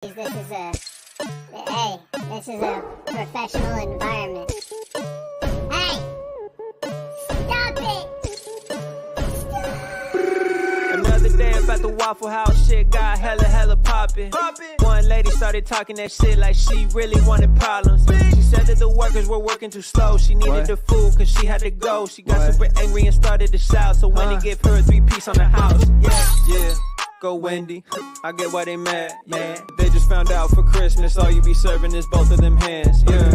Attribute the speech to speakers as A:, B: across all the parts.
A: This is a professional environment. Hey! Stop it!
B: Another day up at the Waffle House, shit got hella poppin'. One lady started talking that shit like she really wanted problems. She said that the workers were working too slow. She needed the food cause she had to go. She got super angry and started to shout. So Wendy gave her a 3-piece on the house. Yeah. Go Wendy, I get why they mad, yeah. They just found out for Christmas all you be serving is both of them hands, yeah.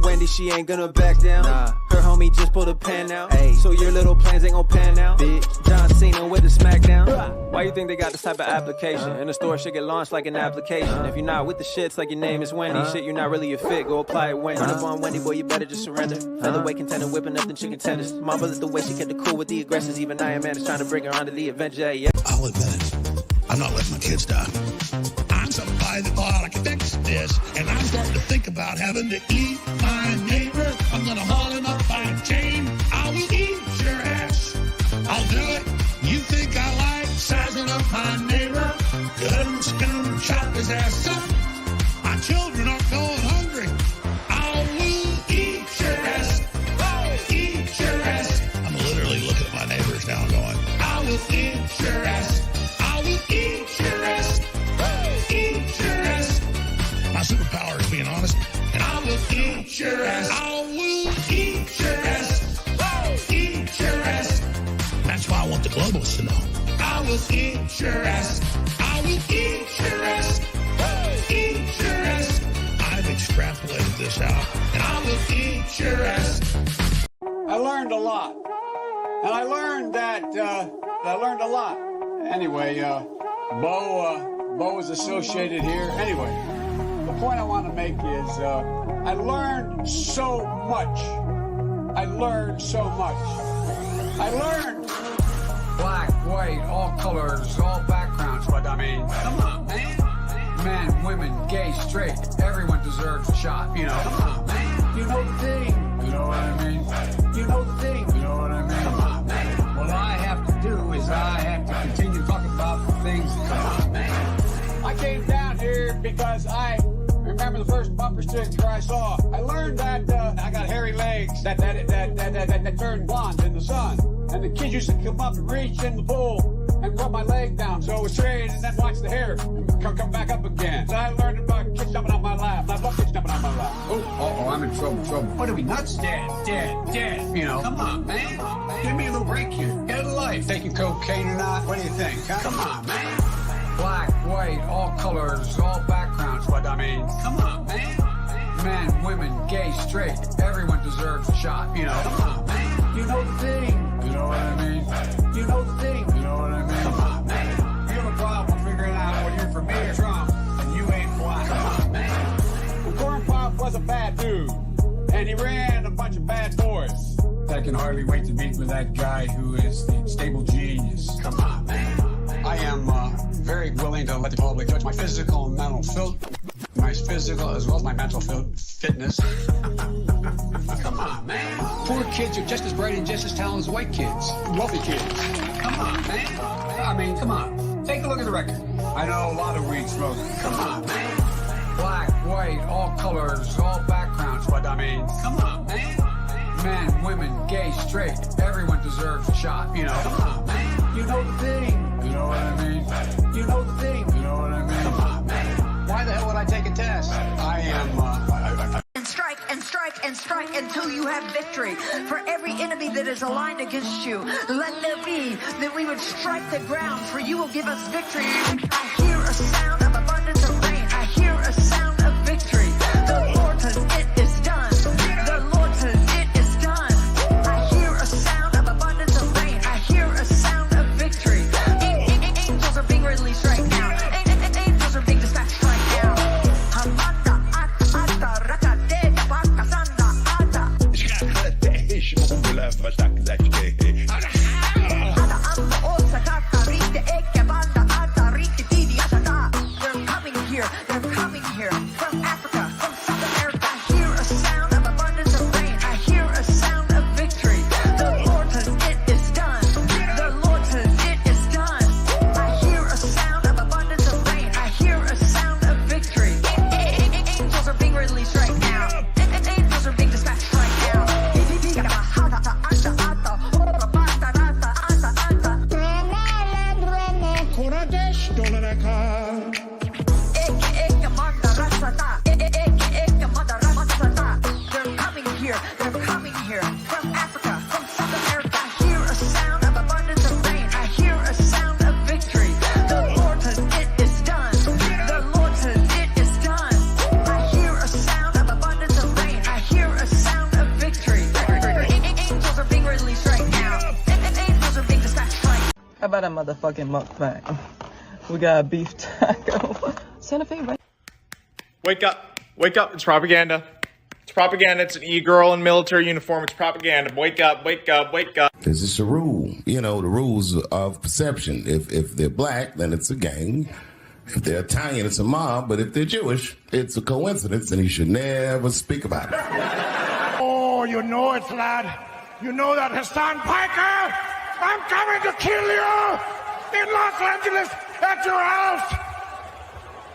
B: Wendy, she ain't gonna back down, her homie just pulled a pan out, so your little plans ain't gon' pan out, bitch. John Cena with the smackdown. Why you think they got this type of application? And the store should get launched like an application. If you're not with the shits like your name is Wendy, shit, you're not really a fit, go apply it Wendy. Run up on Wendy, boy, you better just surrender. Featherweight contender whipping up them chicken tenders. Mama lit the way she kept it cool with the aggressors. Even Iron Man is trying to bring her onto the Avenger, yeah.
C: I'll admit it. I'm not letting my kids die. I'm somebody that thought I could fix this, and I'm starting to think about having to eat my neighbor. I'm gonna haul him up by a chain. I will eat your ass. I'll do it. You think I like sizing up my neighbor? Good, gonna chop his ass up. My children aren't going hungry. I will eat your ass. I'll eat your ass. I'm literally looking at my neighbors now and going, I will eat your ass. Eat your ass. Eat your ass. My superpower is being honest, and I will eat your ass. I will eat your ass. Eat your ass. That's why I want the globalists to know. I will eat your ass. I will eat your ass. Eat your ass. I've extrapolated this out, and I will eat your ass.
D: I learned a lot, and I learned that I learned a lot. Anyway, Bo is associated here. Anyway, the point I want to make is I learned so much. I learned so much. I learned
E: black, white, all colors, all backgrounds. But I mean, come on, man. Men, women, gay, straight, everyone deserves a shot. You know, come on, man. You know the thing. You know what I mean? You know the thing. You know what I mean? Come on, man. What I have to do is I have to continue talking about the things that come on, man.
D: I came down here because I remember the first bumper sticker I saw. I learned that I got hairy legs that turn blonde in the sun. And the kids used to come up and reach in the pool and rub my leg down so it was straight and then watch the hair come back up again. So I learned about kids jumping on my lap. I love kids jumping on my lap.
E: Oh, I'm in trouble. What are we, nuts? Dead. You know, come on, man. Give me a little break here. Get a life. Taking cocaine or not? What do you think? Huh? Come on, man. Black, white, all colors, all backgrounds. But I mean, come on, man. Men, women, gay, straight, everyone deserves a shot. You know, come on, man. You know the thing. You know what I mean? You know the thing. You know what I mean? Come on, man. You have a problem figuring out whether you're for me or Trump, and you ain't black. Come on, man.
D: The Corn Pop was a bad dude, and he ran a bunch of bad boys.
E: I can hardly wait to meet with that guy who is the stable genius. Come on, man. I am very willing to let the public judge my physical and mental my physical as well as my mental fitness. Come on, man. Poor kids are just as bright and just as talented as white kids. Wealthy kids. Come on, man. I mean, come on. Take a look at the record. I know a lot of weed smoking. Come on, man. Black, white, all colors, all backgrounds. But I mean, come on, man. Men, women, gay, straight, everyone deserves a shot. You know, come on, man. You know the thing. You know what I mean? You know the thing. You know what I mean? Come on, man. Why the hell would I take a test? I am,
F: And strike and strike and strike until you have victory. For every enemy that is aligned against you, let there be that we would strike the ground, for you will give us victory. I hear a sound of abundance of rain. I hear a sound of victory. The Lord says it is done. The Lord says it is done. I hear a sound of abundance of rain. I hear a sound of victory. Angels are being released right now. Angels are being dispatched right now. They're coming here. They're coming here from Africa, from South America. I hear a sound of abundance of rain. I hear a sound of victory. The Lord says it is done. The Lord says it is done. I hear a sound of abundance of rain. I hear a sound of victory.
G: that motherfucking mukbang. We got a beef taco. Santa Fe, right?
H: Wake up. Wake up. It's propaganda. It's propaganda. It's an e-girl in military uniform. It's propaganda. Wake up. Wake up. Wake up.
I: Because it's a rule. You know, the rules of perception. If they're black, then it's a gang. If they're Italian, it's a mob. But if they're Jewish, it's a coincidence, and you should never speak about it.
C: Oh, you know it, lad. You know that Hassan Piker? I'm coming to kill you in Los Angeles at your house.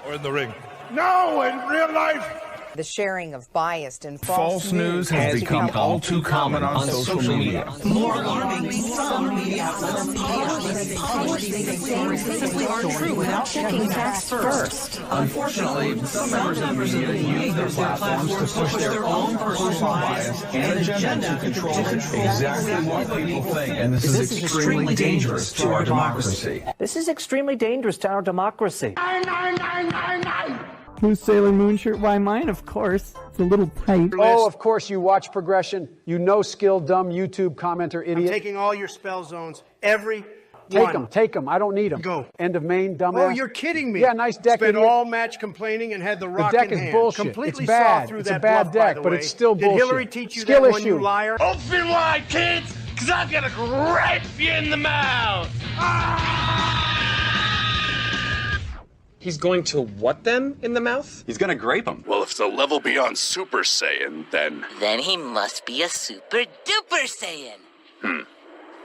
J: Or in the ring.
C: No, in real life.
K: The sharing of biased and
J: False news has become all too common on social media.
F: More alarming, some media outlets publish things they simply aren't true without checking facts first.
J: Unfortunately, some members of the media use their platforms to push their own personal bias and agenda to control exactly what people think. And this is extremely dangerous to our democracy.
B: This is extremely dangerous to our democracy.
G: Whose Sailor Moon shirt? Why mine, of course. It's a little tight.
D: Oh, of course you watch Progression. You know skill, dumb YouTube commenter, idiot.
L: I'm taking all your spell zones. Every
D: Take them. I don't need them.
L: Go.
D: End of main, dumbass.
L: Oh, you're kidding me.
D: Yeah, nice deck.
L: Spent
D: idiot.
L: all match complaining and had the rock
D: deck
L: in
D: is
L: hand.
D: bullshit.
L: Completely
D: It's bad.
L: saw through
D: It's
L: that
D: a bad
L: bluff,
D: deck,
L: by the
D: but
L: way.
D: it's still
L: Did
D: bullshit.
L: Hillary teach you
D: Skill
L: that one,
D: issue.
L: you liar?
C: Open wide, kids, because I'm going to grape you in the mouth.
H: He's going to what them in the mouth?
E: He's gonna grape him.
J: Well, if it's a level beyond Super Saiyan, then
F: he must be a super duper Saiyan.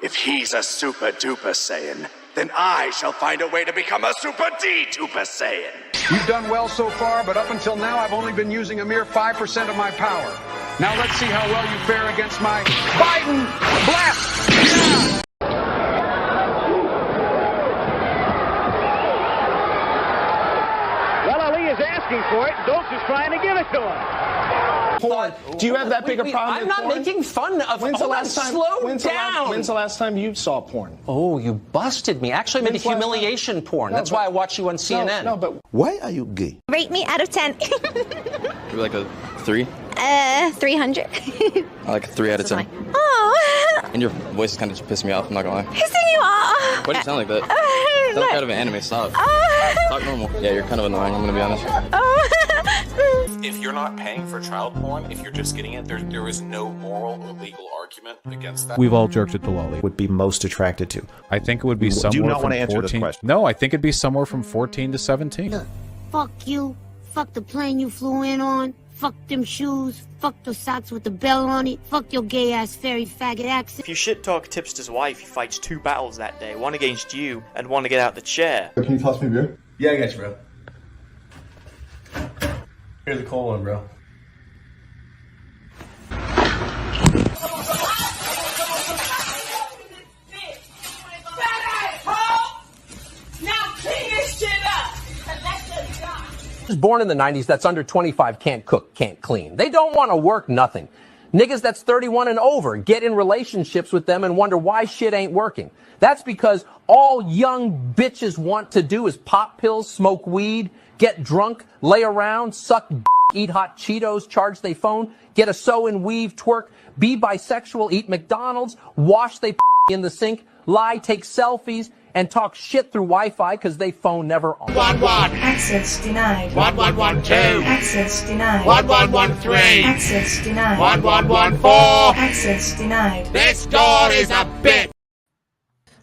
J: if he's a Super Duper Saiyan, then I shall find a way to become a Super D-Duper Saiyan.
D: You've done well so far, but up until now, I've only been using a mere 5% of my power. Now let's see how well you fare against my Biden blast. Yeah!
L: Well, Ali is asking for it. Dose is trying to give it to him.
H: Porn. Do you have that big a problem
B: I'm
H: with
B: not
H: porn?
B: making fun of.
H: When's the last time? When's
B: Down.
H: the last time you saw porn?
B: Oh, you busted me. Actually, I made
H: When's the last
B: humiliation porn. That's why I watch you on CNN.
H: No, but
I: Why are you gay?
A: Rate me out of 10.
E: You're like a 3?
A: 300.
E: I like a 3 out of 10.
A: Oh,
E: And your voice is kind of just pissing me off, I'm not gonna lie.
A: pissing you off.
E: Why do you sound like that? You sound like out of an anime, stop. Talk normal. Yeah, you're kind of annoying, I'm gonna be honest.
J: If you're not paying for child porn, if you're just getting it, there is no moral or legal argument against that.
M: We've all jerked it to Lolly.
N: Would be most attracted to?
M: I think it would be somewhere
N: Do you not
M: from
N: want to answer
M: 14.
N: this question?
M: No, I think it'd be somewhere from 14 to 17.
A: Look, fuck you. Fuck the plane you flew in on. Fuck them shoes. Fuck those socks with the bell on it. Fuck your gay ass fairy faggot accent.
B: If you shit talk Tipster's wife, he fights 2 battles that day. One against you and one to get out the chair.
J: Can you toss me a beer?
L: Yeah, I got you, bro. Here's a cold one, bro.
B: Born in the 90s that's under 25 can't cook, can't clean. They don't want to work nothing. Niggas that's 31 and over get in relationships with them and wonder why shit ain't working. That's because all young bitches want to do is pop pills, smoke weed, get drunk, lay around, suck eat hot Cheetos, charge they phone, get a sew and weave, twerk, be bisexual, eat McDonald's, wash they in the sink, lie, take selfies, and talk shit through Wi-Fi because they phone never on.
F: 11. Access denied.
C: 1112.
F: Access denied.
C: 1113.
F: Access denied.
C: 1114.
F: Access denied.
C: This door is a bit.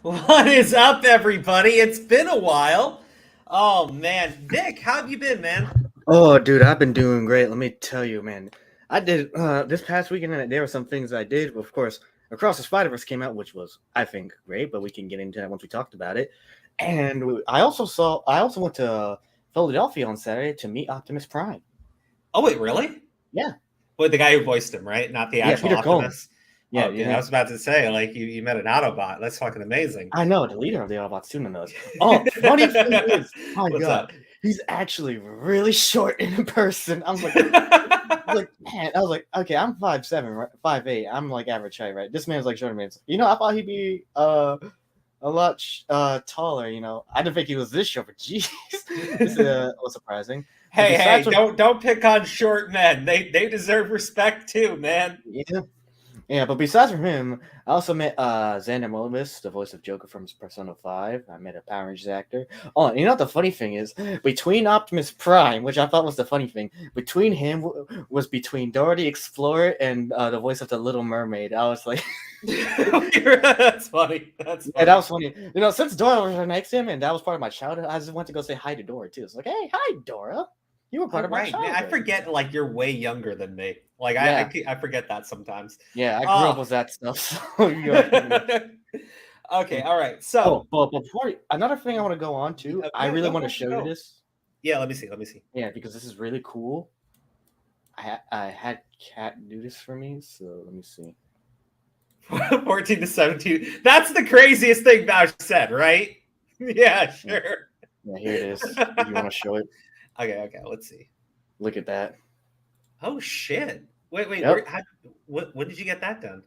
B: What is up, everybody? It's been a while. Oh, man. Nick, how have you been, man?
G: Oh, dude, I've been doing great. Let me tell you, man. I did this past weekend, and there were some things I did. Of course, Across the Spider-Verse came out, which was, I think, great, but we can get into that once we talked about it. And I also went to Philadelphia on Saturday to meet Optimus Prime.
B: Oh, wait, really?
G: Yeah.
B: Well, the guy who voiced him, right? Not the actual
G: Peter Cullen.
B: Optimus.
G: Yeah,
B: Oh, dude, I was about to say, like, you met an Autobot. That's fucking amazing.
G: I know, the leader of the Autobots too knows. Oh, funny thing is, my
B: What's
G: God,
B: up?
G: he's actually really short in person. I was like, man, I was like, okay, I'm 5'7", right? 5'8". I'm like average height, right? This man's like shorter than me. You know, I thought he'd be a lot taller. You know, I didn't think he was this short. But jeez, this was surprising.
B: Hey, don't pick on short men. They deserve respect too, man.
G: Yeah. Yeah, but besides from him, I also met Xander Mulvis, the voice of Joker from Persona 5. I met a Power Rangers actor. Oh, you know what the funny thing is? Between Optimus Prime, which I thought was the funny thing, between him was between Dora the Explorer and the voice of the Little Mermaid. I was like,
N: That's funny. That's funny.
G: yeah, that was funny. You know, since Dora was next to him, and that was part of my childhood, I just went to go say hi to Dora too. It's like, hey, hi, Dora. You were part of my
N: Right,
G: childhood.
N: man. I forget, like, you're way younger than me. Like,
G: Yeah.
N: I forget that sometimes.
G: Yeah, I grew up with that stuff. So
N: Okay, all right. So,
G: but before another thing I want to go on to, I really want to show you this.
N: Yeah, let me see. Let me see.
G: Yeah, because this is really cool. I had Kat do this for me, so let me see.
N: 14 to 17. That's the craziest thing Bausch said, right? Yeah, sure.
G: Yeah, here it is. You want to show it?
N: Okay, let's see.
G: Look at that.
N: Oh shit! Wait.
G: Yep.
N: When did you get that done?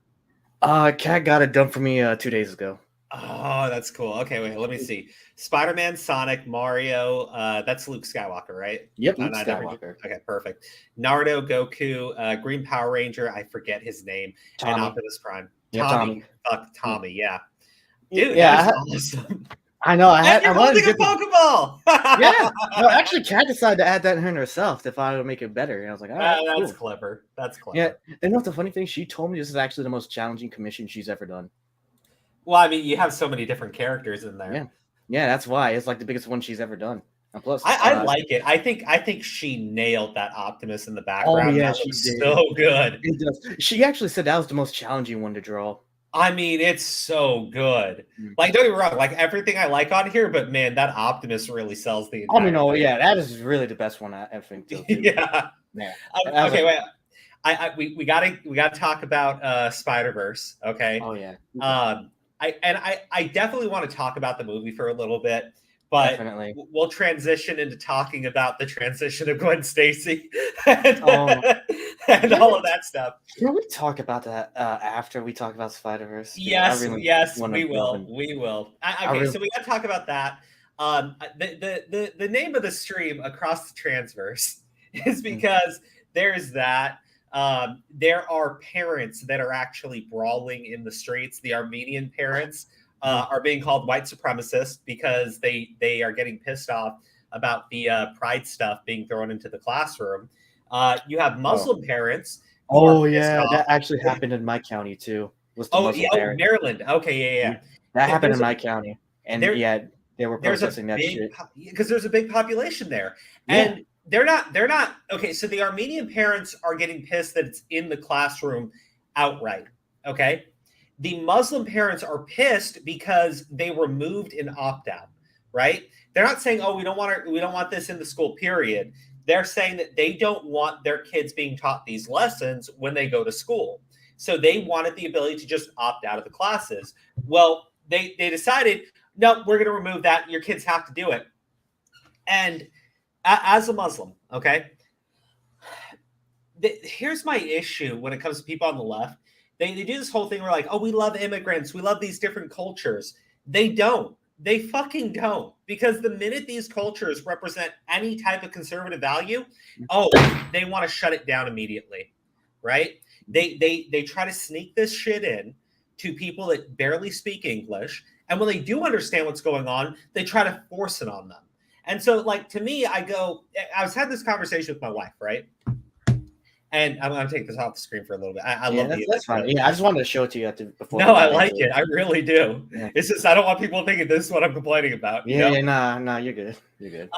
G: Kat got it done for me 2 days ago.
N: Oh, that's cool. Okay, wait, let me see. Spider-Man, Sonic, Mario. That's Luke Skywalker, right?
G: Yep, Luke Skywalker.
N: Okay, perfect. Naruto, Goku, Green Power Ranger. I forget his name.
G: Tommy.
N: And Optimus Prime.
G: Yeah,
N: Tommy. Fuck Tommy. Yeah. Dude,
G: yeah,
N: that's awesome.
G: I know. I
N: You're holding a Pokeball.
G: Yeah. No, actually, Kat decided to add that in herself to find to make it better. And I was like, all right,
N: that's
G: cool.
N: clever. That's clever.
G: Yeah. And you know what the funny thing? She told me this is actually the most challenging commission she's ever done.
N: Well, I mean, you have so many different characters in there.
G: Yeah, that's why it's like the biggest one she's ever done. And plus,
N: I like it. I think she nailed that Optimus in the background.
G: Oh yeah,
N: that
G: she
N: looks
G: did.
N: So good.
G: It does. She actually said that was the most challenging one to draw.
N: I mean, it's so good. Like, don't get me wrong, like everything I like on here, but man, that Optimus really sells the entire thing.
G: Yeah, that is really the best one I think. Too.
N: Yeah. Okay,
G: wait.
N: We gotta talk about Spider-Verse. Okay.
G: Oh yeah.
N: I definitely want to talk about the movie for a little bit, but
G: definitely.
N: We'll transition into talking about the transition of Gwen Stacy and all of that stuff.
G: Can we talk about that after we talk about Spider-Verse?
N: Yes, we will. We will. So we got to talk about that. The name of the stream across the Transverse is because there's that. There are parents that are actually brawling in the streets. The Armenian parents are being called white supremacists because they are getting pissed off about the pride stuff being thrown into the classroom. You have Muslim parents.
G: Oh yeah, that actually happened in my county too.
N: Maryland. Okay, yeah.
G: That happened in my county, and they were protesting that shit
N: because there's a big population there, and they're not okay. So the Armenian parents are getting pissed that it's in the classroom outright. Okay. The Muslim parents are pissed because they removed an opt-out, right? They're not saying, "Oh, we don't want this in the school." Period. They're saying that they don't want their kids being taught these lessons when they go to school. So they wanted the ability to just opt out of the classes. Well, they decided, no, we're going to remove that. Your kids have to do it. And as a Muslim, okay, here's my issue when it comes to people on the left. They do this whole thing where like, oh, we love immigrants. We love these different cultures. They don't. They fucking don't. Because the minute these cultures represent any type of conservative value, they want to shut it down immediately, right? They try to sneak this shit in to people that barely speak English. And when they do understand what's going on, they try to force it on them. And so, like, to me, I was having this conversation with my wife, right? And I'm going to take this off the screen for a little bit. I love the
G: that's fine. Yeah, I just wanted to show it to you before.
N: No, I like it. I really do. Yeah. It's just I don't want people thinking this is what I'm complaining about.
G: Nah, you're good. You're good.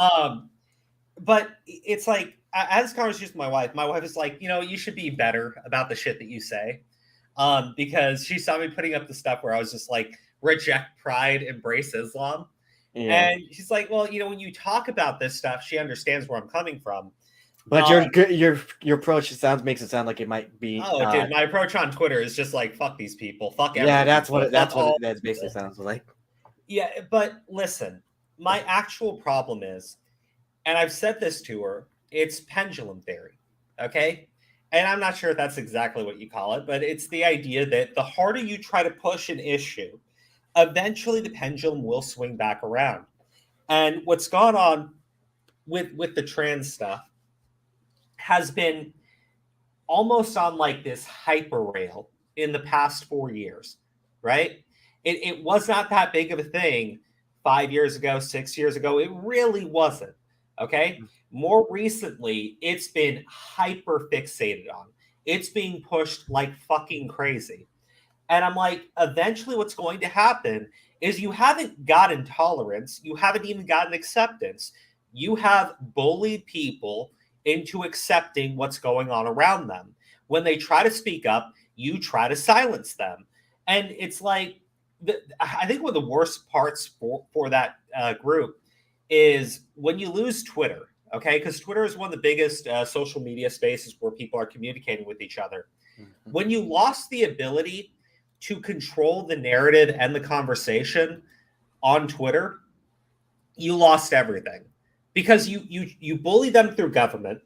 N: But it's like I had this conversation with my wife. My wife is like, you should be better about the shit that you say, because she saw me putting up the stuff where I was just like, reject pride, embrace Islam, and she's like, well, when you talk about this stuff, she understands where I'm coming from.
G: But your approach makes it sound like it might be.
N: Oh, dude, my approach on Twitter is just like fuck these people, fuck everything.
G: Yeah, that's what it basically sounds like.
N: Yeah, but listen, my actual problem is, and I've said this to her, it's pendulum theory, okay? And I'm not sure if that's exactly what you call it, but it's the idea that the harder you try to push an issue, eventually the pendulum will swing back around. And what's gone on with the trans stuff has been almost on like this hyper rail, in the past 4 years, right? It was not that big of a thing 5 years ago, 6 years ago. It really wasn't. Okay. More recently, it's been hyper fixated on. It's being pushed like fucking crazy. And I'm like, eventually, what's going to happen is you haven't gotten tolerance. You haven't even gotten acceptance. You have bullied people into accepting what's going on around them. When they try to speak up, you try to silence them. And it's like, I think one of the worst parts for that group is when you lose Twitter, okay? Because Twitter is one of the biggest social media spaces where people are communicating with each other. Mm-hmm. When you lost the ability to control the narrative and the conversation on Twitter, you lost everything. Because you bully them through government,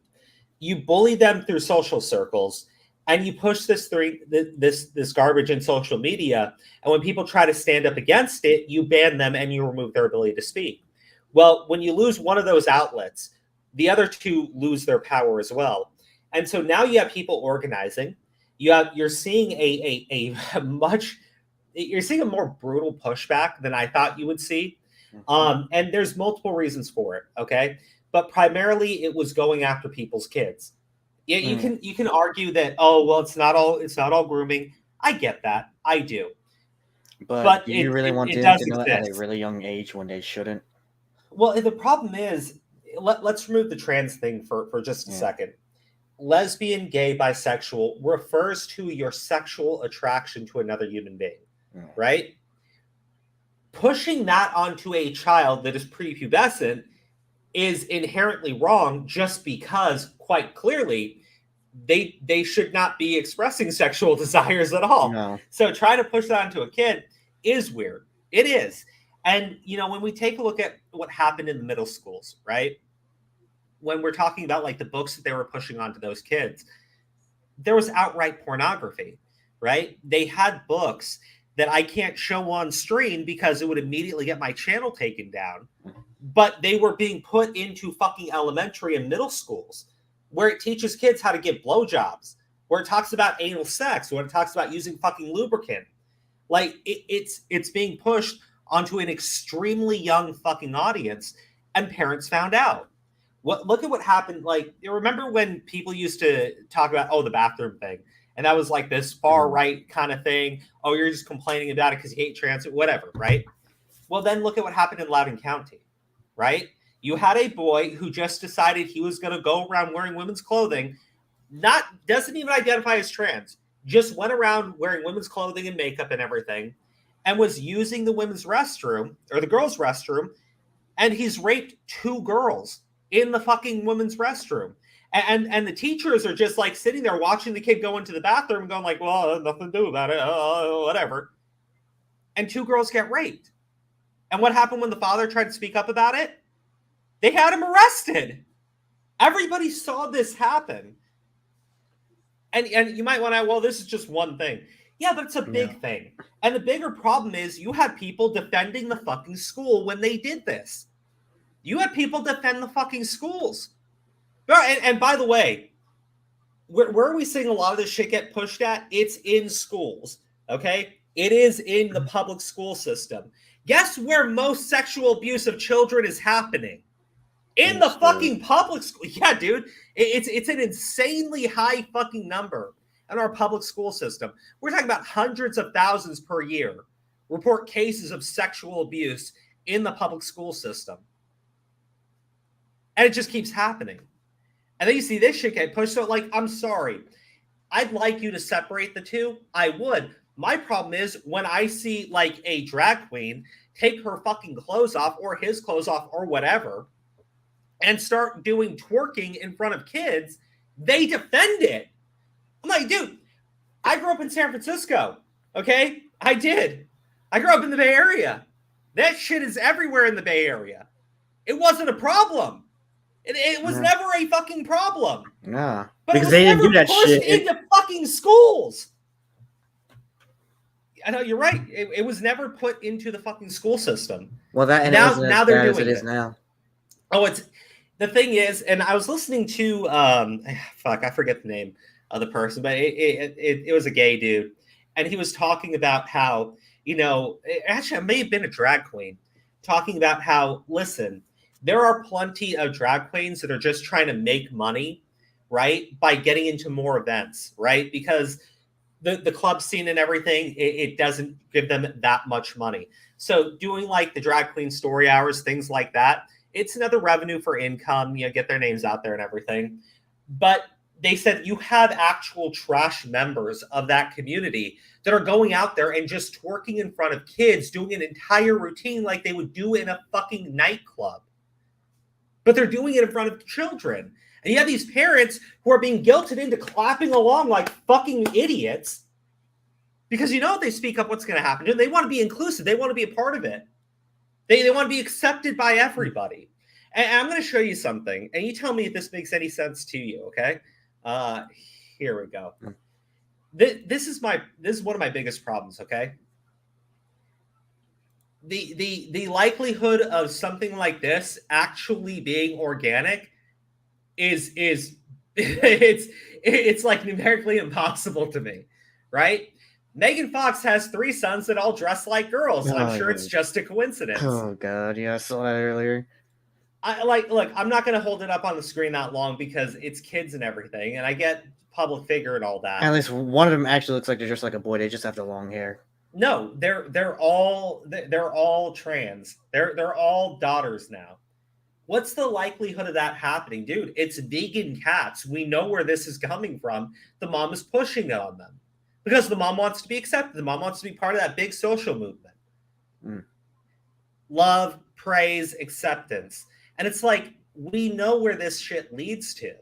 N: you bully them through social circles, and you push this garbage in social media. And when people try to stand up against it, you ban them and you remove their ability to speak. Well, when you lose one of those outlets, the other two lose their power as well. And so now you have people organizing. You're seeing you're seeing a more brutal pushback than I thought you would see. And there's multiple reasons for it. Okay. But primarily it was going after people's kids. Yeah, you can argue that, oh, well, it's not all grooming. I get that. I do.
G: But do you really want them to know at a really young age when they shouldn't?
N: Well, the problem is, let's remove the trans thing for just a second. Lesbian, gay, bisexual refers to your sexual attraction to another human being, right? Pushing that onto a child that is prepubescent is inherently wrong, just because, quite clearly, they should not be expressing sexual desires at all.
G: No.
N: So trying to push that onto a kid is weird. It is. And, when we take a look at what happened in the middle schools, right? When we're talking about like the books that they were pushing onto those kids, there was outright pornography, right? They had books that I can't show on screen because it would immediately get my channel taken down. But they were being put into fucking elementary and middle schools where it teaches kids how to give blowjobs, where it talks about anal sex, where it talks about using fucking lubricant. Like it's being pushed onto an extremely young fucking audience, and parents found out. Look at what happened. Like, you remember when people used to talk about, the bathroom thing, and that was like this far right kind of thing. Oh, you're just complaining about it because you hate trans, whatever, right? Well, then look at what happened in Loudoun County, right? You had a boy who just decided he was going to go around wearing women's clothing, doesn't even identify as trans, just went around wearing women's clothing and makeup and everything, and was using the women's restroom or the girls' restroom, and he's raped 2 girls in the fucking women's restroom. And the teachers are just like sitting there watching the kid go into the bathroom and going like, well, nothing to do about it, whatever. And 2 girls get raped. And what happened when the father tried to speak up about it? They had him arrested. Everybody saw this happen. And you might want to, well, this is just one thing. Yeah, but it's a big thing. And the bigger problem is you had people defending the fucking school when they did this. You had people defend the fucking schools. And by the way, where are we seeing a lot of this shit get pushed at? It's in schools, okay? It is in the public school system. Guess where most sexual abuse of children is happening? In the fucking public school. Yeah, dude. It's an insanely high fucking number in our public school system. We're talking about hundreds of thousands per year report cases of sexual abuse in the public school system. And it just keeps happening. And then you see this shit get pushed. So, like, I'm sorry. I'd like you to separate the two. I would. My problem is when I see, like, a drag queen take her fucking clothes off or his clothes off or whatever and start doing twerking in front of kids, they defend it. I'm like, dude, I grew up in San Francisco, okay? I did. I grew up in the Bay Area. That shit is everywhere in the Bay Area. It wasn't a problem. It was never a fucking problem.
G: Nah.
N: But
G: because
N: it was
G: they didn't do that
N: pushed
G: shit
N: into fucking schools. I know, you're right. It was never put into the fucking school system.
G: Well, that and
N: now they're doing
G: it is now.
N: Oh, the thing is, and I was listening to I forget the name of the person, but it was a gay dude, and he was talking about how, actually, I may have been a drag queen, talking about how, listen, there are plenty of drag queens that are just trying to make money, right, by getting into more events, right? Because the club scene and everything, it doesn't give them that much money. So doing like the drag queen story hours, things like that, it's another revenue for income, get their names out there and everything. But they said you have actual trash members of that community that are going out there and just twerking in front of kids, doing an entire routine like they would do in a fucking nightclub. But they're doing it in front of children. And you have these parents who are being guilted into clapping along like fucking idiots because if they speak up, what's going to happen? They want to be inclusive. They want to be a part of it. They want to be accepted by everybody. And I'm going to show you something, and you tell me if this makes any sense to you, okay? Here we go. This is one of my biggest problems, okay? The likelihood of something like this actually being organic is it's like numerically impossible to me, right? Megan Fox has 3 sons that all dress like girls. I'm sure it's just a coincidence.
G: Oh God, yeah, I saw that earlier.
N: Look, I'm not going to hold it up on the screen that long because it's kids and everything, and I get public figure and all that.
G: At least one of them actually looks like they're just like a boy. They just have the long hair.
N: No, they're all trans. They're all daughters now. What's the likelihood of that happening, dude? It's vegan cats. We know where this is coming from. The mom is pushing it on them because the mom wants to be accepted. The mom wants to be part of that big social movement. Love, praise, acceptance. And it's like, we know where this shit leads to.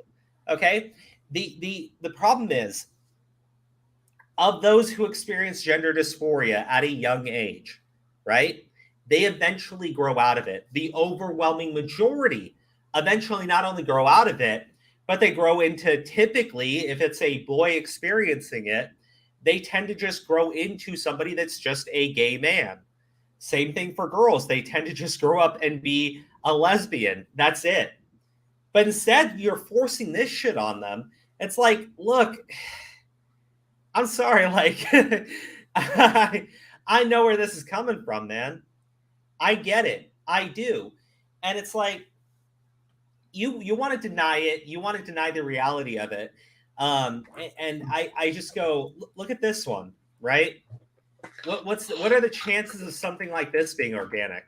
N: Okay? The problem is, of those who experience gender dysphoria at a young age, right? They eventually grow out of it. The overwhelming majority eventually not only grow out of it, but they grow into, typically, if it's a boy experiencing it, they tend to just grow into somebody that's just a gay man. Same thing for girls. They tend to just grow up and be a lesbian. That's it. But instead, you're forcing this shit on them. It's like, look, I'm sorry, like, I know where this is coming from, man. I get it. I do. And it's like, you want to deny it. You want to deny the reality of it. And I just go, look at this one, right? What are the chances of something like this being organic?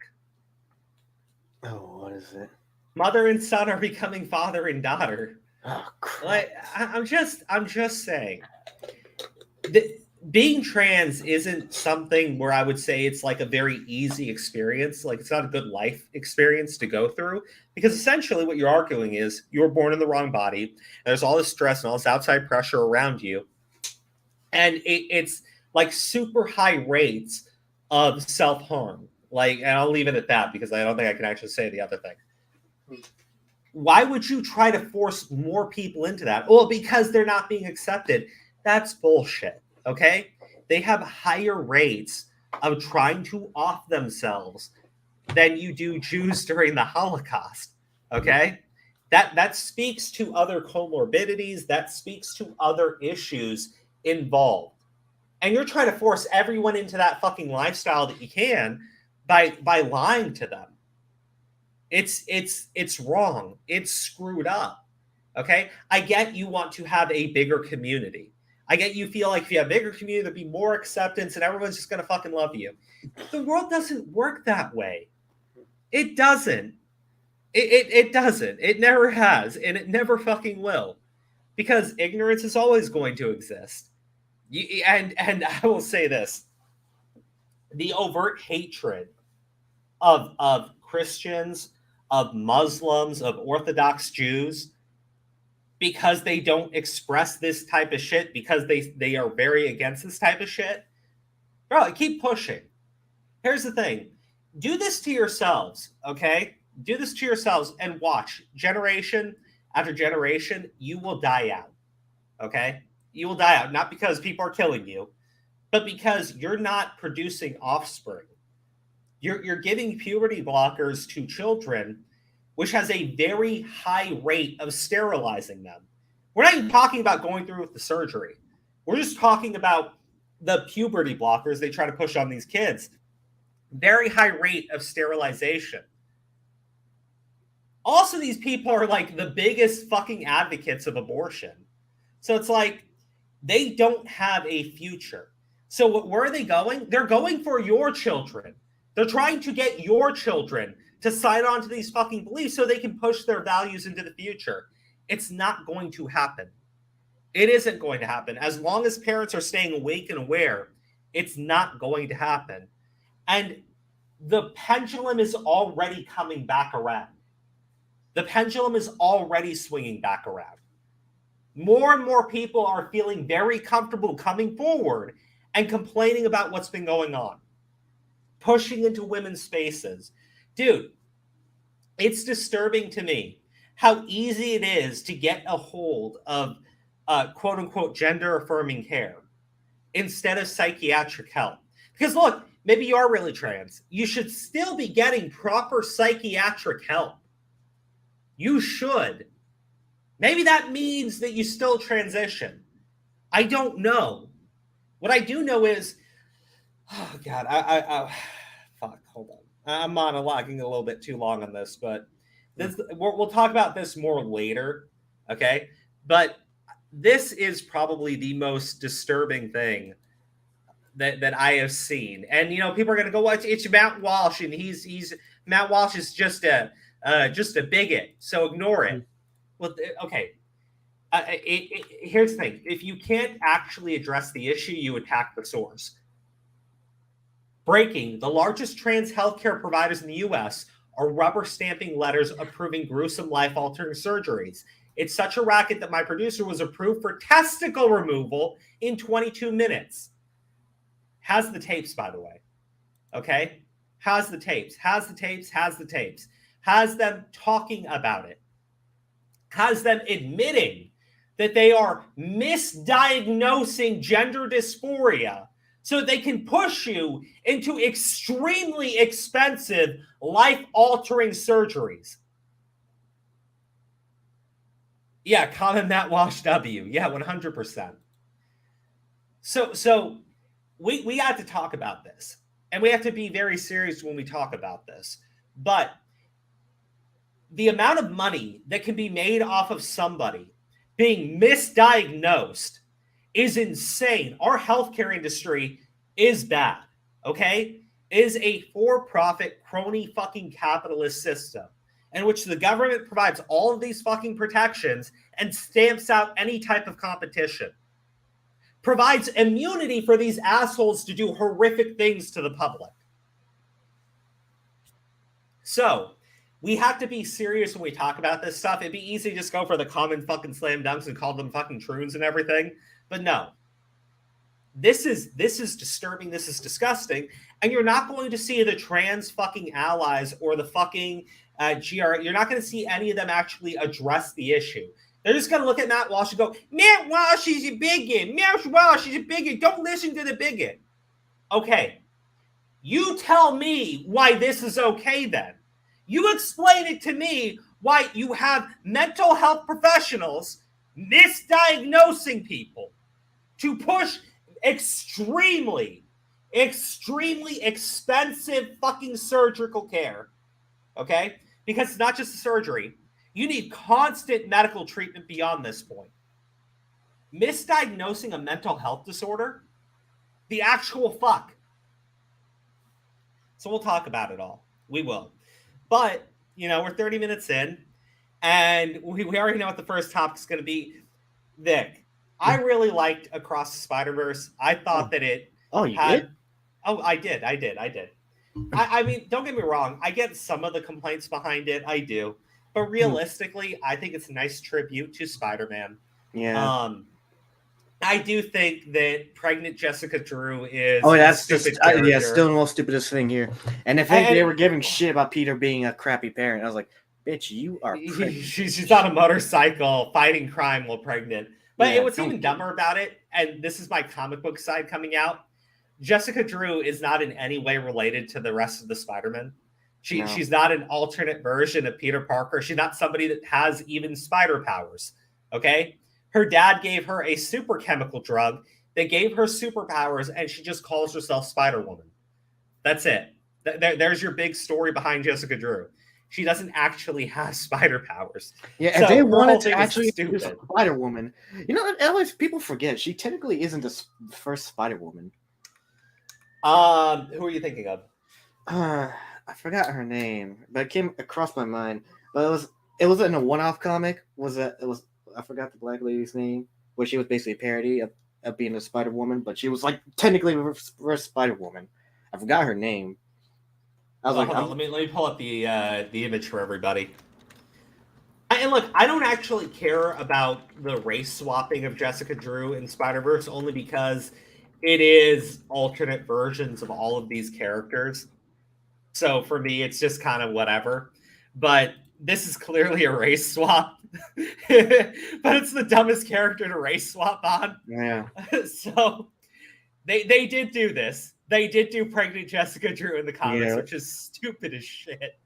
G: Oh, what is it?
N: Mother and son are becoming father and daughter.
G: Oh, crap.
N: Like, I'm just saying. Being trans isn't something where I would say it's like a very easy experience. Like, it's not a good life experience to go through, because essentially what you're arguing is you were born in the wrong body. And there's all this stress and all this outside pressure around you. And it's like super high rates of self-harm. Like, and I'll leave it at that because I don't think I can actually say the other thing. Why would you try to force more people into that? Well, because they're not being accepted. That's bullshit, okay? They have higher rates of trying to off themselves than you do Jews during the Holocaust, okay? That speaks to other comorbidities. That speaks to other issues involved. And you're trying to force everyone into that fucking lifestyle that you can by lying to them. It's wrong. It's screwed up, okay? I get you want to have a bigger community. I get you feel like if you have a bigger community, there'd be more acceptance and everyone's just going to fucking love you. The world doesn't work that way. It doesn't. It doesn't. It never has, and it never fucking will. Because ignorance is always going to exist. And I will say this. The overt hatred of Christians, of Muslims, of Orthodox Jews, because they don't express this type of shit, because they are very against this type of shit. Bro, keep pushing. Here's the thing. Do this to yourselves, okay? Do this to yourselves and watch. Generation after generation, you will die out, okay? You will die out, not because people are killing you, but because you're not producing offspring. You're giving puberty blockers to children, which has a very high rate of sterilizing them. We're not even talking about going through with the surgery. We're just talking about the puberty blockers they try to push on these kids. Very high rate of sterilization. Also, these people are like the biggest fucking advocates of abortion. So it's like they don't have a future. So where are they going? They're going for your children. They're trying to get your children to sign on to these fucking beliefs so they can push their values into the future. It's not going to happen. It isn't going to happen. As long as parents are staying awake and aware, it's not going to happen. And the pendulum is already coming back around. The pendulum is already swinging back around. More and more people are feeling very comfortable coming forward and complaining about what's been going on. Pushing into women's spaces. Dude, it's disturbing to me how easy it is to get a hold of quote-unquote gender-affirming care instead of psychiatric help. Because look, maybe you are really trans. You should still be getting proper psychiatric help. You should. Maybe that means that you still transition. I don't know. What I do know is, oh God, fuck, hold on. I'm monologuing a little bit too long on this, but we'll talk about this more later, okay? But this is probably the most disturbing thing that I have seen. And, you know, people are going to go, well, it's Matt Walsh, and he's Matt Walsh is just a bigot, so ignore it. Well, okay. Here's the thing. If you can't actually address the issue, you attack the source. Breaking, the largest trans healthcare providers in the U.S. are rubber stamping letters approving gruesome life-altering surgeries. It's such a racket that my producer was approved for testicle removal in 22 minutes. Has the tapes, by the way. Okay? Has the tapes. Has them talking about it. Has them admitting that they are misdiagnosing gender dysphoria so they can push you into extremely expensive, life-altering surgeries. Yeah, comment Matt Walsh W. Yeah, 100%. So we have to talk about this. And we have to be very serious when we talk about this. But the amount of money that can be made off of somebody being misdiagnosed is insane. Our healthcare industry is bad, okay? It is a for-profit, crony fucking capitalist system in which the government provides all of these fucking protections and stamps out any type of competition. Provides immunity for these assholes to do horrific things to the public. So, we have to be serious when we talk about this stuff. It'd be easy to just go for the common fucking slam dunks and call them fucking troons and everything. But no. This is disturbing. This is disgusting. And you're not going to see the trans fucking allies or the fucking GR. You're not going to see any of them actually address the issue. They're just going to look at Matt Walsh and go, Matt Walsh is a bigot. Matt Walsh is a bigot. Don't listen to the bigot. Okay. You tell me why this is okay then. You explain it to me why you have mental health professionals misdiagnosing people to push extremely expensive fucking surgical care. Okay? Because it's not just the surgery. You need constant medical treatment beyond this point. Misdiagnosing a mental health disorder? The actual fuck. So we'll talk about it all. We will. But, you know, we're 30 minutes in, and we already know what the first topic is going to be. Vic, I really liked Across the Spider-Verse. I thought that it
G: did?
N: Oh, I did. I mean, don't get me wrong. I get some of the complaints behind it. I do. But realistically, I think it's a nice tribute to Spider-Man.
G: Yeah.
N: I do think that pregnant Jessica Drew is
G: that's
N: stupid
G: just
N: character.
G: still the most stupidest thing here. And if they were giving shit about Peter being a crappy parent, I was like, bitch, you are pregnant.
N: She's on a motorcycle fighting crime while pregnant. But what's even dumber about it, and this is my comic book side coming out, Jessica Drew is not in any way related to the rest of the Spider-Man. She's not an alternate version of Peter Parker. She's not somebody that has even spider powers. Okay? Her dad gave her a super chemical drug They gave her superpowers, and she just calls herself Spider-Woman. That's it. There's your big story behind Jessica Drew. She doesn't actually have spider powers.
G: Yeah,
N: So
G: and they
N: her whole
G: wanted to
N: thing is
G: actually use
N: stupid.
G: Spider-Woman. You know, always people forget she technically isn't the first Spider-Woman.
N: Who are you thinking of?
G: I forgot her name, but it came across my mind. But it was in a one-off comic. I forgot the black lady's name, where she was basically a parody of being a Spider-Woman, but she was like technically the first Spider-Woman. I forgot her name. I was
N: hold on, let me pull up the image for everybody. And look, I don't actually care about the race swapping of Jessica Drew in Spider-Verse only because it is alternate versions of all of these characters. So for me, it's just kind of whatever. But this is clearly a race swap. But it's the dumbest character to race swap on.
G: Yeah.
N: So they did do this. They did do pregnant Jessica Drew in the comics, which is stupid as shit.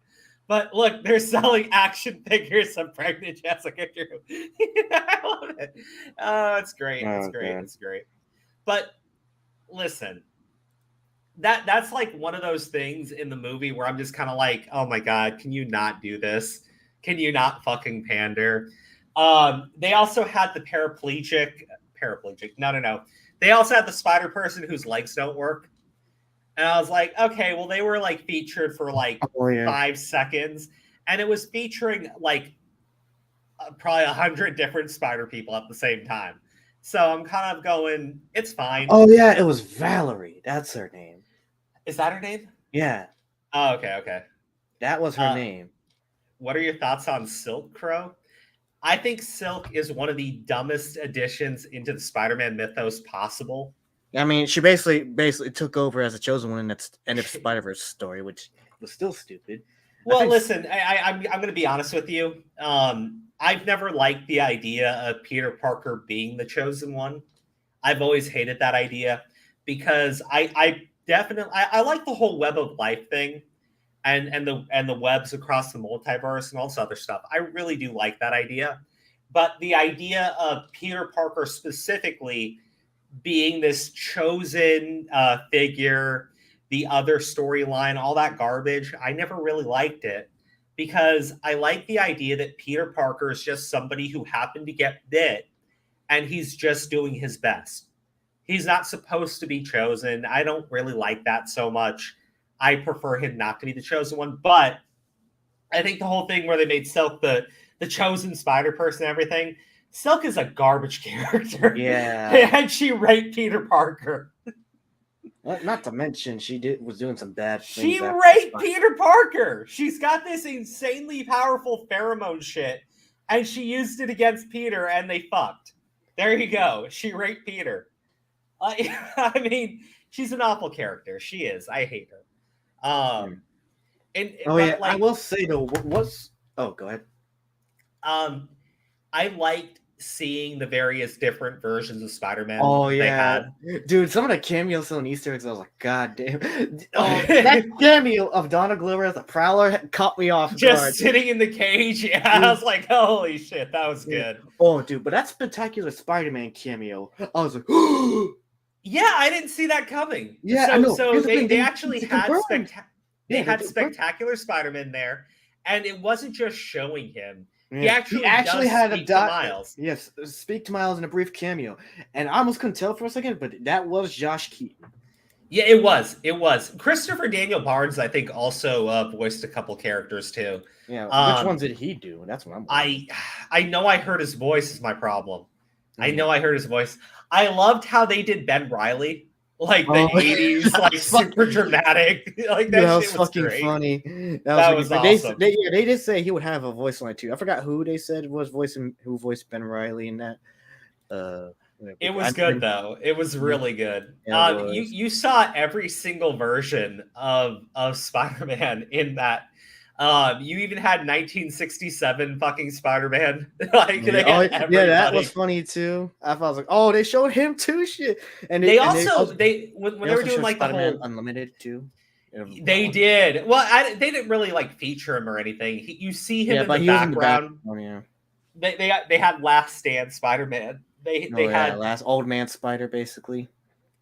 N: But look, they're selling action figures of pregnant Jessica Drew. I love it. Oh, it's great. It's great. It's great. But listen, that's like one of those things in the movie where I'm just kind of like, oh my God, can you not do this? Can you not fucking pander? They also had the paraplegic. No. They also had the spider person whose legs don't work. And I was like, okay, well, they were like featured for like 5 seconds. And it was featuring like probably 100 different spider people at the same time. So I'm kind of going, it's fine.
G: Oh, yeah, it was Valerie. That's her name.
N: Is that her name?
G: Yeah.
N: Oh, okay.
G: That was her name.
N: What are your thoughts on Silk Crow? I think Silk is one of the dumbest additions into the Spider-Man mythos possible.
G: I mean, she basically took over as a chosen one in the end of Spider-Verse story, which was still stupid.
N: Well, listen, I'm going to be honest with you. I've never liked the idea of Peter Parker being the chosen one. I've always hated that idea because I like the whole web of life thing and the webs across the multiverse and all this other stuff. I really do like that idea. But the idea of Peter Parker specifically being this chosen figure, the other storyline, all that garbage, I never really liked it because I like the idea that Peter Parker is just somebody who happened to get bit and he's just doing his best. He's not supposed to be chosen. I don't really like that so much. I prefer him not to be the chosen one, but I think the whole thing where they made Silk the chosen spider person and everything, Silk is a garbage character.
G: Yeah.
N: And she raped Peter Parker.
G: Not to mention, she was doing some bad things.
N: She raped Peter Parker. She's got this insanely powerful pheromone shit, and she used it against Peter, and they fucked. There you go. She raped Peter. I mean, she's an awful character. She is. I hate her.
G: I will say though, go ahead.
N: I liked seeing the various different versions of Spider-Man.
G: Oh
N: they
G: yeah,
N: had.
G: Dude, some of the cameos and Easter eggs, I was like, God damn! That cameo of Donna Glover as a Prowler caught me off
N: just
G: guard.
N: Sitting in the cage. Yeah, I was like, holy shit, that was good.
G: Oh, dude, but that spectacular Spider-Man cameo, I was like,
N: yeah, I didn't see that coming.
G: Yeah,
N: so,
G: I know.
N: so they actually had
G: spectacular
N: Spider-Man there, and it wasn't just showing him.
G: Yeah.
N: He actually
G: had
N: speak
G: to
N: Miles.
G: Yes, speak to Miles in a brief cameo, and I almost couldn't tell for a second, but that was Josh Keaton.
N: Yeah, it was. It was. Christopher Daniel Barnes, I think, also voiced a couple characters too.
G: Yeah, which ones did he do? That's what I'm wondering.
N: I know I heard his voice is my problem. I know I heard his voice. I loved how they did Ben Reilly. Like the 80s, like super dramatic. Like that
G: was
N: shit was
G: fucking
N: great.
G: funny.
N: That was awesome.
G: They did say he would have a voice line too. I forgot who they said was who voiced Ben Reilly in that.
N: It was good though. It was really good.
G: Yeah,
N: you saw every single version of Spider-Man in that. You even had 1967 fucking Spider-Man.
G: That was funny too. I was like, oh, they showed him too. Shit, and when they were doing like Spider-Man
N: the whole
G: Unlimited too.
N: They did. Well, they didn't really like feature him or anything. You see him in the background. They had Last Stand Spider-Man. They had
G: Last Old Man Spider basically.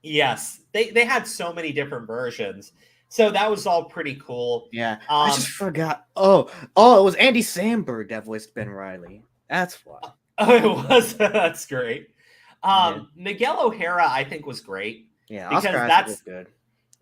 N: Yes, they had so many different versions, so that was all pretty cool.
G: Yeah, I just forgot. Oh, it was Andy Samberg that voiced Ben Riley. That's why.
N: Oh, it was. That's great. Miguel O'Hara, I think, was great.
G: Yeah,
N: because
G: Oscar Isaac was good.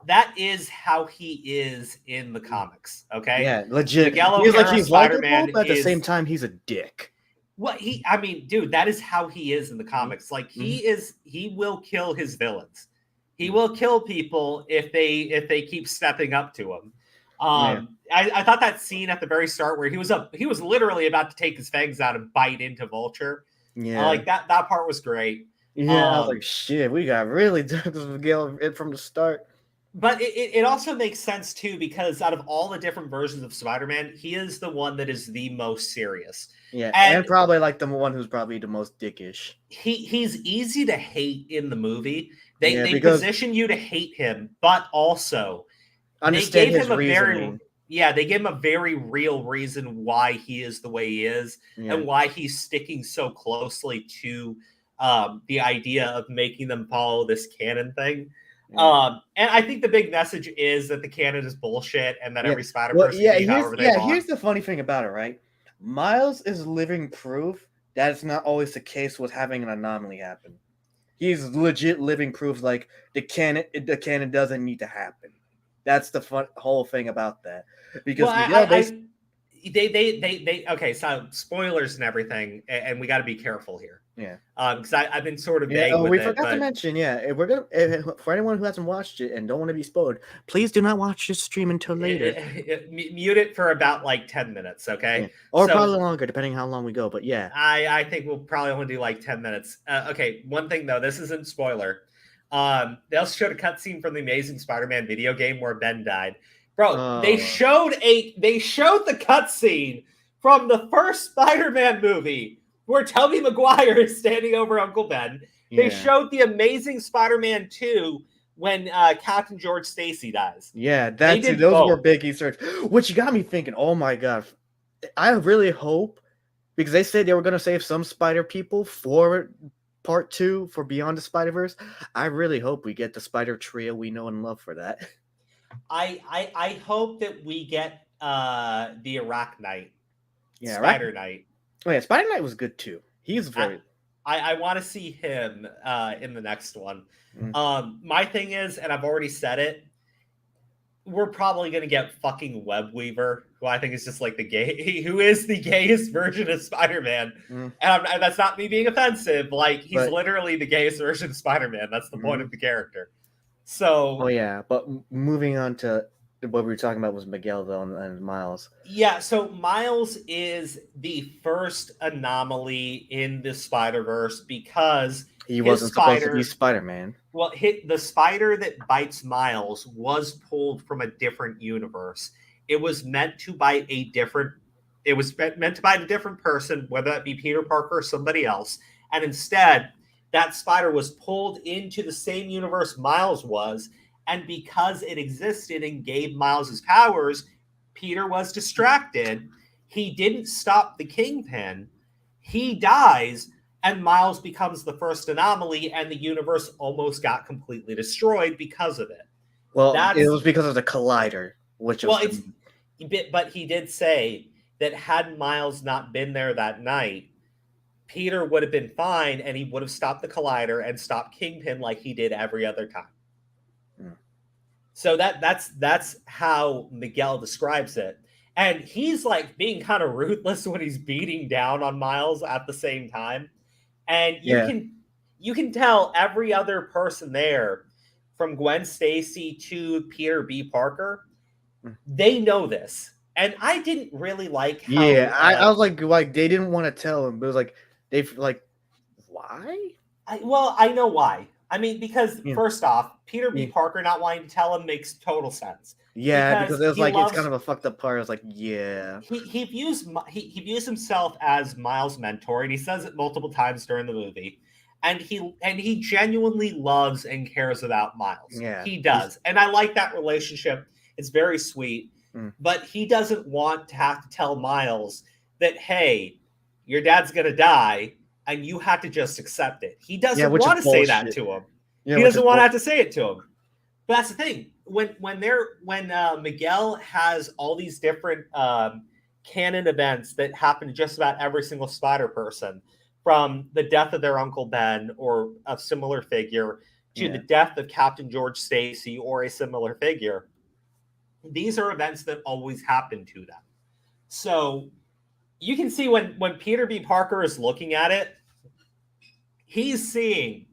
N: That is how he is in the comics. Okay.
G: Yeah, legit.
N: Miguel
G: He's like
N: O'Hara,
G: he's
N: Spider-Man,
G: likable, but at the same time, he's a dick.
N: I mean, dude, that is how he is in the comics. Like he will kill his villains. He will kill people if they keep stepping up to him. I thought that scene at the very start where he was literally about to take his fangs out and bite into Vulture.
G: Yeah,
N: like that part was great.
G: Yeah, I was like, shit, we got really dark with Miguel from the start.
N: But it also makes sense too, because out of all the different versions of Spider-Man, he is the one that is the most serious.
G: Yeah, and probably like the one who's probably the most dickish.
N: He's easy to hate in the movie. They position you to hate him, but also
G: understand his reasoning.
N: They gave him a very real reason why he is the way he is, and why he's sticking so closely to the idea of making them follow this canon thing. And I think the big message is that the canon is bullshit, and that every Spider-Person can be however they want.
G: Here's the funny thing about it, right? Miles is living proof that it's not always the case with having an anomaly happen. He's legit living proof, like the canon doesn't need to happen. That's the whole thing about that. Because
N: okay, so spoilers and everything, and we got to be careful here.
G: Yeah.
N: Because I've been sort of vague.
G: We forgot to mention, if we're gonna, for anyone who hasn't watched it and don't want to be spoiled, please do not watch this stream until later.
N: Mute it for about like 10 minutes, okay?
G: Yeah. Or probably longer, depending how long we go. But yeah,
N: I think we'll probably only do like 10 minutes. Okay, one thing though, this isn't spoiler. They also showed a cutscene from the Amazing Spider-Man video game where Ben died. Bro, they showed the cutscene from the first Spider-Man movie where Tobey Maguire is standing over Uncle Ben. They showed the Amazing Spider-Man 2 when Captain George Stacy dies.
G: Yeah, those were big Easter eggs. Which got me thinking, oh my god, I really hope, because they said they were going to save some Spider people for Part 2 for Beyond the Spider-Verse. I really hope we get the Spider trio we know and love for that.
N: I hope that we get the Iraq Knight.
G: Spider
N: Knight.
G: Oh yeah, Spider Knight was good too. He's very.
N: I want to see him in the next one. My thing is, and I've already said it, we're probably gonna get fucking Web Weaver, who I think is just like who is the gayest version of Spider-Man. And that's not me being offensive. Like he's literally the gayest version of Spider-Man. That's the point of the character. So.
G: Oh yeah, but moving on to what we were talking about was Miguel though and Miles.
N: Yeah, so Miles is the first anomaly in the Spider-Verse because
G: he wasn't supposed to be Spider-Man.
N: Well, the spider that bites Miles was pulled from a different universe. It was meant to bite a different person, whether that be Peter Parker or somebody else. And instead, that spider was pulled into the same universe Miles was. And because it existed and gave Miles his powers, Peter was distracted. He didn't stop the Kingpin. He dies, and Miles becomes the first anomaly, and the universe almost got completely destroyed because of it.
G: Well, it was because of the Collider, which was...
N: But he did say that had Miles not been there that night, Peter would have been fine, and he would have stopped the Collider and stopped Kingpin like he did every other time. So that's how Miguel describes it. And he's like being kind of ruthless when he's beating down on Miles at the same time. And you can tell every other person there, from Gwen Stacy to Peter B. Parker, they know this. And I didn't really like how
G: I was like they didn't want to tell him, but it was like why?
N: I know why. I mean, because first off, Peter B. Parker not wanting to tell him makes total sense.
G: Yeah, because it was like it's kind of a fucked up part. I was like, yeah.
N: He views himself as Miles' mentor, and he says it multiple times during the movie. And he genuinely loves and cares about Miles.
G: Yeah,
N: he does, and I like that relationship. It's very sweet. But he doesn't want to have to tell Miles that, hey, your dad's gonna die. And you have to just accept it. He doesn't want to say that to him.
G: Yeah,
N: he
G: which
N: doesn't
G: is
N: want to
G: bull-
N: have to say it to him. But that's the thing. When Miguel has all these different canon events that happen to just about every single Spider person, from the death of their Uncle Ben or a similar figure to the death of Captain George Stacy or a similar figure, these are events that always happen to them. So you can see when Peter B. Parker is looking at it, he's seeing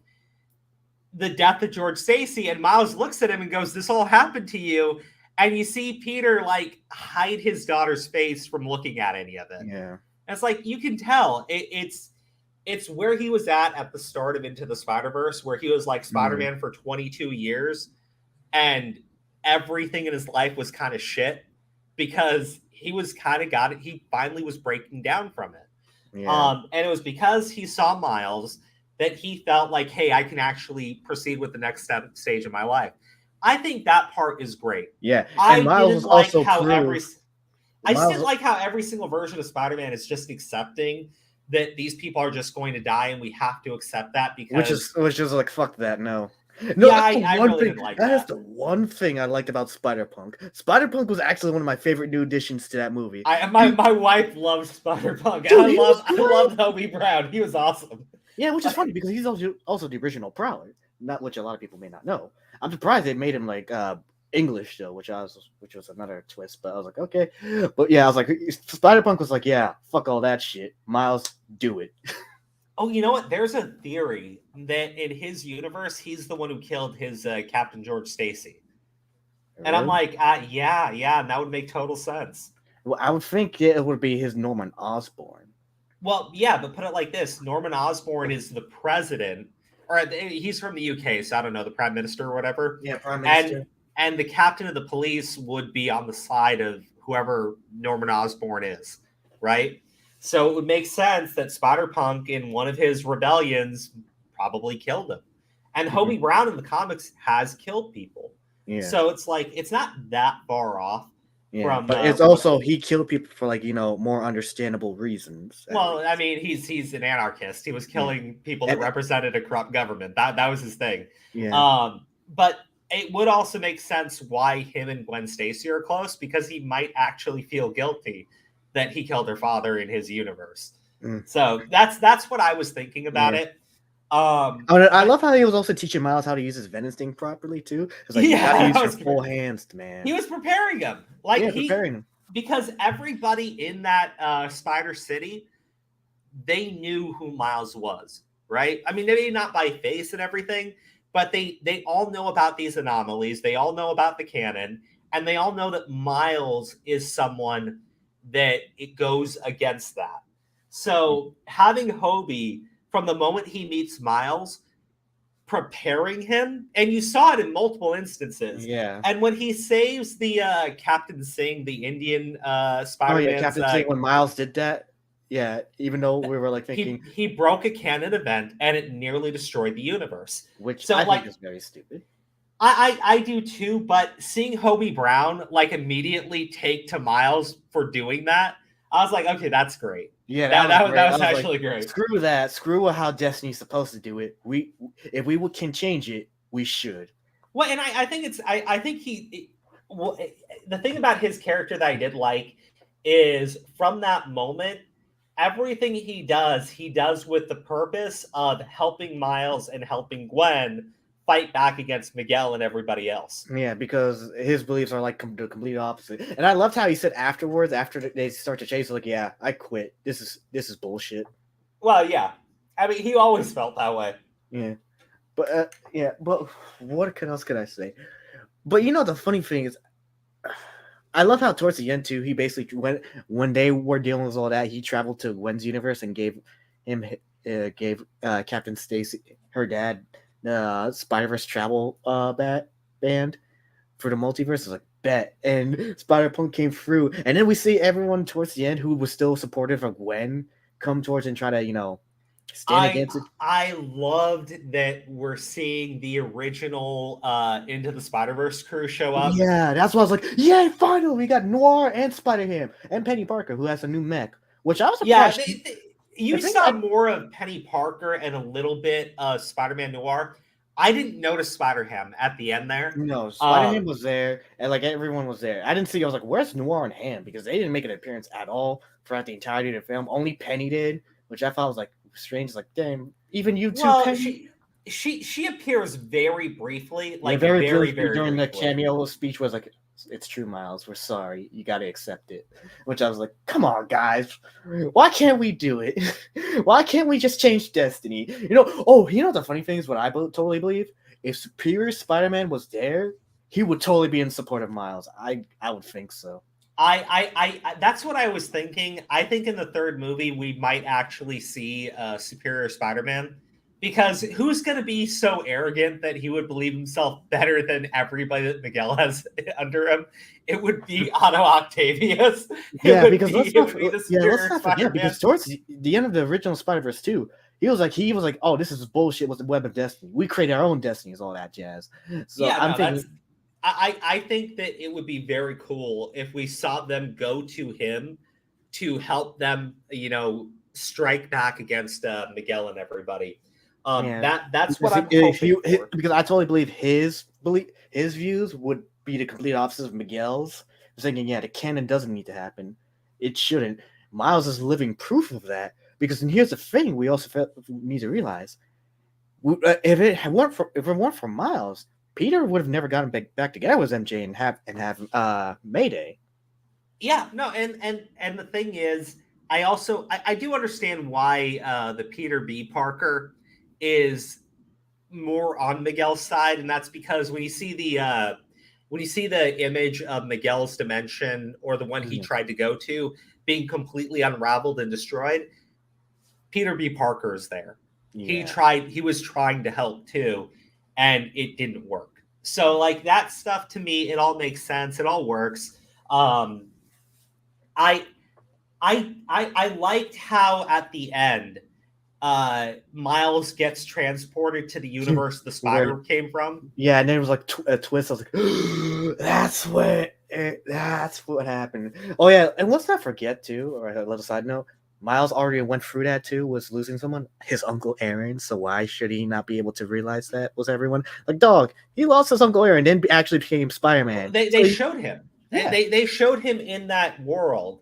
N: the death of George Stacy, and Miles looks at him and goes, "This all happened to you." And you see Peter like hide his daughter's face from looking at any of it.
G: Yeah.
N: And it's like you can tell it's where he was at the start of Into the Spider-Verse, where he was like Spider-Man for 22 years, and everything in his life was kind of shit because he was kind of got it. He finally was breaking down from it.
G: Yeah.
N: And it was because he saw Miles that he felt like, hey, I can actually proceed with the next stage of my life. I think that part is great.
G: Yeah.
N: I
G: And Miles
N: didn't
G: was
N: like
G: also
N: how
G: proved-
N: I just
G: Miles-
N: didn't like how every single version of Spider-Man is just accepting that these people are just going to die, and we have to accept that because
G: which is like fuck that. No, no.
N: Yeah,
G: that's the
N: I
G: one
N: really
G: thing.
N: didn't like
G: That is
N: that.
G: the one thing I liked about Spider-Punk. Spider-Punk was actually one of my favorite new additions to that movie.
N: my wife loved Spider-Punk.
G: Dude,
N: I
G: he was
N: loved Hobie Brown. He was awesome.
G: Yeah, which is funny because he's also the original Prowler, not which a lot of people may not know. I'm surprised they made him like English though, which was another twist. But I was like, okay, but yeah, I was like, Spider-Punk was like, yeah, fuck all that shit. Miles, do it.
N: Oh, you know what? There's a theory that in his universe, he's the one who killed his Captain George Stacy. And I'm like, yeah, and that would make total sense.
G: Well, I would think it would be his Norman Osborn.
N: Well, yeah, but put it like this: Norman Osborn is the president, or he's from the UK, so I don't know, the prime minister or whatever.
G: Yeah, prime minister.
N: And the captain of the police would be on the side of whoever Norman Osborn is, right? So it would make sense that Spider-Punk in one of his rebellions probably killed him. And Hobie Brown in the comics has killed people.
G: Yeah.
N: So it's like it's not that far off.
G: Yeah,
N: From,
G: but it's also he killed people for like more understandable reasons.
N: Well, I mean, he's an anarchist. He was killing people that represented a corrupt government. That was his thing.
G: Yeah.
N: But it would also make sense why him and Gwen Stacy are close, because he might actually feel guilty that he killed her father in his universe. So that's what I was thinking about it.
G: I love how he was also teaching Miles how to use his Venom sting properly too. It's like you gotta use your full hands, man.
N: He was preparing him, like
G: preparing him,
N: because everybody in that Spider City, they knew who Miles was, right? I mean, maybe not by face and everything, but they all know about these anomalies. They all know about the canon, and they all know that Miles is someone that it goes against that. So having Hobie, from the moment he meets Miles, preparing him, and you saw it in multiple instances.
G: Yeah.
N: And when he saves the Captain Singh, the Indian Spider-Man.
G: Oh yeah, Captain Singh, when Miles did that. Yeah, even though we were like thinking
N: he broke a canon event and it nearly destroyed the universe.
G: Which
N: so,
G: I
N: like,
G: think is very stupid.
N: I do too, but seeing Hobie Brown like immediately take to Miles for doing that, I was like, okay, that's great.
G: Yeah,
N: that was
G: like,
N: actually great.
G: Screw that. Screw how Destiny's supposed to do it. If we can change it, we should.
N: Well, and I think the thing about his character that I did like is from that moment, everything he does with the purpose of helping Miles and helping Gwen fight back against Miguel and everybody else.
G: Yeah, because his beliefs are like the complete opposite. And I loved how he said afterwards, after they start to chase, like, "Yeah, I quit. This is bullshit."
N: Well, yeah, I mean, he always felt that way.
G: Yeah, but what else could I say? But the funny thing is, I love how towards the end too, he basically when they were dealing with all that, he traveled to Gwen's universe and gave Captain Stacy, her dad, Spider-Verse travel band for the multiverse. I was like, bet. And Spider-Punk came through, and then we see everyone towards the end who was still supportive of Gwen come towards and try to stand against it.
N: I loved that we're seeing the original Into the Spider-Verse crew show up.
G: Yeah, that's why I was like, yeah, finally we got Noir and Spider-Ham and Penny Parker, who has a new mech, which I was surprised.
N: Yeah, you saw more of Penny Parker and a little bit of Spider-Man Noir. I didn't notice Spider-Ham at the end there.
G: No, Spider-Man was there, and like everyone was there. I didn't see. I was like, "Where's Noir and Ham?" Because they didn't make an appearance at all throughout the entirety of the film. Only Penny did, which I thought was like strange. Like, damn, even you too,
N: Well,
G: Penny.
N: she appears very briefly, like
G: Yeah,
N: very
G: briefly during
N: briefly.
G: the cameo speech was like, "It's true, Miles. We're sorry. You got to accept it." Which I was like, "Come on, guys. Why can't we do it? Why can't we just change destiny?" You know? Oh, you know the funny thing is what I totally believe. If Superior Spider-Man was there, he would totally be in support of Miles. I would think so.
N: I that's what I was thinking. I think in the third movie we might actually see Superior Spider-Man, because who's going to be so arrogant that he would believe himself better than everybody that Miguel has under him? It would be Otto Octavius.
G: Yeah, because let's not forget, because towards the end of the original Spider-Verse 2, he was like, "Oh, this is bullshit with the web of destiny. We create our own destinies, all that jazz." So
N: yeah,
G: I'm thinking,
N: I think that it would be very cool if we saw them go to him to help them, strike back against Miguel and everybody. That's what I'm hoping for.
G: Because I totally believe his views would be the complete opposite of Miguel's. Thinking, yeah, the canon doesn't need to happen. It shouldn't. Miles is living proof of that. Because and here's the thing: we also need to realize, if it weren't for Miles, Peter would have never gotten back together with MJ and have Mayday.
N: Yeah, no, and the thing is, I do understand why the Peter B. Parker is more on Miguel's side, and that's because when you see the image of Miguel's dimension, or the one he tried to go to, being completely unraveled and destroyed, Peter B. Parker is there. Yeah. He was trying to help too, and it didn't work. So like that stuff, to me, it all makes sense. It all works. I liked how at the end Miles gets transported to the universe the spider came from.
G: Yeah, and then it was like a twist. I was like, that's what happened. Oh yeah, and let's not forget too, or a little side note, Miles already went through that too, was losing someone, his Uncle Aaron, so why should he not be able to realize that? Was everyone like, dog, he lost his Uncle Aaron, then actually became Spider-Man.
N: They showed him. Yeah. They showed him in that world.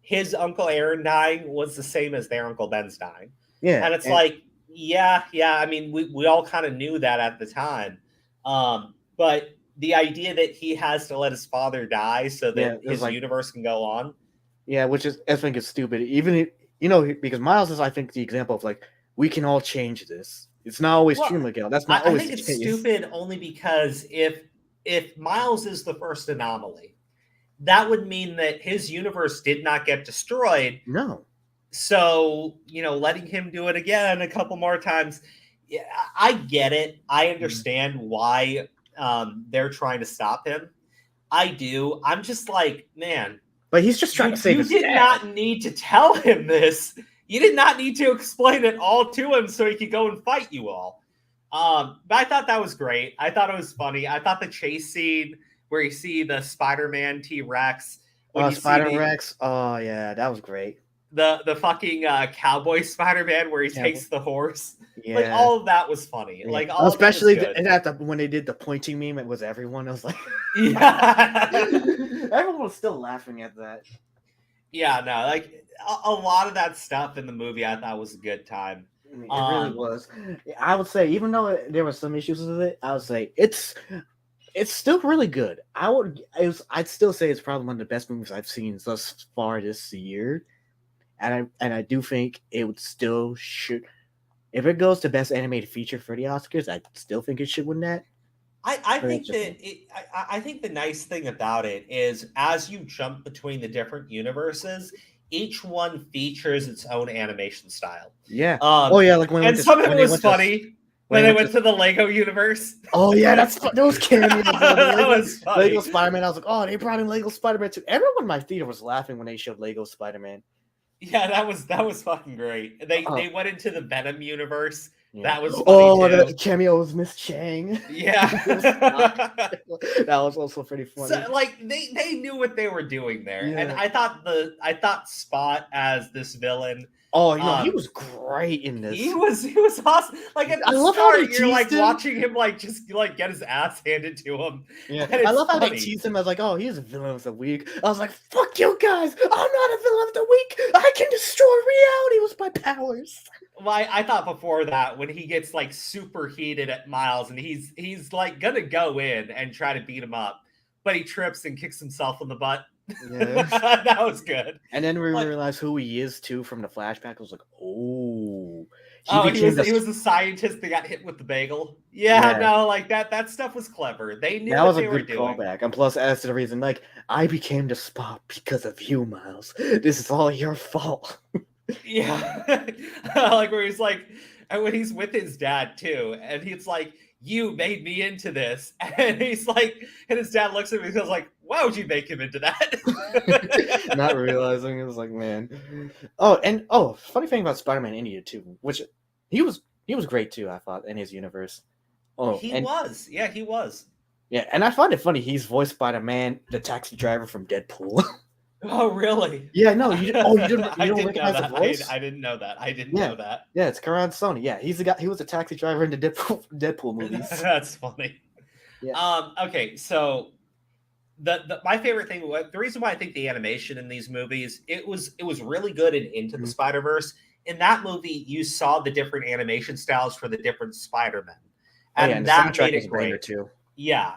N: His Uncle Aaron dying was the same as their Uncle Ben's dying.
G: Yeah.
N: And it's like, yeah, I mean, we all kind of knew that at the time. But the idea that he has to let his father die so that his universe can go on.
G: Yeah, which is, I think, is stupid. Even, because Miles is, I think, the example of like, we can all change this. It's not always true, Miguel. That's not always the case.
N: I think it's stupid only because if Miles is the first anomaly, that would mean that his universe did not get destroyed.
G: No.
N: So, letting him do it again a couple more times, yeah, I get it. I understand why they're trying to stop him. I do. I'm just like, man.
G: But he's just trying to save his dad.
N: You did not need to tell him this. You did not need to explain it all to him so he could go and fight you all. But I thought that was great. I thought it was funny. I thought the chase scene where you see the Spider-Man T-Rex.
G: Spider-Rex. Oh, yeah, that was great.
N: The fucking cowboy Spider-Man where he takes the horse.
G: Yeah.
N: Like, all of that was funny.
G: Yeah.
N: Like, all
G: especially
N: of that was good.
G: when they did the pointing meme, it was everyone. I was like,
N: yeah.
G: Everyone was still laughing at that.
N: Yeah, no, like a lot of that stuff in the movie I thought was a good time.
G: It really was. I would say, even though there were some issues with it, I would say it's still really good. I'd still say it's probably one of the best movies I've seen thus far this year. And I do think it would still should, if it goes to best animated feature for the Oscars, I still think it should win that.
N: I think that I think the nice thing about it is as you jump between the different universes, each one features its own animation style.
G: Yeah. Like when
N: some of it was funny when they went to the Lego universe.
G: Oh yeah, those cameos.
N: That was funny.
G: Lego Spider-Man. I was like, oh, they brought in Lego Spider-Man too. Everyone in my theater was laughing when they showed Lego Spider-Man.
N: Yeah, that was fucking great. They went into the Venom universe. Yeah. That was funny
G: the cameo was Miss Chang.
N: Yeah.
G: That was also pretty funny.
N: So, like they knew what they were doing there. Yeah. And I thought Spot as this villain
G: Oh, he was great in this.
N: He was awesome. Like at the
G: I love how
N: start,
G: they
N: you're like
G: teased him.
N: watching him like just like get his ass handed to him.
G: Yeah,
N: and it's
G: I love how they
N: funny.
G: teased him as like, oh, he's a villain of the week. I was like, fuck you guys! I'm not a villain of the week. I can destroy reality with my powers.
N: Well, I thought before that when he gets like super heated at Miles and he's like gonna go in and try to beat him up, but he trips and kicks himself in the butt.
G: Yeah.
N: That was good.
G: And then we
N: Like-
G: realized who he is too from the flashback. I was like, oh,
N: He was a scientist that got hit with the bagel. Yeah, no, like that stuff was clever. They knew
G: that
N: what
G: was
N: they
G: a
N: were
G: good
N: doing.
G: callback. And plus, as to the reason, like, I became the Spot because of you, Miles. This is all your fault.
N: Yeah, like where he's like, and when he's with his dad too, and he's like, "You made me into this," and he's like, and his dad looks at him and goes like, "Why would you make him into that?"
G: Not realizing it was like, man. Funny thing about Spider-Man India too, which he was great too. I thought in his universe.
N: He was.
G: Yeah, and I find it funny. He's voiced by the taxi driver from Deadpool.
N: Oh, really?
G: Yeah, no, you don't recognize the
N: that.
G: voice?
N: I didn't know that. I didn't know that.
G: Yeah, it's Karan Sony. Yeah, he's the guy. He was a taxi driver in the Deadpool movies.
N: That's funny.
G: Yeah.
N: Okay, so my favorite thing, the reason why I think the animation in these movies, it was really good in Into the Spider-Verse. In that movie, you saw the different animation styles for the different Spider-Men. And that made it great.
G: Too.
N: Yeah.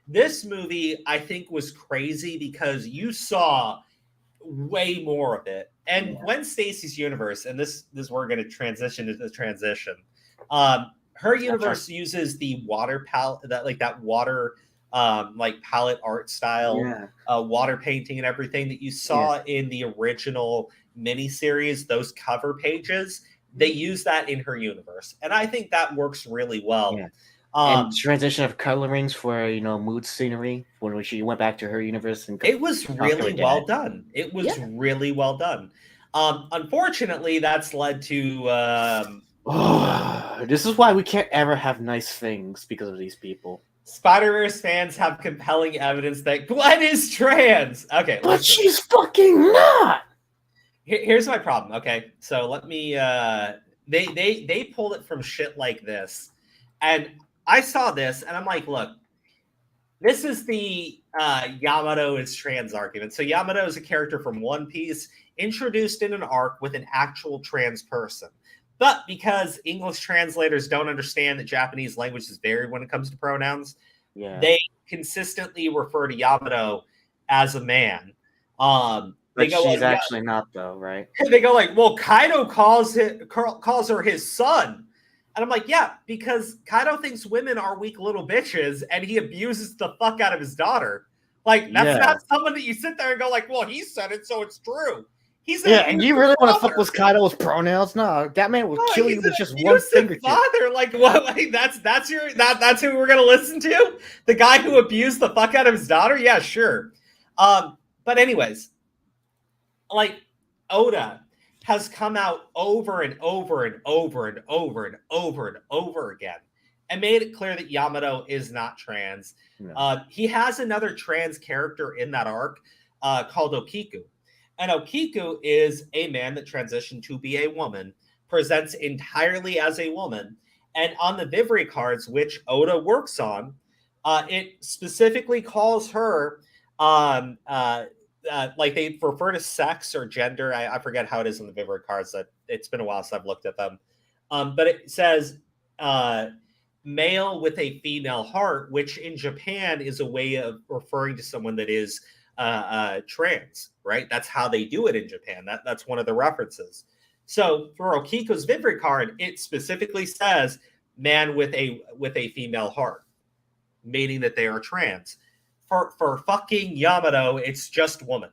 N: This movie, I think, was crazy because you saw way more of it. And Gwen Stacy's universe, and this is where we're going to transition into the transition. Her universe uses the water palette, that water like palette art style, water painting and everything that you saw in the original miniseries, those cover pages. They use that in her universe, and I think that works really well.
G: Yeah. And transition of colorings for mood scenery when she went back to her universe, and
N: it was really well done. It was really well done. Unfortunately, that's led to
G: this is why we can't ever have nice things because of these people.
N: Spider-Verse fans have compelling evidence that Gwen is trans. Okay,
G: but she's fucking not.
N: Here's my problem. Okay, so let me. They pulled it from shit like this, and I saw this, and I'm like, look, this is the Yamato is trans argument. So Yamato is a character from One Piece introduced in an arc with an actual trans person. But because English translators don't understand that Japanese language is varied when it comes to pronouns, they consistently refer to Yamato as a man.
G: But she's actually not, though, right?
N: They go like, well, Kaido calls her his son. And I'm like, yeah, because Kaido thinks women are weak little bitches, and he abuses the fuck out of his daughter. Like, that's not someone that you sit there and go like, well, he said it, so it's true.
G: And you really want to fuck with Kaido's pronouns? No, that man will kill you with just one fingertip.
N: Father, like what? Like that's who we're gonna listen to? The guy who abused the fuck out of his daughter? Yeah, sure. But anyways, like Oda has come out over and over and over and over and over and over again and made it clear that Yamato is not trans. No. He has another trans character in that arc called Okiku. And Okiku is a man that transitioned to be a woman, presents entirely as a woman. And on the Vivre cards, which Oda works on, it specifically calls her like they refer to sex or gender. I forget how it is in the Vivre cards. It's been a while since I've looked at them. But it says male with a female heart, which in Japan is a way of referring to someone that is trans, right? That's how they do it in Japan. That's one of the references. So for Okiko's Vivre card, it specifically says man with a female heart, meaning that they are trans. For fucking Yamato, it's just woman.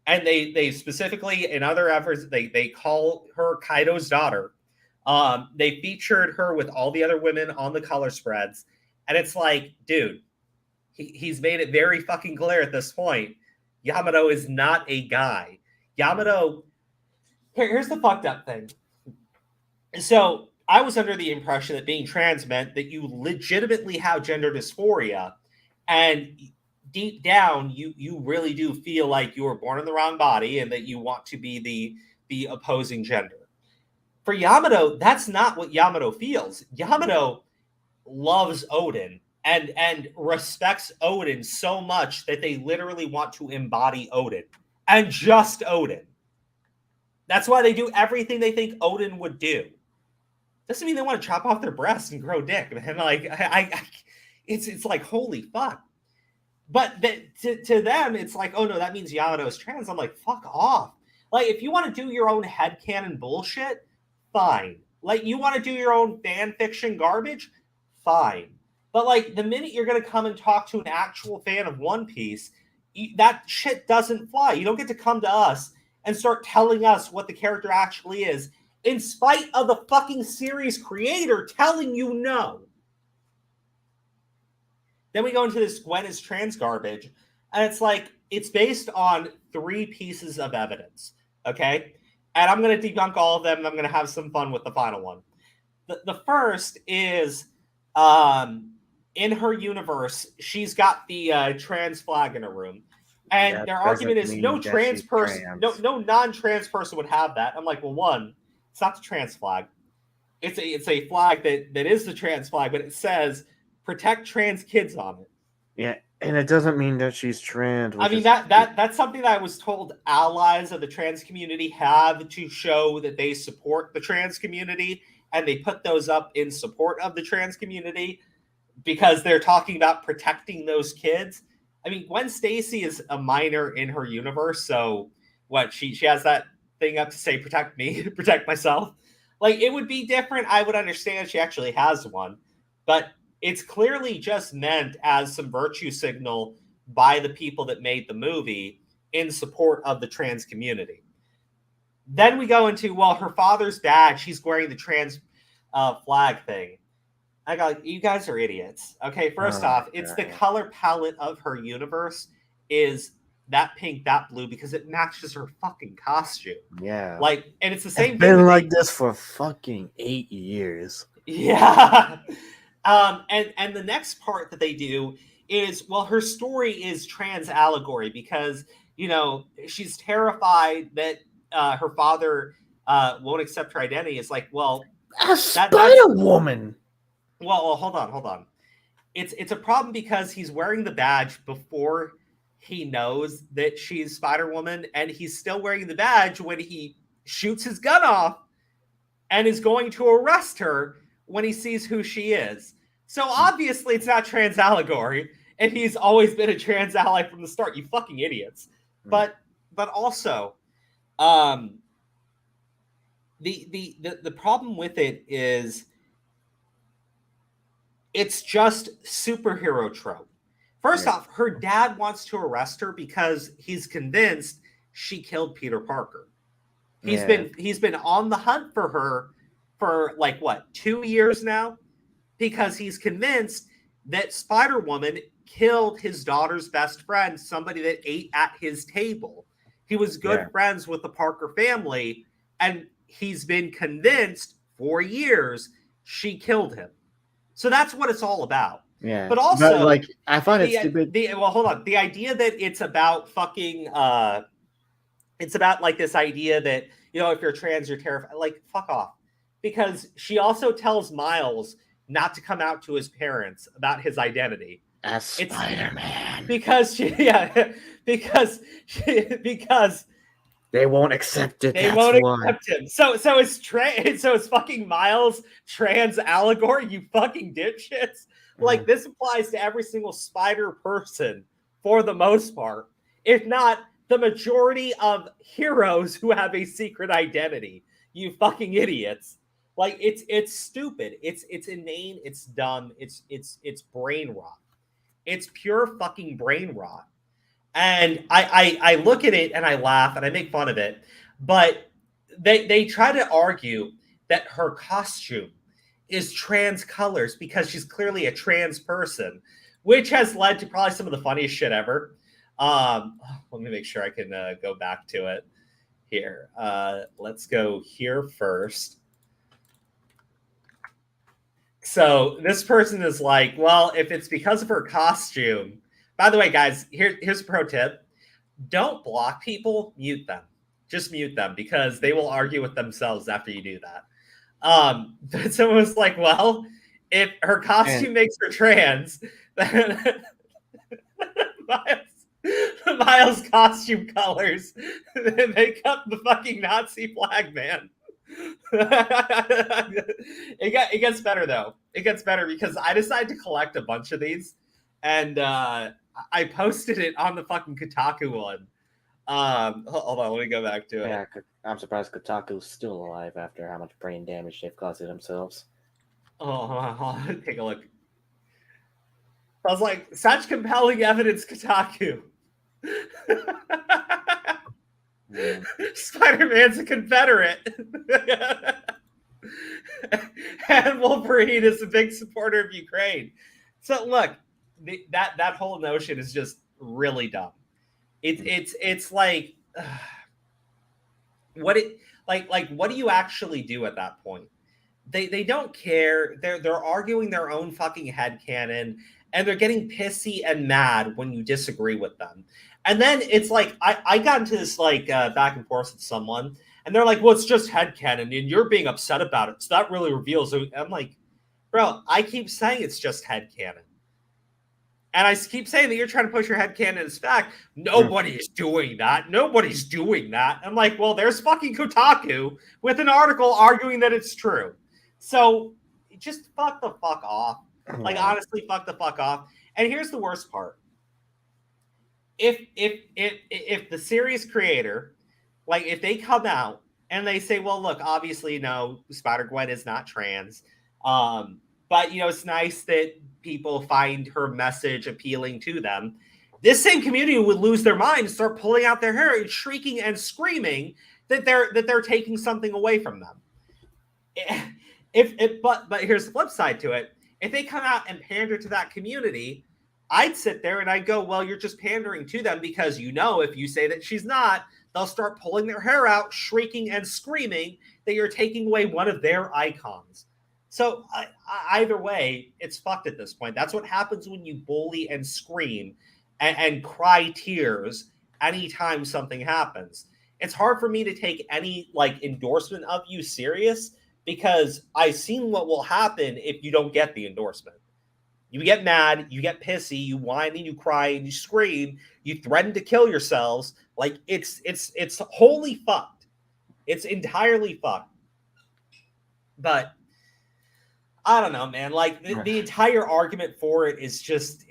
N: And they specifically, in other efforts, they call her Kaido's daughter. They featured her with all the other women on the color spreads. And it's like, dude, he's made it very fucking clear at this point. Yamato is not a guy. Yamato, here's the fucked up thing. So I was under the impression that being trans meant that you legitimately have gender dysphoria. And deep down, you really do feel like you were born in the wrong body and that you want to be the opposing gender. For Yamato, that's not what Yamato feels. Yamato loves Odin and respects Odin so much that they literally want to embody Odin and just Odin. That's why they do everything they think Odin would do. Doesn't mean they want to chop off their breasts and grow dick, man. Like it's like holy fuck. But to them, it's like, oh no, that means Yamato is trans. I'm like, fuck off. Like, if you want to do your own headcanon bullshit, fine. Like, you want to do your own fan fiction garbage, fine. But like, the minute you're gonna come and talk to an actual fan of One Piece, that shit doesn't fly. You don't get to come to us and start telling us what the character actually is, in spite of the fucking series creator telling you no. Then we go into this Gwen is trans garbage, and it's like, it's based on 3 pieces of evidence, okay? And I'm going to debunk all of them, and I'm going to have some fun with the final one. The first is, in her universe, she's got the trans flag in her room. And their argument is no trans person, no non-trans person would have that. I'm like, well, one, it's not the trans flag. It's a flag that is the trans flag, but it says protect trans kids on it.
G: Yeah, and it doesn't mean that she's trans.
N: I mean, that's something that I was told allies of the trans community have to show that they support the trans community, and they put those up in support of the trans community because they're talking about protecting those kids. I mean, Gwen Stacy is a minor in her universe, so what, she has that thing up to say protect me, protect myself. Like, it would be different. I would understand she actually has one, but it's clearly just meant as some virtue signal by the people that made the movie in support of the trans community. Then we go into, well, her father's badge, she's wearing the trans flag thing. I got, you guys are idiots. Okay, first off, it's the color palette of her universe is that pink, that blue, because it matches her fucking costume.
G: Yeah.
N: Like, and it's the same
G: It's been like this for fucking 8 years.
N: Yeah. And the next part that they do is, well, her story is trans allegory because, you know, she's terrified that her father won't accept her identity. It's like, well,
G: a Spider-Woman.
N: Well, hold on. It's a problem because he's wearing the badge before he knows that she's Spider-Woman, and he's still wearing the badge when he shoots his gun off and is going to arrest her when he sees who she is. So obviously it's not trans allegory, and he's always been a trans ally from the start. You fucking idiots. But also, the problem with it is it's just superhero trope. First off, her dad wants to arrest her because he's convinced she killed Peter Parker. He's been on the hunt for her for like what, 2 years now, because he's convinced that Spider-Woman killed his daughter's best friend, somebody that ate at his table. He was good friends with the Parker family, and he's been convinced for years she killed him. So that's what it's all about.
G: Yeah.
N: But also,
G: like, I find it stupid.
N: Well, hold on. The idea that it's about fucking, it's about like this idea that, you know, if you're trans, you're terrified. Like, fuck off. Because she also tells Miles not to come out to his parents about his identity.
G: As Spider-Man.
N: Because because
G: they won't accept it.
N: They won't accept him. So it's fucking Miles trans allegory, you fucking dipshits. Like, this applies to every single spider person for the most part, if not the majority of heroes who have a secret identity. You fucking idiots. Like, it's stupid. It's inane. It's dumb. It's brain rot. It's pure fucking brain rot. And I look at it and I laugh and I make fun of it. But they try to argue that her costume is trans colors because she's clearly a trans person, which has led to probably some of the funniest shit ever. Let me make sure I can go back to it here. Let's go here first. So this person is like, well, if it's because of her costume, by the way, guys, here's a pro tip. Don't block people, mute them. Just mute them because they will argue with themselves after you do that. But someone was like, well, if her costume makes her trans, then Miles' costume colors make up the fucking Nazi flag, man. It gets better though. It gets better because I decided to collect a bunch of these, and I posted it on the fucking Kotaku one. Hold on, let me go back to it.
G: Yeah, I'm surprised Kotaku's still alive after how much brain damage they've caused to themselves.
N: Oh, hold on, take a look. I was like, such compelling evidence, Kotaku. Spider-Man's a Confederate. And Wolverine is a big supporter of Ukraine. So look, that whole notion is just really dumb. It's like what do you actually do at that point? They don't care. They're arguing their own fucking headcanon, and they're getting pissy and mad when you disagree with them. And then it's like I got into this like back and forth with someone, and they're like, well, it's just headcanon, and you're being upset about it. So that really reveals it. I'm like, bro, I keep saying it's just headcanon. And I keep saying that you're trying to push your headcanon as fact. Nobody's doing that. Nobody's doing that. I'm like, well, there's fucking Kotaku with an article arguing that it's true. So just fuck the fuck off. Like, honestly, fuck the fuck off. And here's the worst part. If the series creator, like, if they come out and they say, well, look, obviously, no, Spider-Gwen is not trans. But, you know, it's nice that people find her message appealing to them. This same community would lose their mind and start pulling out their hair and shrieking and screaming that they're taking something away from them. But here's the flip side to it. If they come out and pander to that community, I'd sit there and I'd go, well, you're just pandering to them because, you know, if you say that she's not, they'll start pulling their hair out, shrieking and screaming that you're taking away one of their icons. So either way, it's fucked at this point. That's what happens when you bully and scream and cry tears anytime something happens. It's hard for me to take any like endorsement of you serious because I've seen what will happen if you don't get the endorsement. You get mad, you get pissy, you whine and you cry and you scream, you threaten to kill yourselves. Like it's wholly fucked. It's entirely fucked. But I don't know, man. Like the entire argument for it is just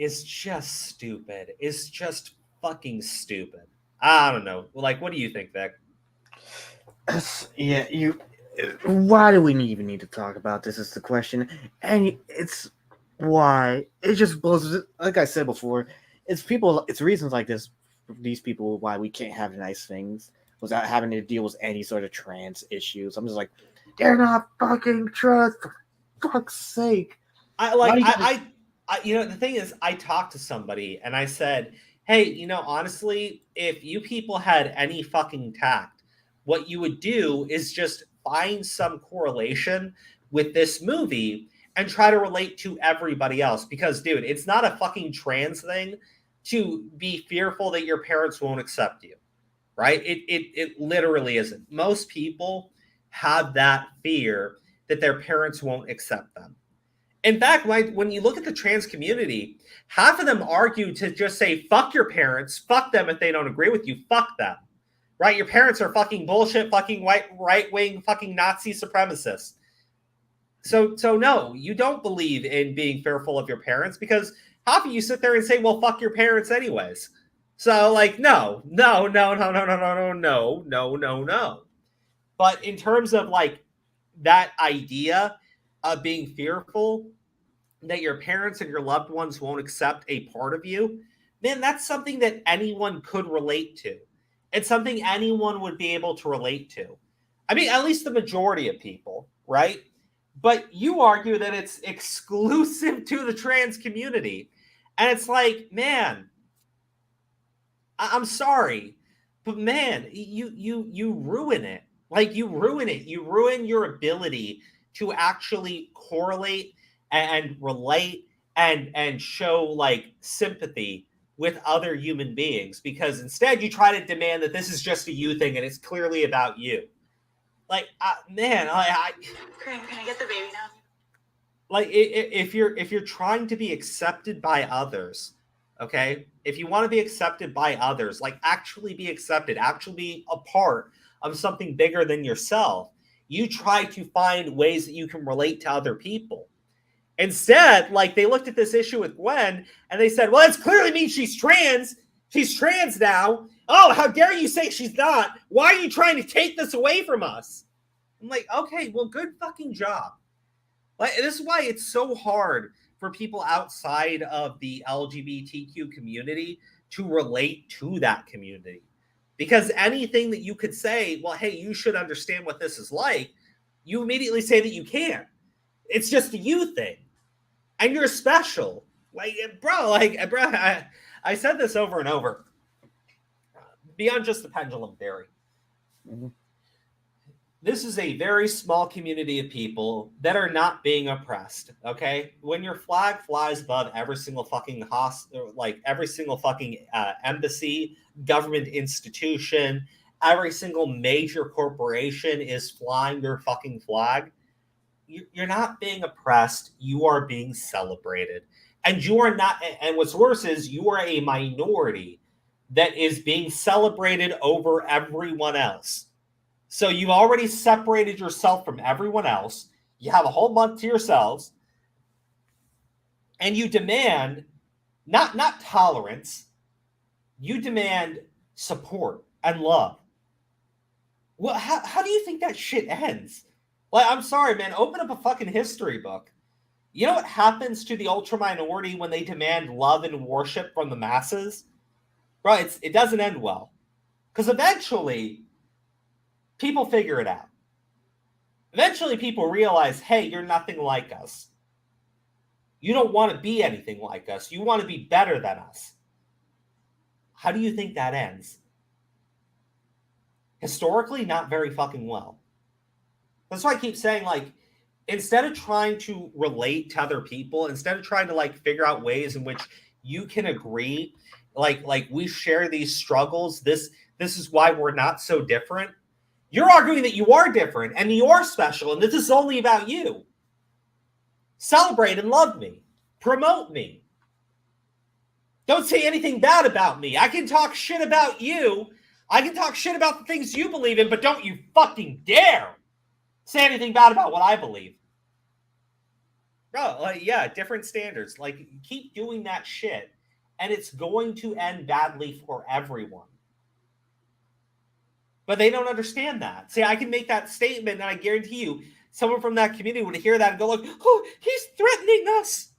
N: stupid. It's just fucking stupid. I don't know. Like, what do you think, Vic?
G: Yeah, why do we even need to talk about this is the question. And it's why. It just blows, like I said before, it's reasons like this, these people, why we can't have nice things without having to deal with any sort of trans issues. I'm just like, they're not fucking trans, for fuck's sake.
N: I you know, the thing is, I talked to somebody and I said, hey, you know, honestly, if you people had any fucking tact, what you would do is just find some correlation with this movie and try to relate to everybody else. Because, dude, it's not a fucking trans thing to be fearful that your parents won't accept you, right? It literally isn't. Most people have that fear that their parents won't accept them. In fact, when you look at the trans community, half of them argue to just say, fuck your parents, fuck them if they don't agree with you, fuck them. Right? Your parents are fucking bullshit, fucking right-wing, fucking Nazi supremacists. So no, you don't believe in being fearful of your parents because half of you sit there and say, well, fuck your parents anyways. So like, no. But in terms of like that idea of being fearful that your parents and your loved ones won't accept a part of you, man, that's something that anyone could relate to. It's something anyone would be able to relate to. I mean, at least the majority of people, right? But you argue that it's exclusive to the trans community. And it's like, man, I'm sorry, but man, you ruin it. Like, you ruin it. You ruin your ability to actually correlate and relate and show like sympathy with other human beings, because instead you try to demand that this is just a you thing and it's clearly about you. Like, man, I
O: Can I get the baby now?
N: like if you're trying to be accepted by others, okay, if you want to be accepted by others, like actually be accepted, actually be a part of something bigger than yourself, you try to find ways that you can relate to other people. Instead, like, they looked at this issue with Gwen and they said, well, it's clearly means she's trans now. Oh, how dare you say she's not? Why are you trying to take this away from us? I'm like, okay, well, good fucking job. Like, this is why it's so hard for people outside of the LGBTQ community to relate to that community. Because anything that you could say, well, hey, you should understand what this is like, you immediately say that you can't. It's just a you thing. And you're special. Like, bro, I said this over and over. Beyond just the pendulum theory.
G: Mm-hmm.
N: This is a very small community of people that are not being oppressed, okay? When your flag flies above every single fucking embassy, government institution, every single major corporation is flying your fucking flag, you're not being oppressed, you are being celebrated. And you are not, and what's worse is you are a minority that is being celebrated over everyone else. So you've already separated yourself from everyone else. You have a whole month to yourselves. And you demand not tolerance, you demand support and love. Well, how do you think that shit ends? Like, I'm sorry, man, open up a fucking history book. You know what happens to the ultra minority when they demand love and worship from the masses? Bro, it doesn't end well. Because eventually, people figure it out. Eventually, people realize, hey, you're nothing like us. You don't want to be anything like us. You want to be better than us. How do you think that ends? Historically, not very fucking well. That's why I keep saying, like, instead of trying to relate to other people, instead of trying to, like, figure out ways in which you can agree, like we share these struggles, this is why we're not so different, you're arguing that you are different and you are special and this is only about you. Celebrate and love me. Promote me. Don't say anything bad about me. I can talk shit about you. I can talk shit about the things you believe in, but don't you fucking dare say anything bad about what I believe. Bro, like, yeah, different standards. Like, keep doing that shit, and it's going to end badly for everyone. But they don't understand that. See, I can make that statement, and I guarantee you, someone from that community would hear that and go, like, oh, he's threatening us.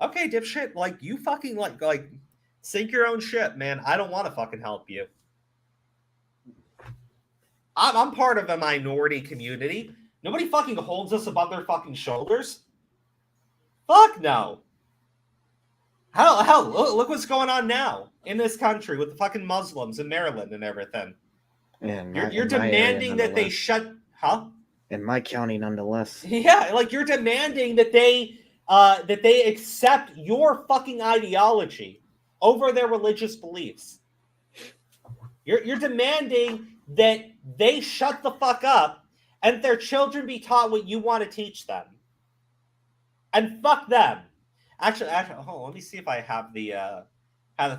N: Okay, dipshit, like, you fucking, like, sink your own ship, man. I don't want to fucking help you. I'm part of a minority community. Nobody fucking holds us above their fucking shoulders. Fuck no. Hell, look what's going on now in this country with the fucking Muslims in Maryland and everything.
G: Yeah,
N: you're demanding that they shut, huh?
G: In my county, nonetheless.
N: Yeah, like, you're demanding that they accept your fucking ideology over their religious beliefs. You're demanding that they shut the fuck up and their children be taught what you want to teach them. And fuck them. Actually, hold on, let me see if I have the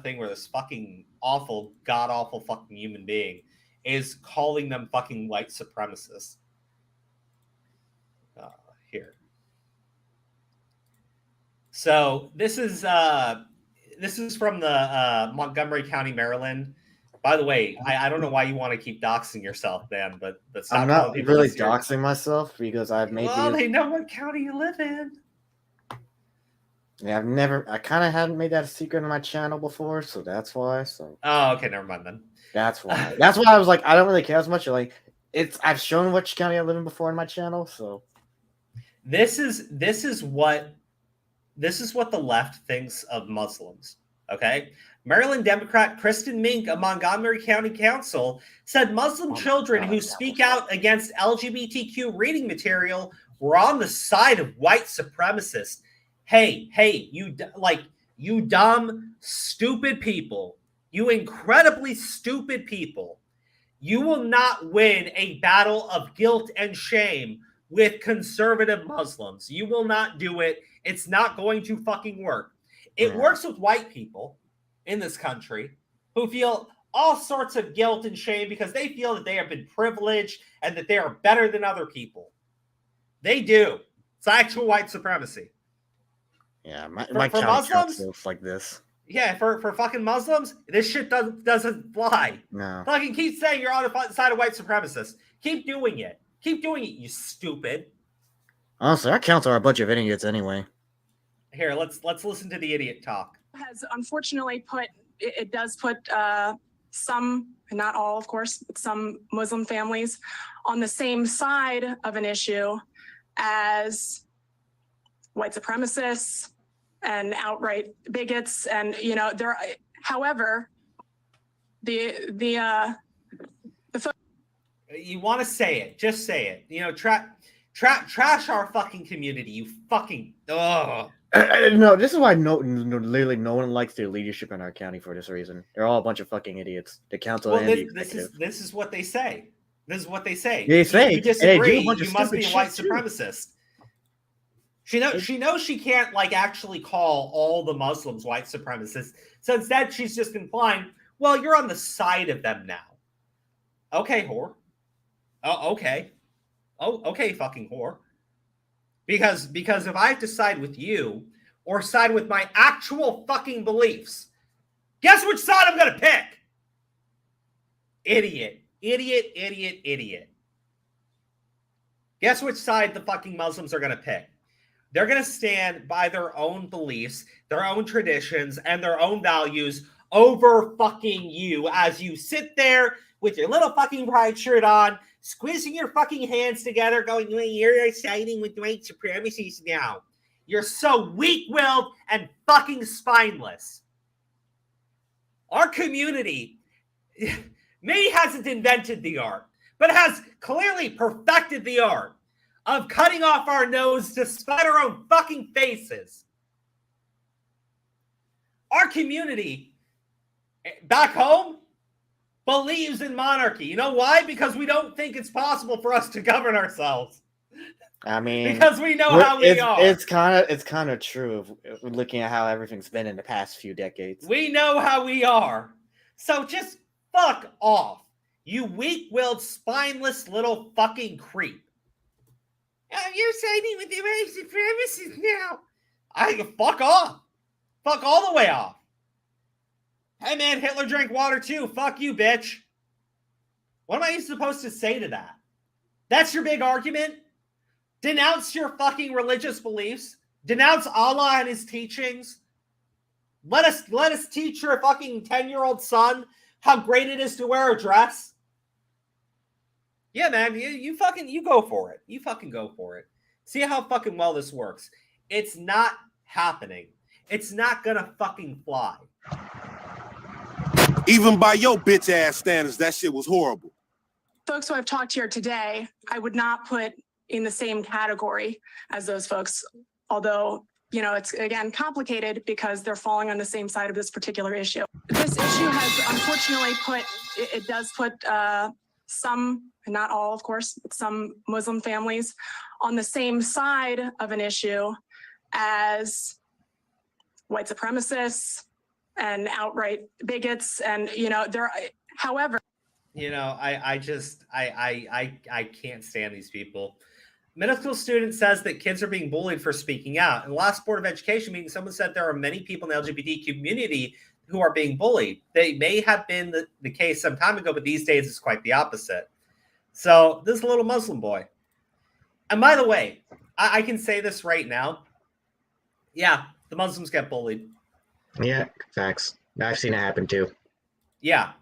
N: thing where this fucking awful, god-awful fucking human being is calling them fucking white supremacists. Here. So this is from the Montgomery County, Maryland. By the way, I don't know why you want to keep doxing yourself, man, but stop.
G: I'm not really doxing myself because I've made.
N: Well, they know what county you live in.
G: Yeah, I kind of hadn't made that a secret on my channel before, so that's why. So.
N: Oh, okay, never mind then.
G: That's why. That's why I was like, I don't really care as much. Like, I've shown which county I live in before on my channel, so.
N: This is what the left thinks of Muslims. Okay, Maryland Democrat Kristen Mink of Montgomery County Council said Muslim children who speak out against LGBTQ reading material were on the side of white supremacists. Hey, you dumb, stupid people, you incredibly stupid people. You will not win a battle of guilt and shame with conservative Muslims. You will not do it. It's not going to fucking work. It works with white people in this country who feel all sorts of guilt and shame because they feel that they have been privileged and that they are better than other people. They do. It's actual white supremacy.
G: Yeah, my
N: for Muslims
G: feels like this.
N: Yeah, for fucking Muslims, this shit doesn't fly.
G: No.
N: Fucking keep saying you're on the side of white supremacists. Keep doing it. Keep doing it, you stupid.
G: Honestly, our council are a bunch of idiots anyway.
N: Here, let's listen to the idiot talk.
P: Has unfortunately it does put some, not all, of course, but some Muslim families on the same side of an issue as white supremacists and outright bigots. And, you know, there, however, the
N: you want to say it, just say it. You know, trash our fucking community, you fucking, ugh.
G: No, this is why literally no one likes the leadership in our county for this reason. They're all a bunch of fucking idiots. The council and the executive.
N: This is what they say. This is what they say.
G: They say,
N: you disagree,
G: you
N: must be a white supremacist. She knows she can't like actually call all the Muslims white supremacists. So instead, she's just implying, well, you're on the side of them now. Okay, whore. Oh, okay. Oh, okay, fucking whore. Because if I have to side with you or side with my actual fucking beliefs, guess which side I'm gonna pick? Idiot. Idiot, idiot, idiot. Guess which side the fucking Muslims are gonna pick? They're going to stand by their own beliefs, their own traditions, and their own values over fucking you as you sit there with your little fucking pride shirt on, squeezing your fucking hands together, going, well, you're siding with white supremacists now. You're so weak-willed and fucking spineless. Our community maybe hasn't invented the art, but has clearly perfected the art of cutting off our nose to spite our own fucking faces. Our community back home believes in monarchy. You know why? Because we don't think it's possible for us to govern ourselves.
G: I mean,
N: because we know how we are.
G: It's kind of true if looking at how everything's been in the past few decades.
N: We know how we are. So just fuck off, you weak-willed, spineless little fucking creep. You're siding with the white supremacists now. Fuck off. Fuck all the way off. Hey, man, Hitler drank water too. Fuck you, bitch. What am I supposed to say to that? That's your big argument? Denounce your fucking religious beliefs. Denounce Allah and his teachings. Let us teach your fucking 10-year-old son how great it is to wear a dress. Yeah, man, you go for it. You fucking go for it. See how fucking well this works. It's not happening. It's not gonna fucking fly.
Q: Even by your bitch ass standards, that shit was horrible.
P: Folks who I've talked to here today, I would not put in the same category as those folks, although, you know, it's, again, complicated because they're falling on the same side of this particular issue. This issue has unfortunately it does put some, not all, of course, but some Muslim families on the same side of an issue as white supremacists and outright bigots. And, you know, however.
N: You know, I can't stand these people. Middle school student says that kids are being bullied for speaking out. In the last Board of Education meeting, someone said there are many people in the LGBT community who are being bullied. They may have been the case some time ago, but these days it's quite the opposite. So this is a little Muslim boy. And by the way, I can say this right now. Yeah, the Muslims get bullied.
G: Yeah, facts. I've seen it happen too.
N: Yeah.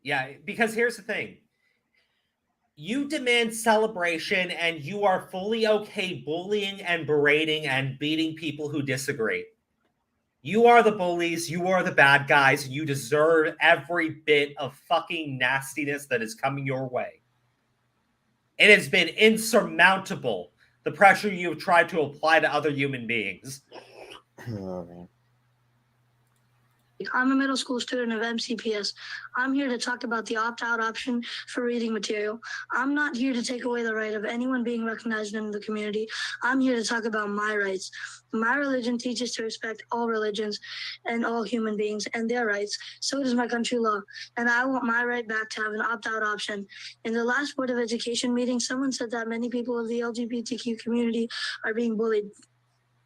N: Yeah, because here's the thing. You demand celebration and you are fully okay bullying and berating and beating people who disagree. You are the bullies. You are the bad guys. You deserve every bit of fucking nastiness that is coming your way. It has been insurmountable, the pressure you have tried to apply to other human beings.
G: Oh, man.
R: I'm a middle school student of MCPS. I'm here to talk about the opt-out option for reading material. I'm not here to take away the right of anyone being recognized in the community. I'm here to talk about my rights. My religion teaches to respect all religions and all human beings and their rights. So does my country law. And I want my right back to have an opt-out option. In the last Board of Education meeting, someone said that many people of the LGBTQ community are being bullied.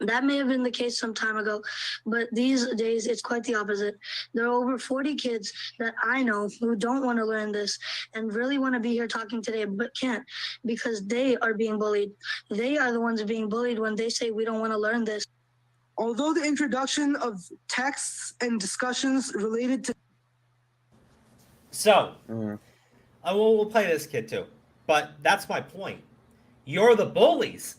R: That may have been the case some time ago, but these days it's quite the opposite. There are over 40 kids that I know who don't want to learn this and really want to be here talking today, but can't because they are being bullied. They are the ones being bullied when they say we don't want to learn this.
S: Although the introduction of texts and discussions related to...
N: So, we'll play this kid too, but that's my point. You're the bullies.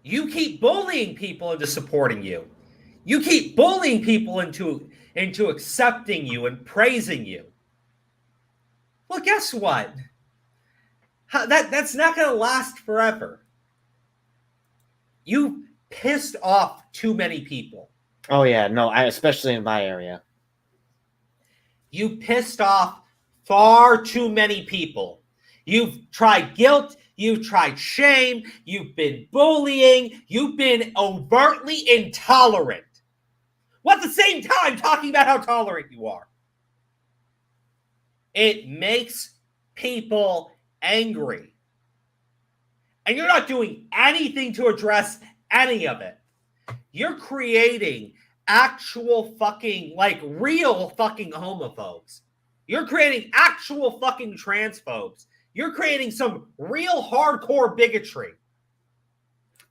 N: You keep bullying people into supporting you. You keep bullying people into accepting you and praising you. Well, guess what? That's not going to last forever. You pissed off too many people.
G: Oh yeah, no, especially in my area.
N: You pissed off far too many people. You've tried guilt. You've tried shame. You've been bullying. You've been overtly intolerant. While at the same time talking about how tolerant you are. It makes people angry. And you're not doing anything to address any of it. You're creating actual fucking, like, real fucking homophobes. You're creating actual fucking transphobes. You're creating some real hardcore bigotry.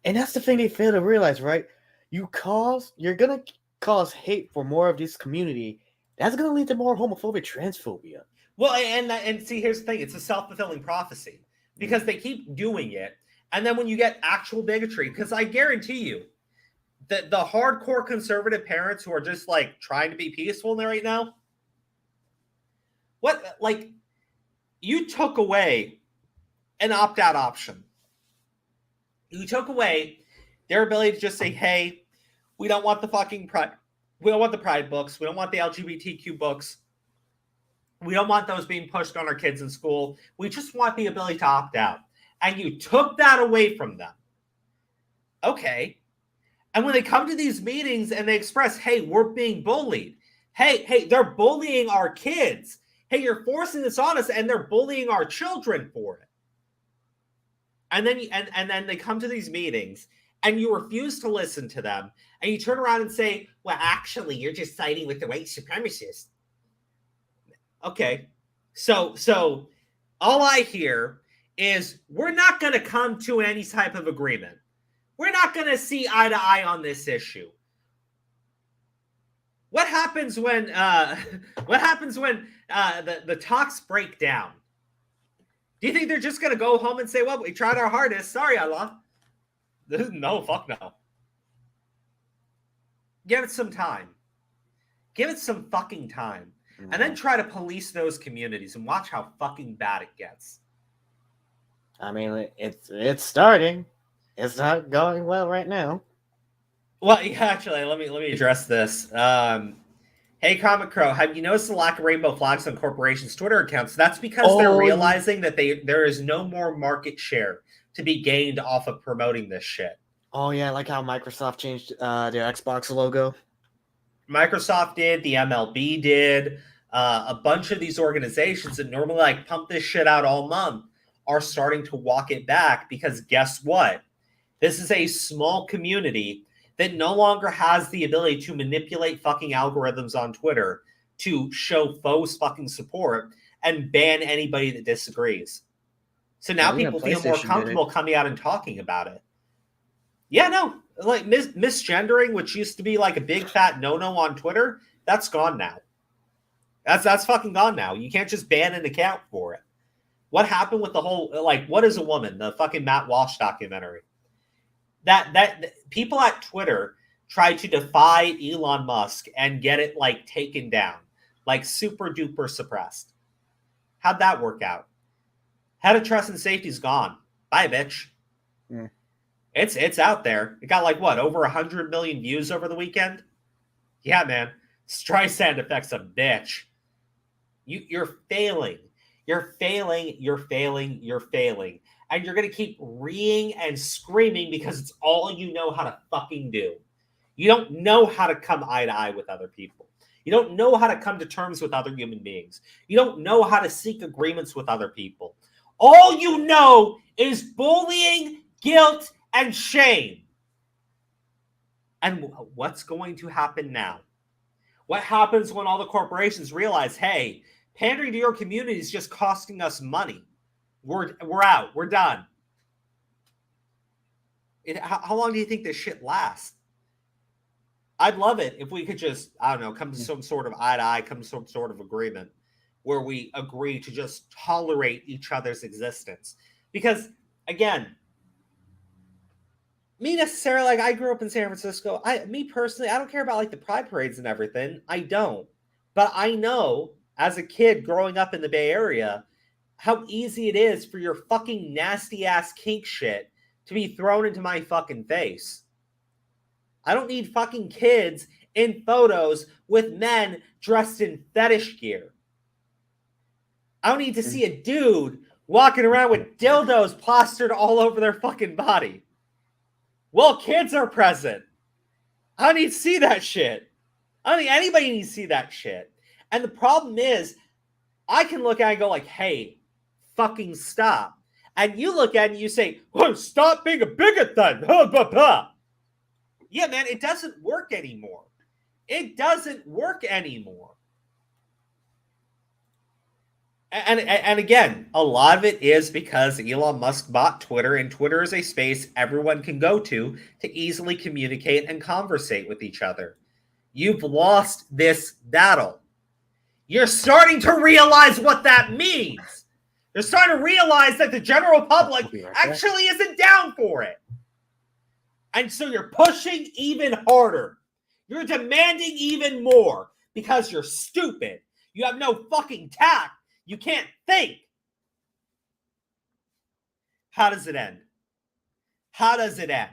G: And that's the thing they fail to realize, right? You're going to cause hate for more of this community. That's going to lead to more homophobic transphobia.
N: Well, and see, here's the thing. It's a self-fulfilling prophecy. Because they keep doing it. And then when you get actual bigotry, because I guarantee you, that the hardcore conservative parents who are just, like, trying to be peaceful right now, you took away an opt-out option. You took away their ability to just say, hey, we don't want the fucking pride. We don't want the pride books. We don't want the LGBTQ books. We don't want those being pushed on our kids in school. We just want the ability to opt out. And you took that away from them. Okay. And when they come to these meetings and they express, hey, we're being bullied. Hey, they're bullying our kids. Hey, you're forcing this on us, and they're bullying our children for it. And then they come to these meetings, and you refuse to listen to them, and you turn around and say, well, actually, you're just siding with the white supremacists. Okay, so all I hear is we're not going to come to any type of agreement. We're not going to see eye to eye on this issue. What happens when the talks break down? Do you think they're just going to go home and say, well, we tried our hardest. Sorry, Allah. No, fuck no. Give it some time. Give it some fucking time. And then try to police those communities and watch how fucking bad it gets.
G: I mean, it's starting. It's not going well right now.
N: Well, yeah, actually, let me address this. Hey, Comic Crow, have you noticed the lack of rainbow flags on corporations' Twitter accounts? That's because they're realizing that there is no more market share to be gained off of promoting this shit.
G: Oh, yeah, like how Microsoft changed their Xbox logo.
N: Microsoft did, the MLB did, a bunch of these organizations that normally like pump this shit out all month are starting to walk it back because guess what? This is a small community that no longer has the ability to manipulate fucking algorithms on Twitter to show faux fucking support and ban anybody that disagrees. So now people feel more comfortable coming out and talking about it. Yeah, no, like misgendering, which used to be like a big fat no-no on Twitter, that's gone now. That's fucking gone now. You can't just ban an account for it. What happened with the whole, like, what is a woman? The fucking Matt Walsh documentary. That people at Twitter tried to defy Elon Musk and get it, like, taken down. Like, super duper suppressed. How'd that work out? Head of Trust and Safety's gone. Bye, bitch.
G: Yeah.
N: It's out there. It got, like, what, over 100 million views over the weekend? Yeah, man. Streisand effect's a bitch. You're failing. You're failing. You're failing. You're failing. And you're going to keep reeing and screaming because it's all you know how to fucking do. You don't know how to come eye to eye with other people. You don't know how to come to terms with other human beings. You don't know how to seek agreements with other people. All you know is bullying, guilt, and shame. And what's going to happen now? What happens when all the corporations realize, hey, pandering to your community is just costing us money. We're out. We're done. How long do you think this shit lasts? I'd love it if we could just, I don't know, come to some sort of eye to eye, come to some sort of agreement where we agree to just tolerate each other's existence. Because, again, me necessarily, like, I grew up in San Francisco. Me personally, I don't care about, like, the pride parades and everything. I don't. But I know, as a kid growing up in the Bay Area, how easy it is for your fucking nasty-ass kink shit to be thrown into my fucking face. I don't need fucking kids in photos with men dressed in fetish gear. I don't need to see a dude walking around with dildos plastered all over their fucking body. Well, kids are present. I don't need to see that shit. I don't think anybody needs to see that shit. And the problem is, I can look at it and go like, hey, fucking stop. And you look at it and you say, oh, stop being a bigot then. Yeah, man, it doesn't work anymore. It doesn't work anymore. And again, a lot of it is because Elon Musk bought Twitter, and Twitter is a space everyone can go to easily communicate and conversate with each other. You've lost this battle. You're starting to realize what that means. You're starting to realize that the general public actually isn't down for it. And so you're pushing even harder. You're demanding even more because you're stupid. You have no fucking tact. You can't think. How does it end? How does it end?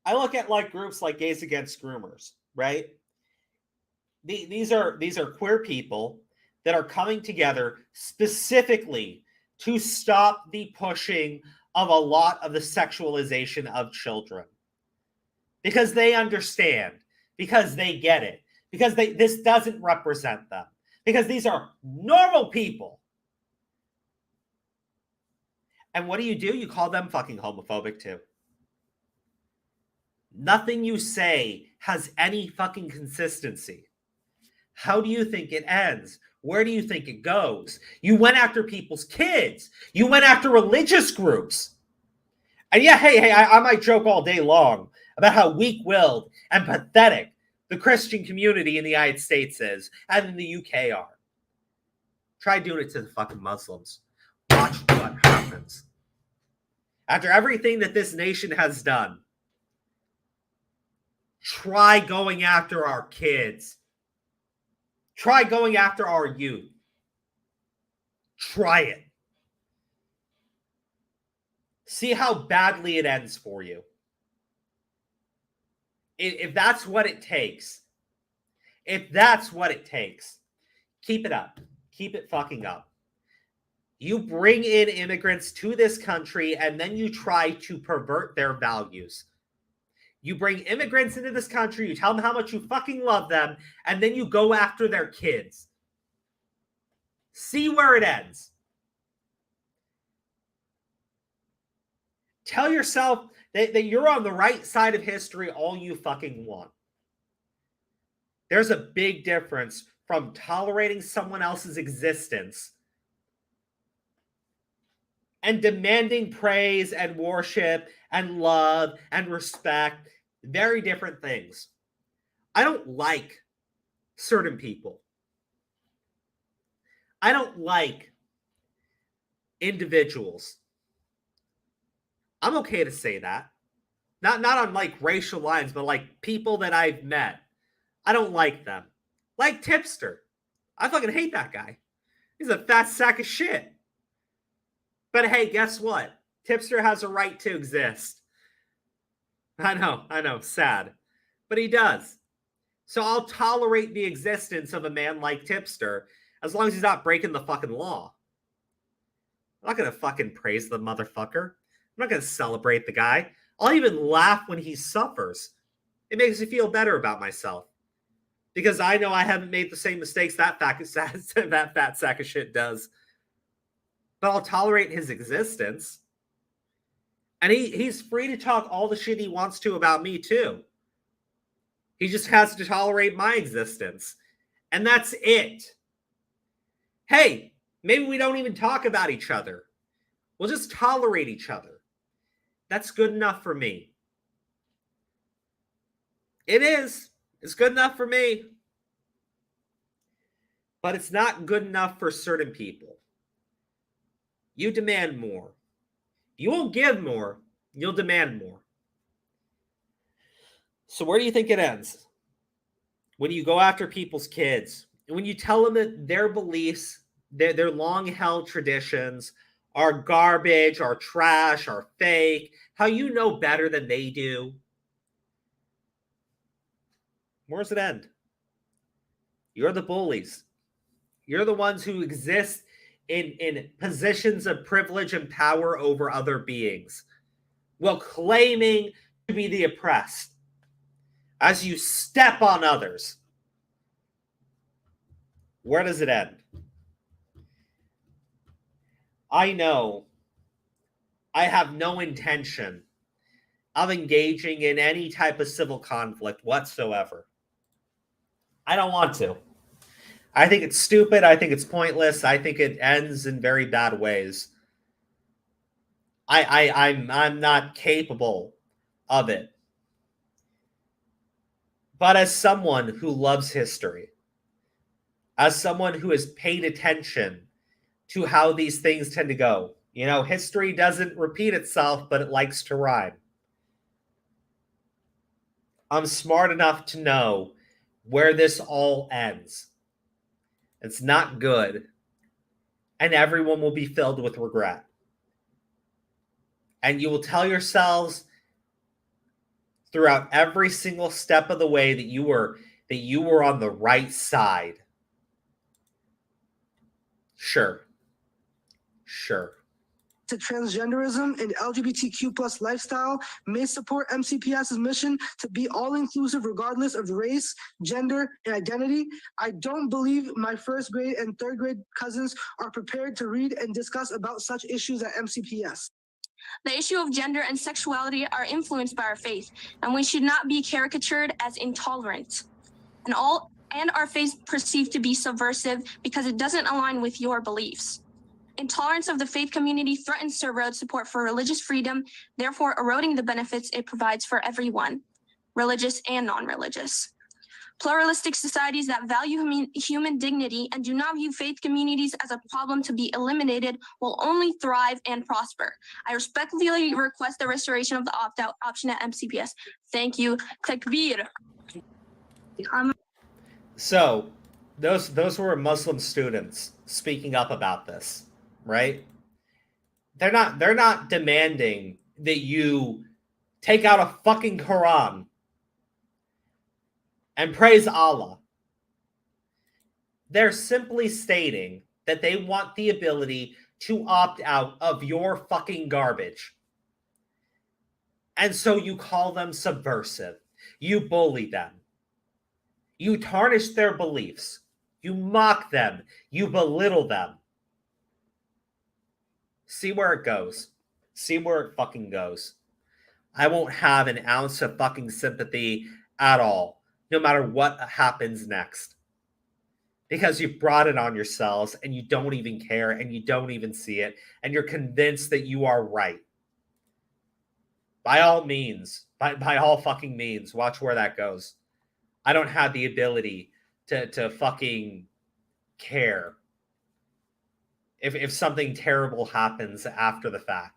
N: I look at like groups like Gays Against Groomers, right? These are queer people that are coming together specifically to stop the pushing of a lot of the sexualization of children. Because they understand, because they get it, because this doesn't represent them. Because these are normal people. And what do? You call them fucking homophobic too. Nothing you say has any fucking consistency. How do you think it ends? Where do you think it goes? You went after people's kids. You went after religious groups. And yeah, hey, I might joke all day long about how weak-willed and pathetic the Christian community in the United States is and in the UK are. Try doing it to the fucking Muslims. Watch what happens. After everything that this nation has done, try going after our kids. Try going after our youth. Try it. See how badly it ends for you. If that's what it takes, keep it up. Keep it fucking up. You bring in immigrants to this country and then you try to pervert their values. You bring immigrants into this country, you tell them how much you fucking love them, and then you go after their kids. See where it ends. Tell yourself that you're on the right side of history all you fucking want. There's a big difference from tolerating someone else's existence and demanding praise and worship and love and respect. Very different things. I don't like certain people. I don't like individuals. I'm okay to say that. Not on like racial lines, but like people that I've met. I don't like them. Like Tipster. I fucking hate that guy. He's a fat sack of shit. But hey, guess what? Tipster has a right to exist. I know, sad. But he does. So I'll tolerate the existence of a man like Tipster as long as he's not breaking the fucking law. I'm not going to fucking praise the motherfucker. I'm not going to celebrate the guy. I'll even laugh when he suffers. It makes me feel better about myself. Because I know I haven't made the same mistakes that fat sack of shit does. But I'll tolerate his existence. And he's free to talk all the shit he wants to about me too. He just has to tolerate my existence. And that's it. Hey, maybe we don't even talk about each other. We'll just tolerate each other. That's good enough for me. It is. It's good enough for me. But it's not good enough for certain people. You demand more. You won't give more. You'll demand more. So where do you think it ends? When you go after people's kids, when you tell them that their beliefs, their long-held traditions are garbage, are trash, are fake, how you know better than they do. Where does it end? You're the bullies. You're the ones who exist in positions of privilege and power over other beings, while claiming to be the oppressed as you step on others. Where does it end? I know I have no intention of engaging in any type of civil conflict whatsoever. I don't want to. I think it's stupid. I think it's pointless. I think it ends in very bad ways. I'm not capable of it. But as someone who loves history, as someone who has paid attention to how these things tend to go, you know, history doesn't repeat itself, but it likes to rhyme. I'm smart enough to know where this all ends. It's not good. And everyone will be filled with regret. And you will tell yourselves throughout every single step of the way that you were on the right side. Sure.
S: To transgenderism and LGBTQ plus lifestyle may support MCPS's mission to be all-inclusive regardless of race, gender, and identity. I don't believe my first grade and third grade cousins are prepared to read and discuss about such issues at MCPS.
P: The issue of gender and sexuality are influenced by our faith, and we should not be caricatured as intolerant. And our faith perceived to be subversive because it doesn't align with your beliefs. Intolerance of the faith community threatens to erode support for religious freedom, therefore eroding the benefits it provides for everyone, religious and non-religious. Pluralistic societies that value human dignity and do not view faith communities as a problem to be eliminated will only thrive and prosper. I respectfully request the restoration of the opt-out option at MCPS. Thank you. Takbir.
N: So, those were Muslim students speaking up about this, right? They're not demanding that you take out a fucking Quran and praise Allah. They're simply stating that they want the ability to opt out of your fucking garbage. And so you call them subversive. You bully them. You tarnish their beliefs. You mock them. You belittle them. See where it goes. See where it fucking goes. I won't have an ounce of fucking sympathy at all, no matter what happens next. Because you brought it on yourselves and you don't even care and you don't even see it and you're convinced that you are right. By all means, by all fucking means, watch where that goes. I don't have the ability to fucking care if something terrible happens after the fact.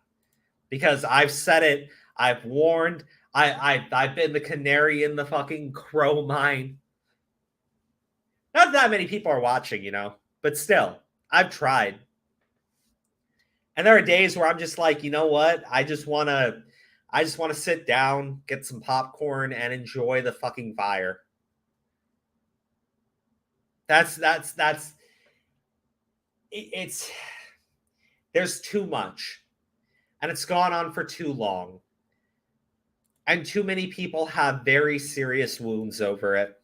N: Because I've said it, I've warned, I've been the canary in the fucking crow mine. Not that many people are watching, you know, but still, I've tried. And there are days where I'm just like, you know what? I just want to sit down, get some popcorn, and enjoy the fucking fire. It's there's too much, and it's gone on for too long, and too many people have very serious wounds over it.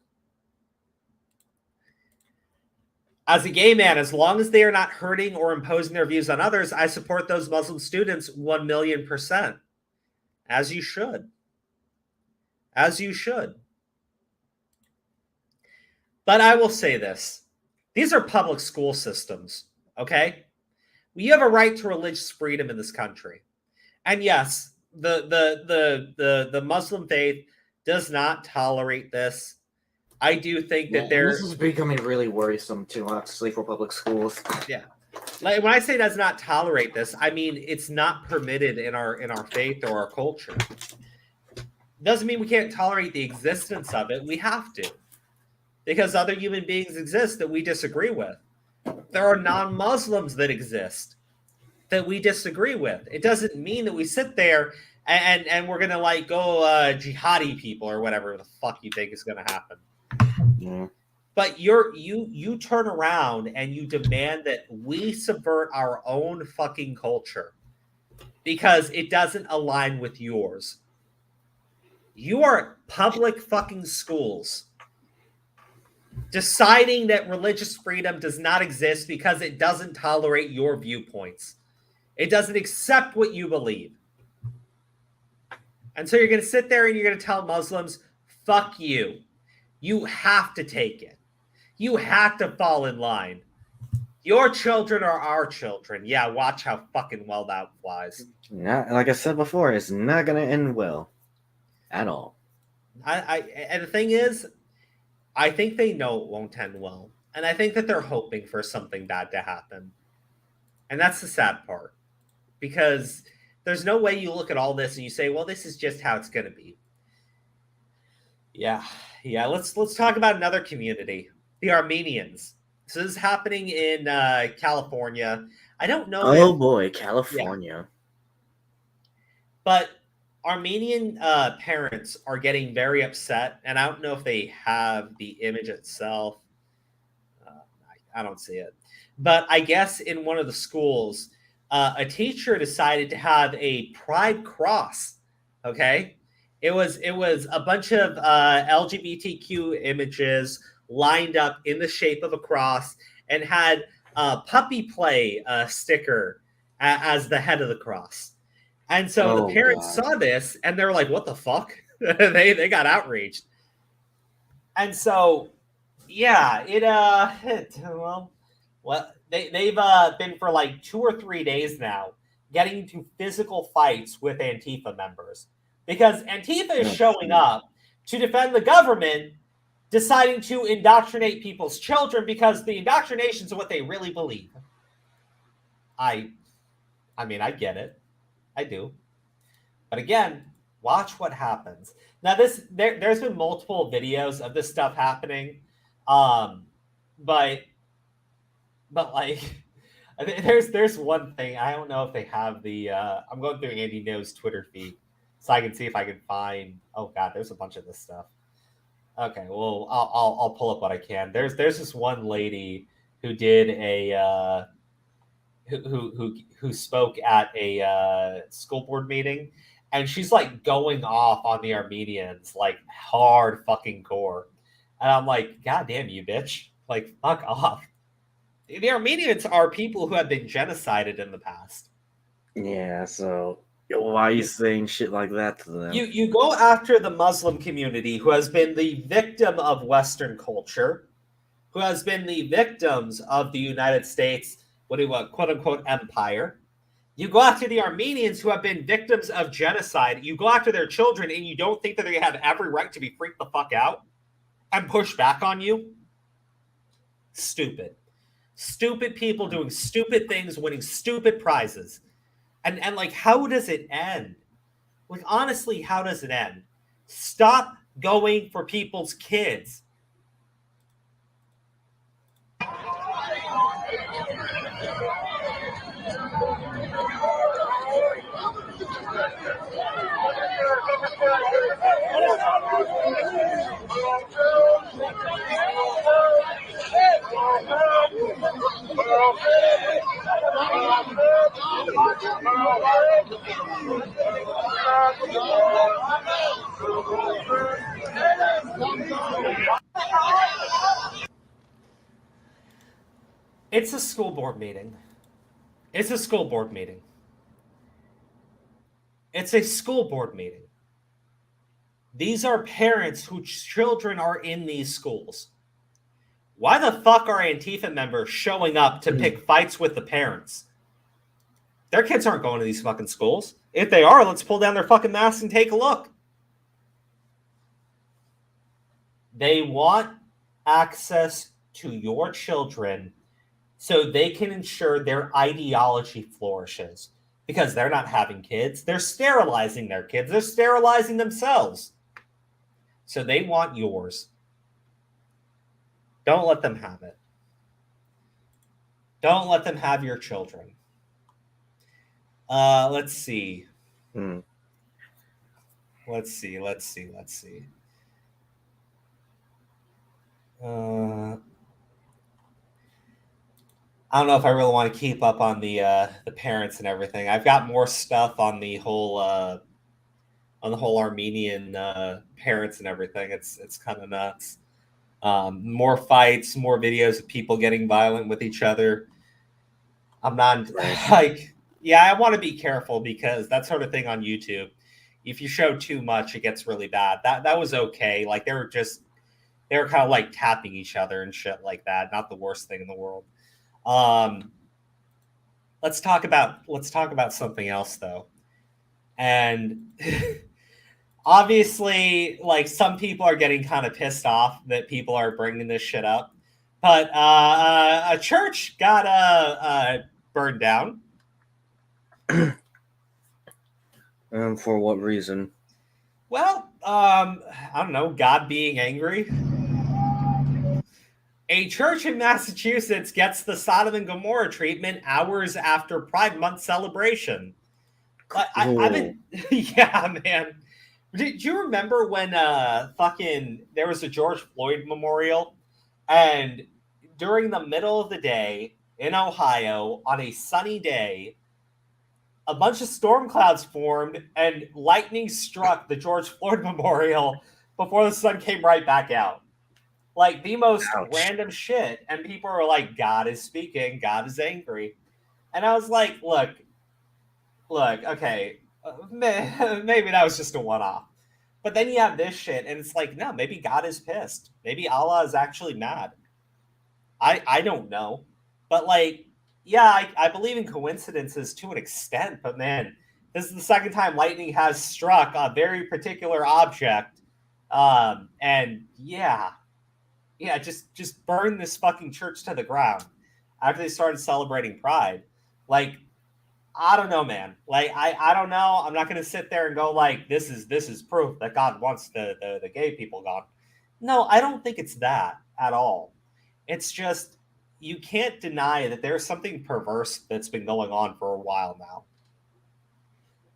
N: As a gay man, as long as they are not hurting or imposing their views on others, I support those Muslim students 1,000,000%. As you should. As you should. But I will say this. These are public school systems, okay? You have a right to religious freedom in this country. And yes, the Muslim faith does not tolerate this. I do think that
G: this is becoming really worrisome too, honestly, for public schools.
N: Yeah. Like when I say does not tolerate this, I mean it's not permitted in our faith or our culture. Doesn't mean we can't tolerate the existence of it. We have to. Because other human beings exist that we disagree with. There are non-Muslims that exist that we disagree with. It doesn't mean that we sit there and we're gonna like go jihadi people or whatever the fuck you think is gonna happen.
G: Yeah.
N: But you turn around and you demand that we subvert our own fucking culture because it doesn't align with yours. You are public fucking schools deciding that religious freedom does not exist because it doesn't tolerate your viewpoints. It doesn't accept what you believe. And so you're going to sit there and you're going to tell Muslims, fuck you. You have to take it. You have to fall in line. Your children are our children. Yeah, watch how fucking well that flies.
G: Not, like I said before, it's not going to end well at all.
N: And the thing is, I think they know it won't end well. And I think that they're hoping for something bad to happen. And that's the sad part. Because there's no way you look at all this and you say, well, this is just how it's going to be. Yeah. Let's talk about another community, the Armenians. So this is happening in California. I don't know.
G: Oh boy, California.
N: Yeah. But Armenian parents are getting very upset, and I don't know if they have the image itself. I don't see it. But I guess in one of the schools, a teacher decided to have a pride cross. Okay. It was a bunch of LGBTQ images lined up in the shape of a cross and had a puppy play sticker as the head of the cross. And so the parents saw this and they were like, what the fuck? they got outraged. And so, yeah, they've been for like 2 or 3 days now getting into physical fights with Antifa members. Because Antifa is showing up to defend the government deciding to indoctrinate people's children because the indoctrination is what they really believe. I mean, I get it. I do. But again, watch what happens. Now, there's been multiple videos of this stuff happening. But like, there's one thing. I don't know if they have the, I'm going through Andy No's Twitter feed so I can see if I can find, oh God, there's a bunch of this stuff. Okay, well, I'll pull up what I can. There's this one lady who did a who spoke at a school board meeting, and she's like going off on the Armenians like hard fucking core, and I'm like, God damn you, bitch! Like, fuck off. The Armenians are people who have been genocided in the past.
G: Yeah, so why are you saying shit like that to them?
N: You go after the Muslim community who has been the victim of Western culture, who has been the victims of the United States, quote unquote empire. You go after the Armenians who have been victims of genocide. You go after their children and you don't think that they have every right to be freaked the fuck out and push back on you? Stupid. Stupid people doing stupid things, winning stupid prizes. And like, how does it end? Like, honestly, how does it end? Stop going for people's kids. It's a school board meeting. It's a school board meeting. It's a school board meeting. These are parents whose children are in these schools. Why the fuck are Antifa members showing up to pick fights with the parents? Their kids aren't going to these fucking schools. If they are, let's pull down their fucking masks and take a look. They want access to your children so they can ensure their ideology flourishes. Because they're not having kids. They're sterilizing their kids. They're sterilizing themselves. So they want yours. Don't let them have it. Don't let them have your children. Let's see. Let's see. I don't know if I really want to keep up on the parents and everything. I've got more stuff on the whole Armenian parents and everything. It's kind of nuts. More fights, more videos of people getting violent with each other. I'm not like, yeah, I want to be careful because that sort of thing on YouTube, if you show too much, it gets really bad. That was okay. Like they were kind of like tapping each other and shit like that. Not the worst thing in the world. Let's talk about something else though. And obviously, like some people are getting kind of pissed off that people are bringing this shit up, but a church got burned down.
G: For what reason?
N: Well, I don't know, God being angry. A church in Massachusetts gets the Sodom and Gomorrah treatment hours after Pride Month celebration. I've been, yeah, man. Do you remember when there was a George Floyd memorial, and during the middle of the day in Ohio on a sunny day, a bunch of storm clouds formed and lightning struck the George Floyd memorial before the sun came right back out. Like the most random shit. And people are like, God is speaking. God is angry. And I was like, look, okay, maybe that was just a one-off. But then you have this shit, and it's like, no, maybe God is pissed. Maybe Allah is actually mad. I don't know. But like, yeah, I believe in coincidences to an extent. But man, this is the second time lightning has struck a very particular object. And yeah, just burn this fucking church to the ground after they started celebrating Pride. Like, I don't know, man. Like, I don't know. I'm not going to sit there and go like, this is proof that God wants the gay people gone. No, I don't think it's that at all. It's just, you can't deny that there's something perverse that's been going on for a while now.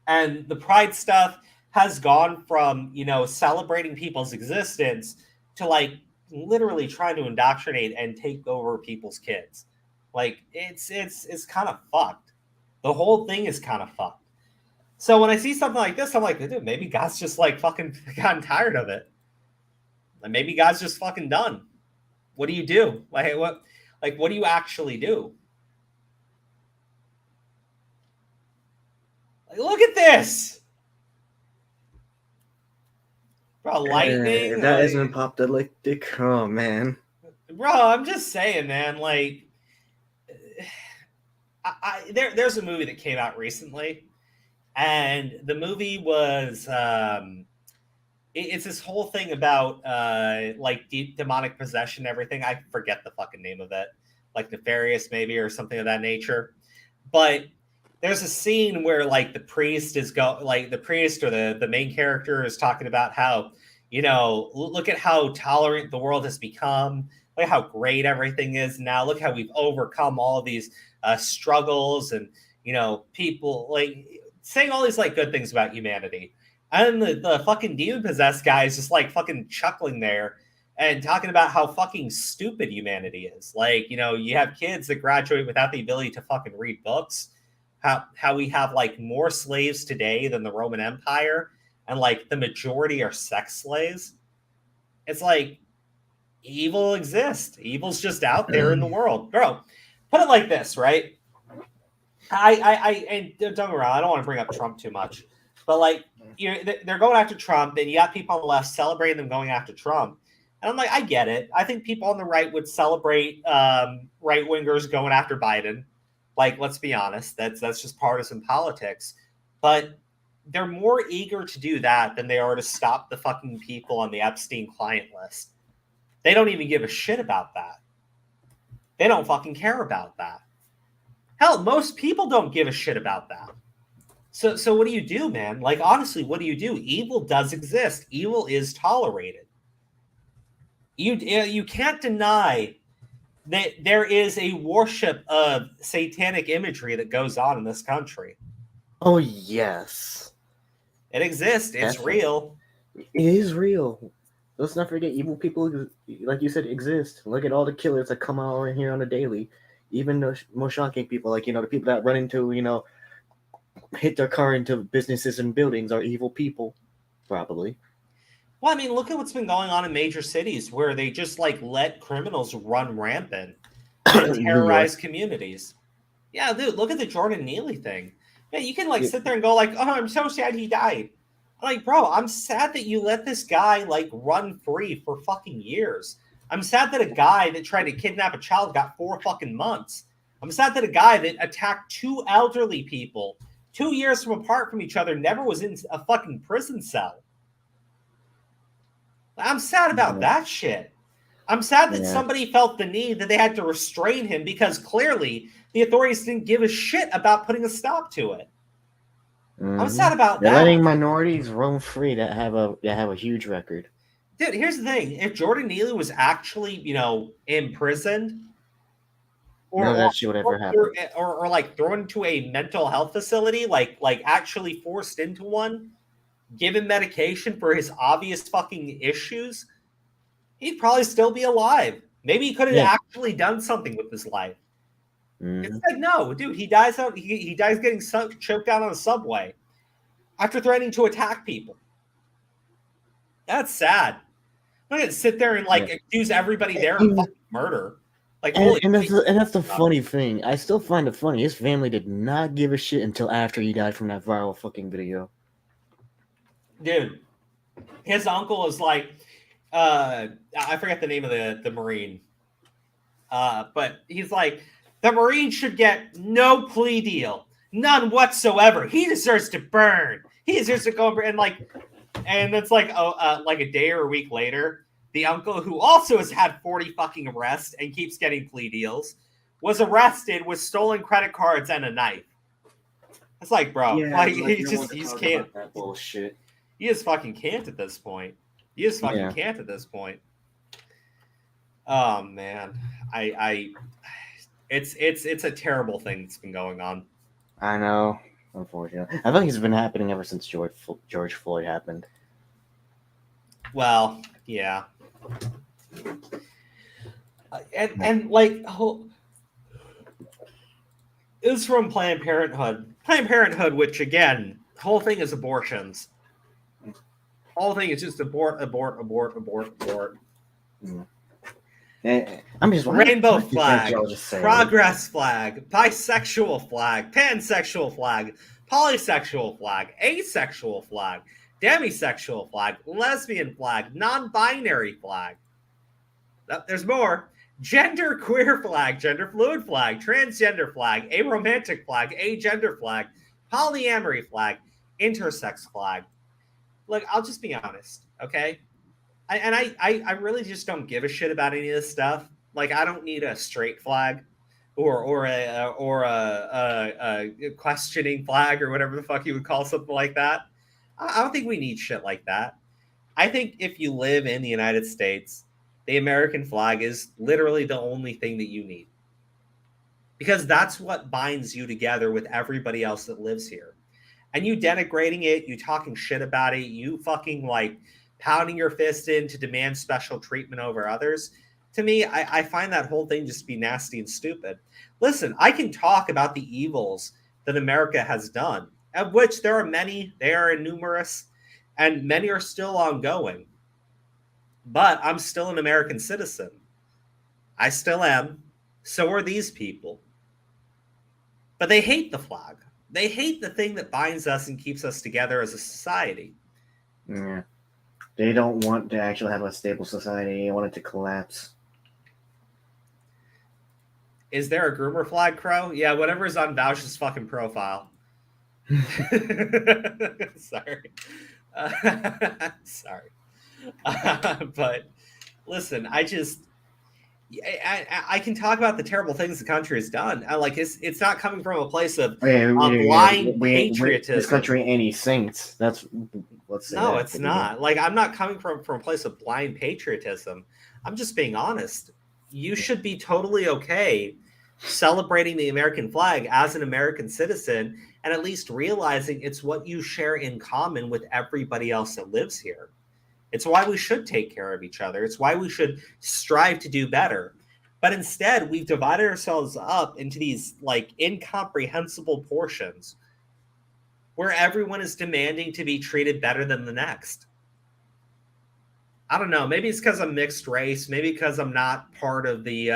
N: And the Pride stuff has gone from, celebrating people's existence to like literally trying to indoctrinate and take over people's kids. Like it's kind of fucked. The whole thing is kind of fucked. So when I see something like this, I'm like, dude, maybe God's just like fucking gotten tired of it. And maybe God's just fucking done. What do you do? What do you actually do? Like, look at this. Bro, lightning.
G: That like, isn't apocalyptic. Oh man.
N: Bro, I'm just saying, man, like there's a movie that came out recently, and the movie was it's this whole thing about like deep demonic possession and everything. I forget the fucking name of it, like Nefarious maybe or something of that nature. But there's a scene where like the priest or the main character is talking about how, look at how tolerant the world has become. Look how great everything is now. Look how we've overcome all of these struggles and, people like saying all these like good things about humanity. And the fucking demon-possessed guy is just like fucking chuckling there and talking about how fucking stupid humanity is. Like, you have kids that graduate without the ability to fucking read books. How we have like more slaves today than the Roman Empire, and like the majority are sex slaves. It's like evil exists. Evil's just out there in the world, bro. put it like this, right? And don't get me wrong, I don't want to bring up Trump too much, but like, they're going after Trump, and you got people on the left celebrating them going after Trump. And I'm like, I get it. I think people on the right would celebrate right wingers going after Biden. Like, let's be honest, that's just partisan politics. But they're more eager to do that than they are to stop the fucking people on the Epstein client list. They don't even give a shit about that. They don't fucking care about that. Hell, most people don't give a shit about that. So what do you do, man? Like, honestly, what do? Evil does exist. Evil is tolerated. You can't deny that there is a worship of satanic imagery that goes on in this country.
G: Oh, yes.
N: It exists. It's real.
G: It is real. Let's not forget, evil people, like you said, exist. Look at all the killers that come out in here on a daily. Even the most shocking people, like, the people that run into, hit their car into businesses and buildings are evil people, probably.
N: Well, I mean, look at what's been going on in major cities where they just, like, let criminals run rampant and terrorize communities. Yeah, dude, look at the Jordan Neely thing. Yeah, you can, like, sit there and go, like, oh, I'm so sad he died. I'm like, bro, I'm sad that you let this guy, like, run free for fucking years. I'm sad that a guy that tried to kidnap a child got 4 fucking months. I'm sad that a guy that attacked 2 elderly people 2 years apart from each other never was in a fucking prison cell. I'm sad about that shit. I'm sad that somebody felt the need that they had to restrain him because clearly the authorities didn't give a shit about putting a stop to it. I'm sad about
G: They're
N: that.
G: letting minorities roam free that have a huge record.
N: Dude, here's the thing. If Jordan Neely was actually, imprisoned
G: none of that shit would ever happen.
N: Or like thrown into a mental health facility, like actually forced into one, given medication for his obvious fucking issues, he'd probably still be alive. Maybe he could have actually done something with his life. Instead, no, dude, he dies getting choked out on a subway after threatening to attack people. That's sad. I'm not gonna sit there and accuse everybody there of fucking murder. Like,
G: and that's the funny thing. I still find it funny. His family did not give a shit until after he died from that viral fucking video.
N: Dude, his uncle is like, I forget the name of the Marine. But he's like, the Marine should get no plea deal. None whatsoever. He deserves to burn. He deserves to go and it's like a day or a week later, the uncle, who also has had 40 fucking arrests and keeps getting plea deals, was arrested with stolen credit cards and a knife. It's like, bro, he's can't.
G: That bullshit.
N: He is fucking can't at this point. Can't at this point. Oh man, it's a terrible thing that's been going on.
G: I know, unfortunately. I think it's been happening ever since George Floyd happened.
N: Well, yeah. And like, it was from Planned Parenthood. Planned Parenthood, which again, the whole thing is abortions. Whole thing is just abort.
G: I'm just
N: rainbow flag, progress flag, bisexual flag, pansexual flag, polysexual flag, asexual flag, demisexual flag, lesbian flag, non-binary flag. There's more. Gender queer flag, gender fluid flag, transgender flag, aromantic flag, agender flag, polyamory flag, intersex flag. Look, I'll just be honest, okay? I really just don't give a shit about any of this stuff. Like, I don't need a straight flag or a questioning flag or whatever the fuck you would call something like that. I don't think we need shit like that. I think if you live in the United States, the American flag is literally the only thing that you need. Because that's what binds you together with everybody else that lives here. And you denigrating it, you talking shit about it, you fucking like pounding your fist in to demand special treatment over others. To me, I find that whole thing just to be nasty and stupid. Listen, I can talk about the evils that America has done, of which there are many, they are numerous, and many are still ongoing. But I'm still an American citizen. I still am. So are these people. But they hate the flag. They hate the thing that binds us and keeps us together as a society.
G: Yeah. They don't want to actually have a stable society. They want it to collapse.
N: Is there a groomer flag, Crow? Yeah, whatever is on Vouch's fucking profile. Sorry. Sorry. But listen, I can talk about the terrible things the country has done. It's not coming from a place of blind patriotism.
G: This country ain't any saints. Let's say
N: no,
G: that.
N: it's not. Like, I'm not coming from a place of blind patriotism. I'm just being honest. You should be totally okay celebrating the American flag as an American citizen and at least realizing it's what you share in common with everybody else that lives here. It's why we should take care of each other. It's why we should strive to do better. But instead, we've divided ourselves up into these like incomprehensible portions where everyone is demanding to be treated better than the next. I don't know. Maybe it's because I'm mixed race. Maybe because I'm not part of the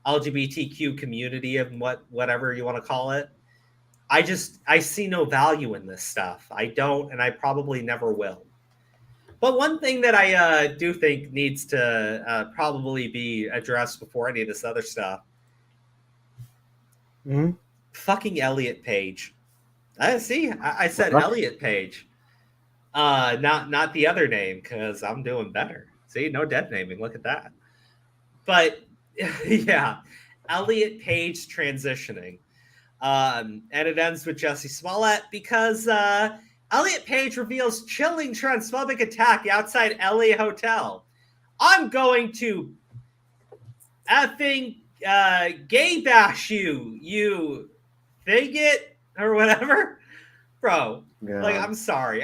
N: LGBTQ community of whatever you want to call it. I see no value in this stuff. I don't, and I probably never will. But one thing that I do think needs to probably be addressed before any of this other stuff.
G: Mm-hmm.
N: Fucking Elliot Page. I said Elliot Page. Not the other name, because I'm doing better. See, no dead naming. Look at that. But yeah, Elliot Page transitioning. And it ends with Jesse Smollett because Elliot Page reveals chilling transphobic attack outside LA hotel. I'm going to effing gay bash you faggot or whatever. Bro,
G: God.
N: like, I'm sorry,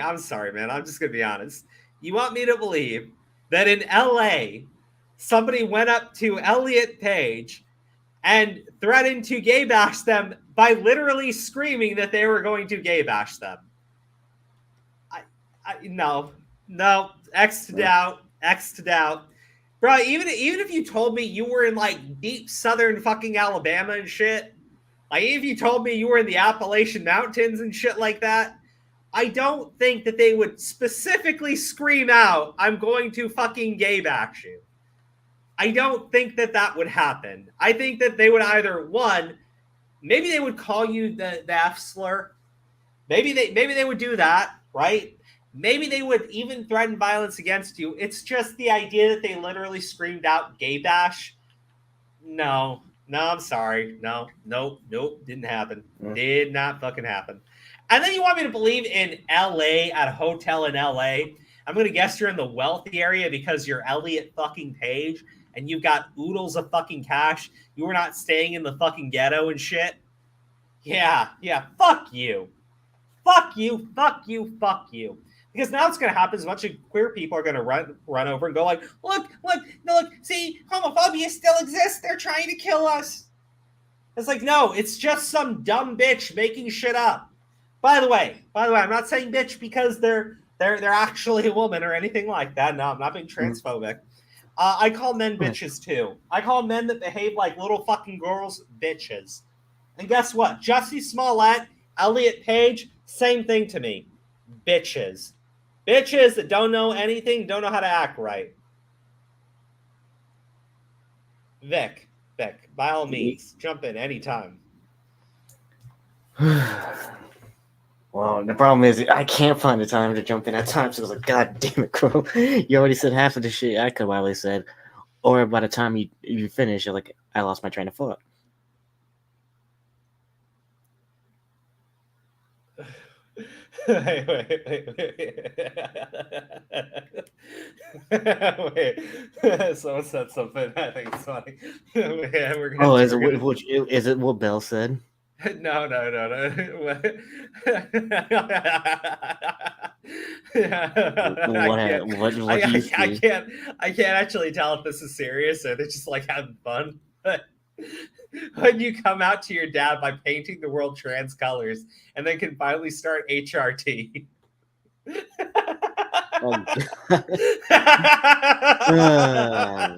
N: man. I'm just going to be honest. You want me to believe that in LA, somebody went up to Elliot Page and threatened to gay bash them by literally screaming that they were going to gay bash them? No, X to doubt. Bro, even if you told me you were in like deep southern fucking Alabama and shit, like if you told me you were in the Appalachian Mountains and shit like that, I don't think that they would specifically scream out, "I'm going to fucking gay bash you." I don't think that would happen. I think that they would either, one, maybe they would call you the F slur. Maybe they would do that, right? Maybe they would even threaten violence against you. It's just the idea that they literally screamed out gay bash. No, I'm sorry. Nope, didn't happen. Did not fucking happen. And then you want me to believe in LA, at a hotel in LA? I'm going to guess you're in the wealthy area because you're Elliot fucking Page and you've got oodles of fucking cash. You were not staying in the fucking ghetto and shit. Yeah, fuck you. Fuck you. Because now what's going to happen is a bunch of queer people are going to run over and go like, look, see, homophobia still exists. They're trying to kill us. It's like, no, it's just some dumb bitch making shit up. By the way, I'm not saying bitch because they're actually a woman or anything like that. No, I'm not being transphobic. I call men bitches too. I call men that behave like little fucking girls bitches. And guess what? Jussie Smollett, Elliot Page, same thing to me. Bitches. Bitches that don't know anything, don't know how to act right. Vic, by all means, jump in anytime.
G: Well, the problem is I can't find the time to jump in at times. So I was like, God damn it, Crow. You already said half of the shit I could have already said. Or by the time you finish, you're like, I lost my train of thought.
N: Wait. Someone said something. I think it's funny.
G: Is it what Bell said?
N: No. I can't actually tell if this is serious or they're just like having fun. But when you come out to your dad by painting the world trans colors and then can finally start HRT.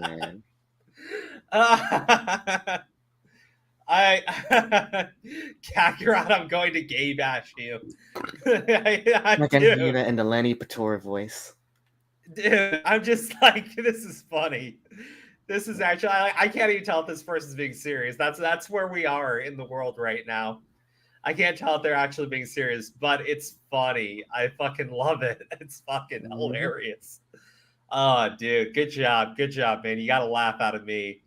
G: Man.
N: Kakarot, I'm going to gay bash you. I
G: can
N: do.
G: hear that in the Lanny Pator voice.
N: Dude, I'm just like, this is funny. This is actually, I can't even tell if this person's being serious. That's where we are in the world right now. I can't tell if they're actually being serious, but it's funny. I fucking love it. It's fucking hilarious. Oh, dude, good job, man. You got to laugh out of me.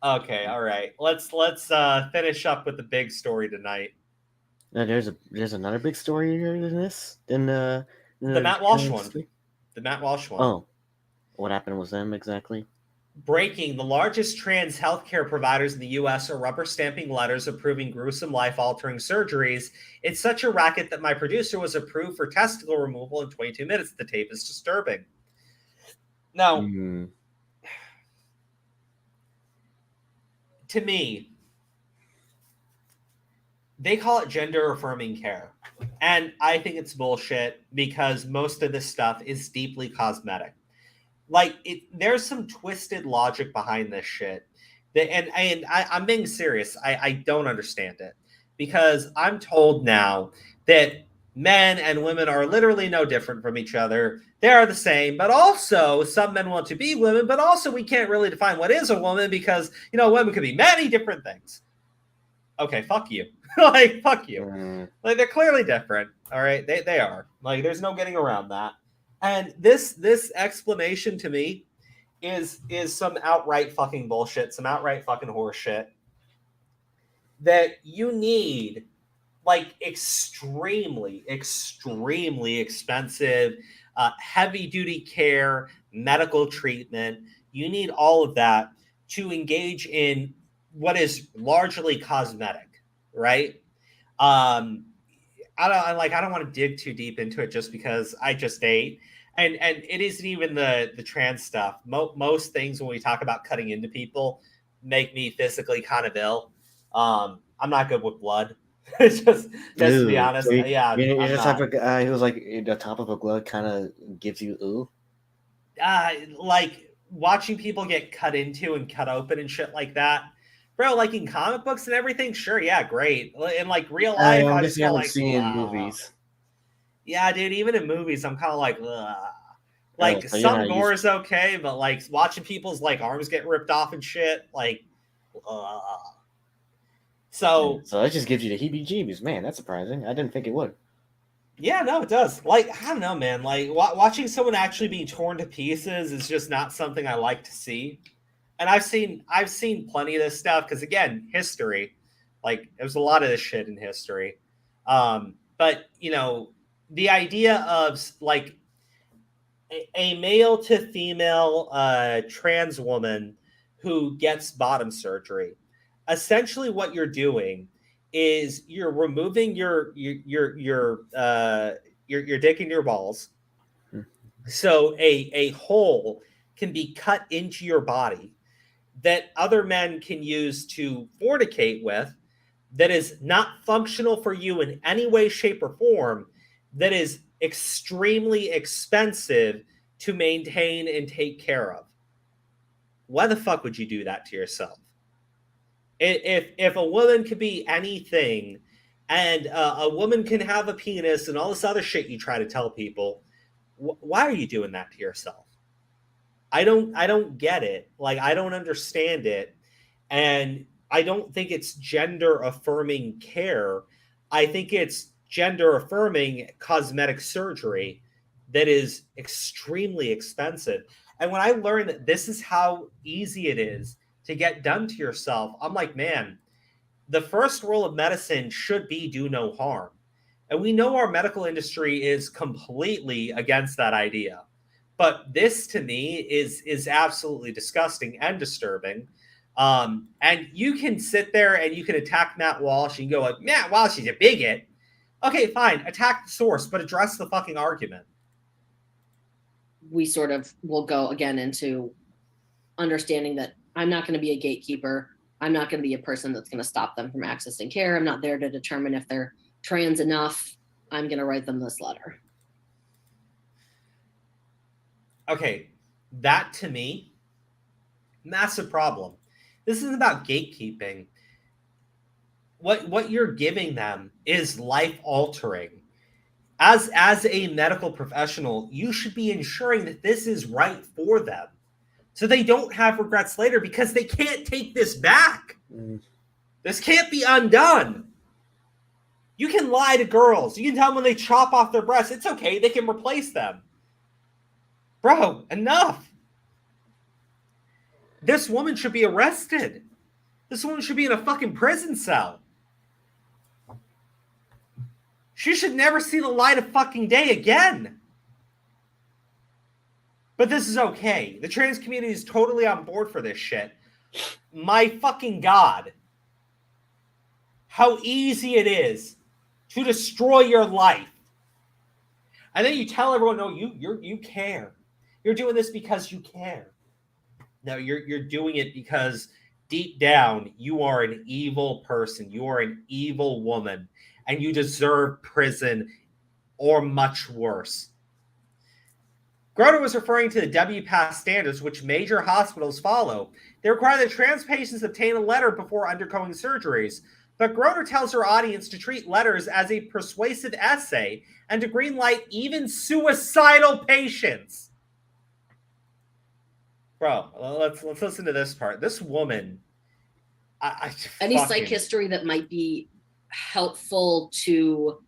N: Okay, all right. Let's finish up with the big story tonight.
G: No, there's another big story here in this.
N: The Matt Walsh one. The Matt Walsh one.
G: Oh, what happened with them exactly?
N: Breaking: the largest trans healthcare providers in the U.S. are rubber stamping letters approving gruesome life-altering surgeries. It's such a racket that my producer was approved for testicle removal in 22 minutes. The tape is disturbing. Now, to me, they call it gender-affirming care. And I think it's bullshit because most of this stuff is deeply cosmetic. Like, there's some twisted logic behind this shit. I'm being serious. I don't understand it. Because I'm told now that men and women are literally no different from each other. They are the same, but also some men want to be women, but also we can't really define what is a woman because, women could be many different things. Okay, fuck you. Like, fuck you. Like, they're clearly different. All right, they are. Like, there's no getting around that. And this explanation to me is some outright fucking bullshit, some outright fucking horseshit. That you need, like, extremely, extremely expensive, heavy duty care, medical treatment. You need all of that to engage in what is largely cosmetic, right? I don't want to dig too deep into it just because I just ate. And it isn't even the trans stuff. Most things when we talk about cutting into people make me physically kind of ill. I'm not good with blood. just to be honest.
G: So
N: Yeah.
G: you're the type of guy who's like the top of a glove kind of gives you ooh.
N: Like watching people get cut into and cut open and shit like that. Bro, like in comic books and everything, sure, yeah, great. In like real life, I just feel like
G: seeing movies.
N: Yeah, dude, even in movies, I'm kind of like, ugh. Like, some gore is okay, but like watching people's like arms get ripped off and shit, like, So
G: that just gives you the heebie-jeebies, man. That's surprising. I didn't think it would.
N: Yeah, no, it does. Like, I don't know, man. Like watching someone actually being torn to pieces is just not something I like to see. And I've seen plenty of this stuff because, again, history. Like, there's a lot of this shit in history. But the idea of like a male to female trans woman who gets bottom surgery, essentially what you're doing is you're removing your dick and your balls, so a hole can be cut into your body that other men can use to fornicate with, that is not functional for you in any way, shape, or form, that is extremely expensive to maintain and take care of. Why the fuck would you do that to yourself? If a woman could be anything, and a woman can have a penis and all this other shit you try to tell people, why are you doing that to yourself? I don't get it. Like, I don't understand it. And I don't think it's gender affirming care. I think it's gender affirming cosmetic surgery that is extremely expensive. And when I learned that this is how easy it is to get done to yourself, I'm like, man, the first rule of medicine should be do no harm. And we know our medical industry is completely against that idea. But this, to me, is absolutely disgusting and disturbing. And you can sit there and you can attack Matt Walsh and go like, Matt Walsh is a bigot. Okay, fine. Attack the source, but address the fucking argument.
T: We sort of will go again into understanding that I'm not going to be a gatekeeper. I'm not going to be a person that's going to stop them from accessing care. I'm not there to determine if they're trans enough. I'm going to write them this letter.
N: Okay, that to me, massive problem. This isn't about gatekeeping. What you're giving them is life altering. As a medical professional, you should be ensuring that this is right for them, so they don't have regrets later, because they can't take this back. This can't be undone. You can lie to girls. You can tell them when they chop off their breasts, it's okay, they can replace them. Bro, enough. This woman should be arrested. This woman should be in a fucking prison cell. She should never see the light of fucking day again. But this is okay. The trans community is totally on board for this shit. My fucking God. How easy it is to destroy your life. And then you tell everyone, no, you care. You're doing this because you care. No, you're doing it because deep down, you are an evil person. You are an evil woman. And you deserve prison or much worse. Groner was referring to the WPATH standards, which major hospitals follow. They require that trans patients obtain a letter before undergoing surgeries. But Groner tells her audience to treat letters as a persuasive essay and to greenlight even suicidal patients. Bro, let's listen to this part. This woman,
T: any psych history that might be helpful to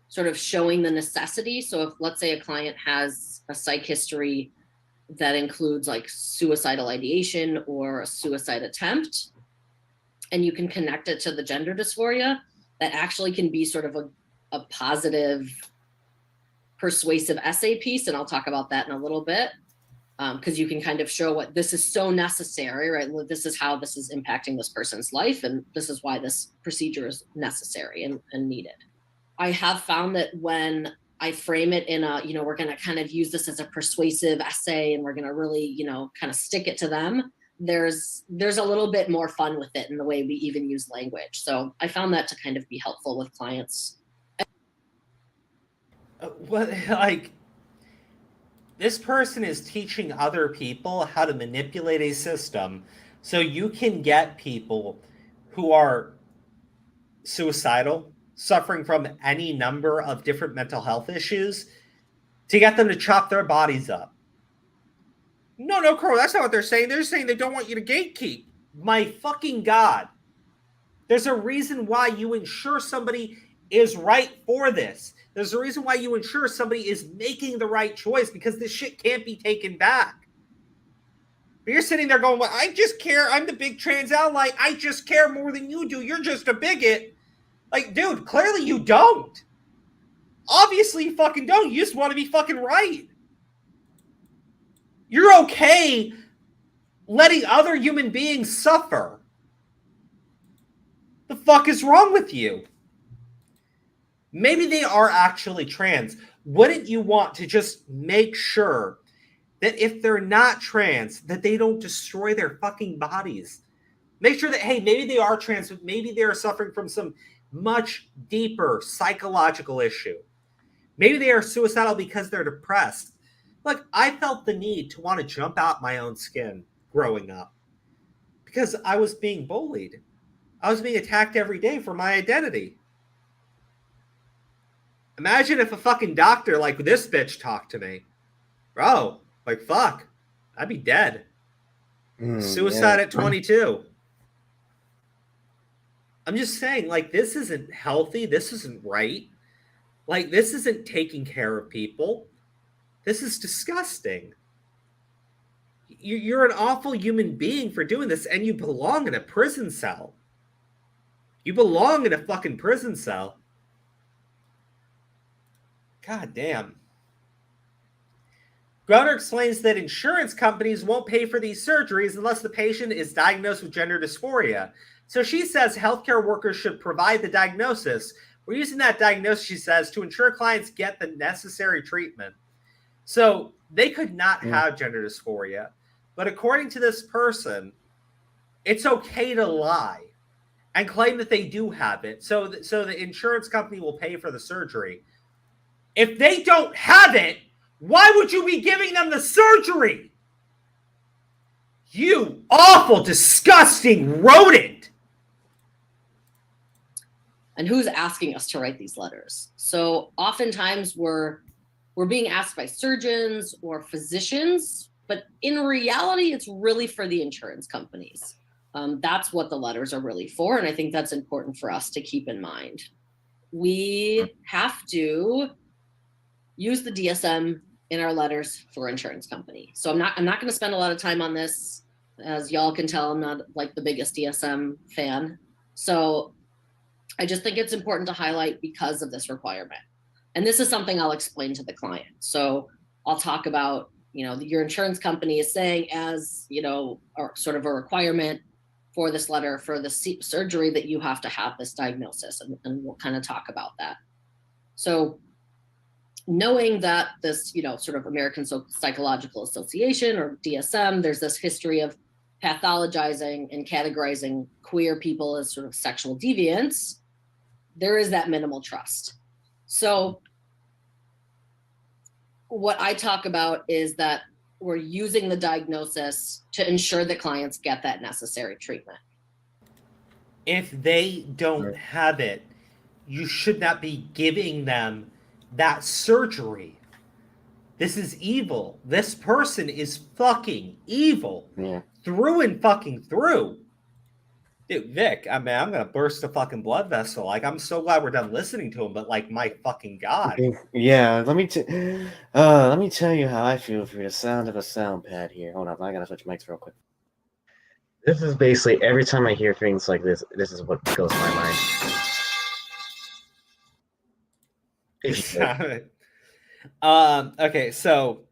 T: sort of showing the necessity. So if, let's say, a client has a psych history that includes like suicidal ideation or a suicide attempt, and you can connect it to the gender dysphoria, that actually can be sort of a positive, persuasive essay piece. And I'll talk about that in a little bit. Because you can kind of show what this is so necessary, right? This is how this is impacting this person's life, and this is why this procedure is necessary and needed. I have found that when I frame it in a, we're going to kind of use this as a persuasive essay, and we're going to really, kind of stick it to them, there's a little bit more fun with it in the way we even use language. So I found that to kind of be helpful with clients.
N: This person is teaching other people how to manipulate a system so you can get people who are suicidal, suffering from any number of different mental health issues, to get them to chop their bodies up. No, Crow, that's not what they're saying. They're saying they don't want you to gatekeep. My fucking God. There's a reason why you ensure somebody is right for this. There's a reason why you ensure somebody is making the right choice, because this shit can't be taken back. But you're sitting there going, well, I just care. I'm the big trans ally. I just care more than you do. You're just a bigot. Like, dude, clearly you don't. Obviously you fucking don't. You just want to be fucking right. You're okay letting other human beings suffer. The fuck is wrong with you? Maybe they are actually trans. Wouldn't you want to just make sure that if they're not trans, that they don't destroy their fucking bodies? Make sure that, hey, maybe they are trans, but maybe they are suffering from some much deeper psychological issue. Maybe they are suicidal because they're depressed. Look, I felt the need to want to jump out my own skin growing up because I was being bullied. I was being attacked every day for my identity. Imagine if a fucking doctor like this bitch talked to me. Bro, like, fuck. I'd be dead. Suicide at 22. I'm just saying, like, this isn't healthy. This isn't right. Like, this isn't taking care of people. This is disgusting. You're an awful human being for doing this, and you belong in a prison cell. You belong in a fucking prison cell. God damn. Groner explains that insurance companies won't pay for these surgeries unless the patient is diagnosed with gender dysphoria. So she says healthcare workers should provide the diagnosis. We're using that diagnosis, she says, to ensure clients get the necessary treatment. So they could not have gender dysphoria. But according to this person, it's okay to lie and claim that they do have it. So the insurance company will pay for the surgery. If they don't have it, why would you be giving them the surgery? You awful, disgusting rodent.
T: And who's asking us to write these letters? So oftentimes we're being asked by surgeons or physicians, but in reality, it's really for the insurance companies. That's what the letters are really for. And I think that's important for us to keep in mind. We have to use the DSM in our letters for insurance company. So I'm not going to spend a lot of time on this. As y'all can tell, I'm not like the biggest DSM fan. So I just think it's important to highlight because of this requirement. And this is something I'll explain to the client. So I'll talk about, your insurance company is saying as, or sort of a requirement for this letter for the surgery that you have to have this diagnosis. And we'll kind of talk about that. So knowing that this, sort of American Psychological Association or DSM, there's this history of pathologizing and categorizing queer people as sort of sexual deviants, there is that minimal trust. So what I talk about is that we're using the diagnosis to ensure that clients get that necessary treatment.
N: If they don't have it, you should not be giving them that surgery. This is evil. This person is fucking evil.
G: Yeah.
N: Through and fucking through. Dude, Vic, I mean, I'm gonna burst a fucking blood vessel. Like, I'm so glad we're done listening to him, but like, my fucking god.
G: Yeah, let me tell you how I feel for the sound of a sound pad here. Hold on, I gotta switch mics real quick. This is basically every time I hear things like this is what goes in my mind.
N: Okay, so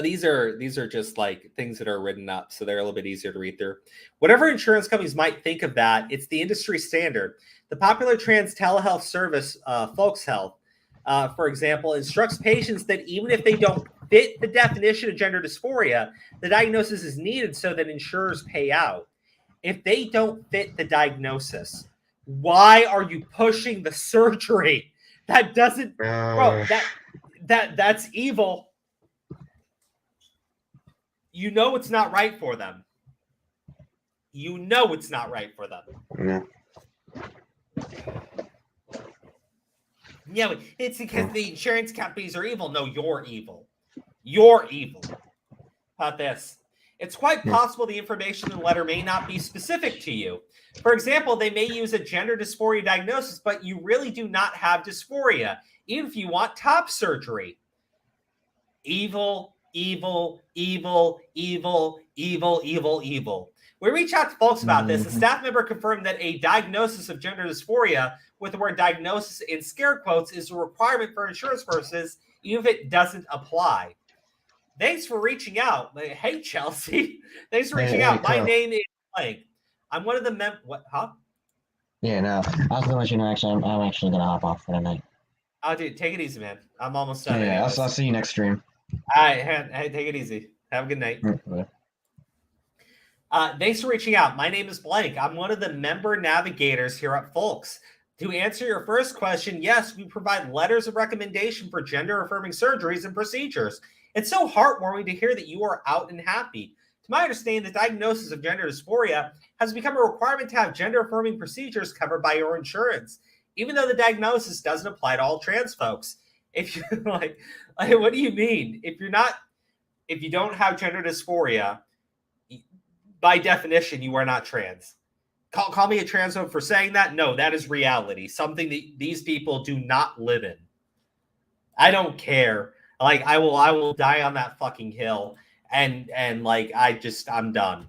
N: these are just like things that are written up, so they're a little bit easier to read through. Whatever insurance companies might think of that, it's the industry standard. The popular trans telehealth service, Folks Health, for example, instructs patients that even if they don't fit the definition of gender dysphoria, the diagnosis is needed so that insurers pay out. If they don't fit the diagnosis, why are you pushing the surgery? That doesn't, bro. That's evil. You know it's not right for them. You know it's not right for them. Yeah, it's because the insurance companies are evil. No, you're evil. You're evil. How about this? It's quite possible the information in the letter may not be specific to you. For example, they may use a gender dysphoria diagnosis, but you really do not have dysphoria, even if you want top surgery. Evil, evil, evil, evil, evil, evil, evil. We reached out to folks about this. A staff member confirmed that a diagnosis of gender dysphoria with the word diagnosis in scare quotes is a requirement for insurance purposes, even if it doesn't apply. Thanks for reaching out. Hey, Chelsea. Thanks for reaching out. My name is Blank. I'm one of the what? Huh?
U: Yeah, no. I was gonna let you know. Actually, I'm actually gonna hop off for the night.
N: Oh, dude, take it easy, man. I'm almost done.
U: Yeah, I'll see you next stream.
N: All right, hey, take it easy. Have a good night. Thanks for reaching out. My name is Blank. I'm one of the member navigators here at Folks. To answer your first question, yes, we provide letters of recommendation for gender-affirming surgeries and procedures. It's so heartwarming to hear that you are out and happy. To my understanding, the diagnosis of gender dysphoria has become a requirement to have gender-affirming procedures covered by your insurance, even though the diagnosis doesn't apply to all trans folks. If you like, what do you mean? If you don't have gender dysphoria, by definition, you are not trans. Call me a transphobe for saying that? No, that is reality. Something that these people do not live in. I don't care. Like, I will die on that fucking hill. And like, I'm done.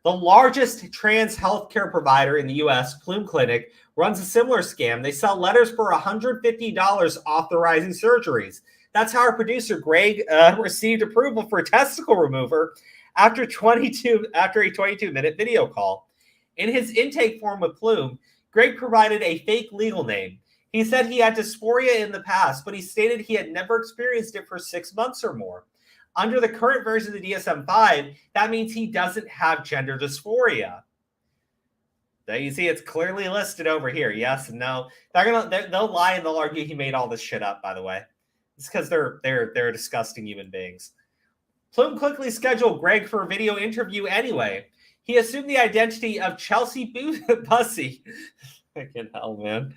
N: The largest trans healthcare provider in the US, Plume Clinic, runs a similar scam. They sell letters for $150 authorizing surgeries. That's how our producer, Greg, received approval for a testicle remover after a 22-minute video call. In his intake form with Plume, Greg provided a fake legal name. He said he had dysphoria in the past, but he stated he had never experienced it for 6 months or more. Under the current version of the DSM-5, that means he doesn't have gender dysphoria. There you see, it's clearly listed over here. Yes and no. They'll lie and they'll argue he made all this shit up. By the way, it's because they're disgusting human beings. Plume quickly scheduled Greg for a video interview anyway. He assumed the identity of Chelsea Bussey. Fucking hell, man.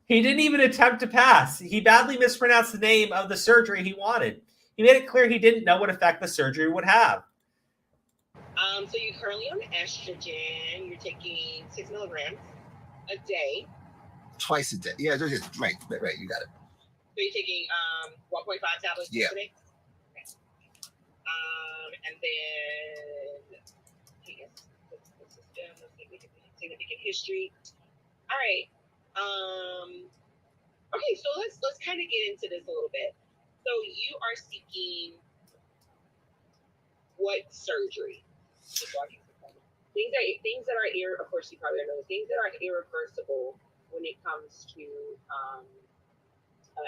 N: He didn't even attempt to pass. He badly mispronounced the name of the surgery he wanted. He made it clear he didn't know what effect the surgery would have.
K: So you're currently on estrogen. You're taking 6 milligrams a day.
V: Twice a day. Yeah, right. You got it.
K: So you're taking 1.5 tablets a day. Okay. And then significant history. All right. Okay, so let's kind of get into this a little bit. So you are seeking what surgery? Things that are of course you probably know things that are irreversible when it comes to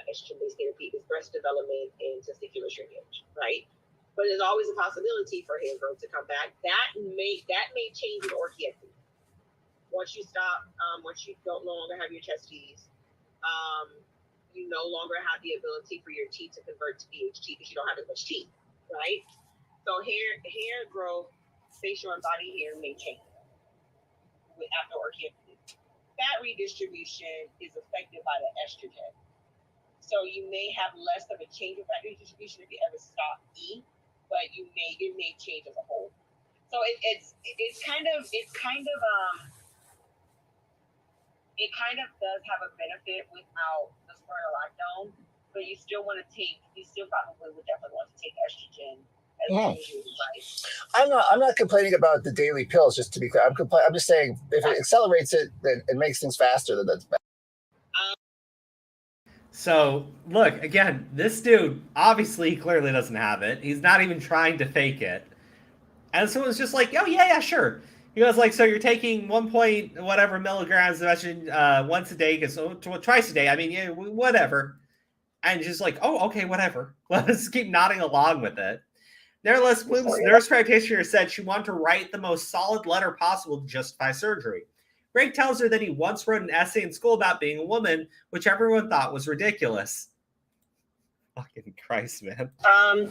K: estrogen-based therapy is breast development and testicular shrinkage, right? But there's always a possibility for hair growth to come back. That may change with orchiectomy. Once you stop, once you don't no longer have your testes, you no longer have the ability for your teeth to convert to BHT because you don't have as much teeth, right? So hair growth, facial and body hair may change after orchiectomy. Fat redistribution is affected by the estrogen. So you may have less of a change of fat redistribution if you ever stop eating, but it may change as a whole. So it kind of does have a benefit without the spironolactone, but you still probably would definitely want to take estrogen as long as you right.
V: I'm not complaining about the daily pills, just to be clear. I'm just saying if it accelerates it, then it makes things faster, then that's bad.
N: So, look, again, this dude obviously clearly doesn't have it. He's not even trying to fake it. And so it was just like, oh, yeah, sure. He was like, so you're taking 1 point whatever milligrams of estrogen once a day, twice a day. I mean, yeah, whatever. And just like, oh, okay, whatever. Let's keep nodding along with it. Nevertheless, Bloom's nurse practitioner said she wanted to write the most solid letter possible to justify surgery. Greg tells her that he once wrote an essay in school about being a woman, which everyone thought was ridiculous. Fucking Christ, man.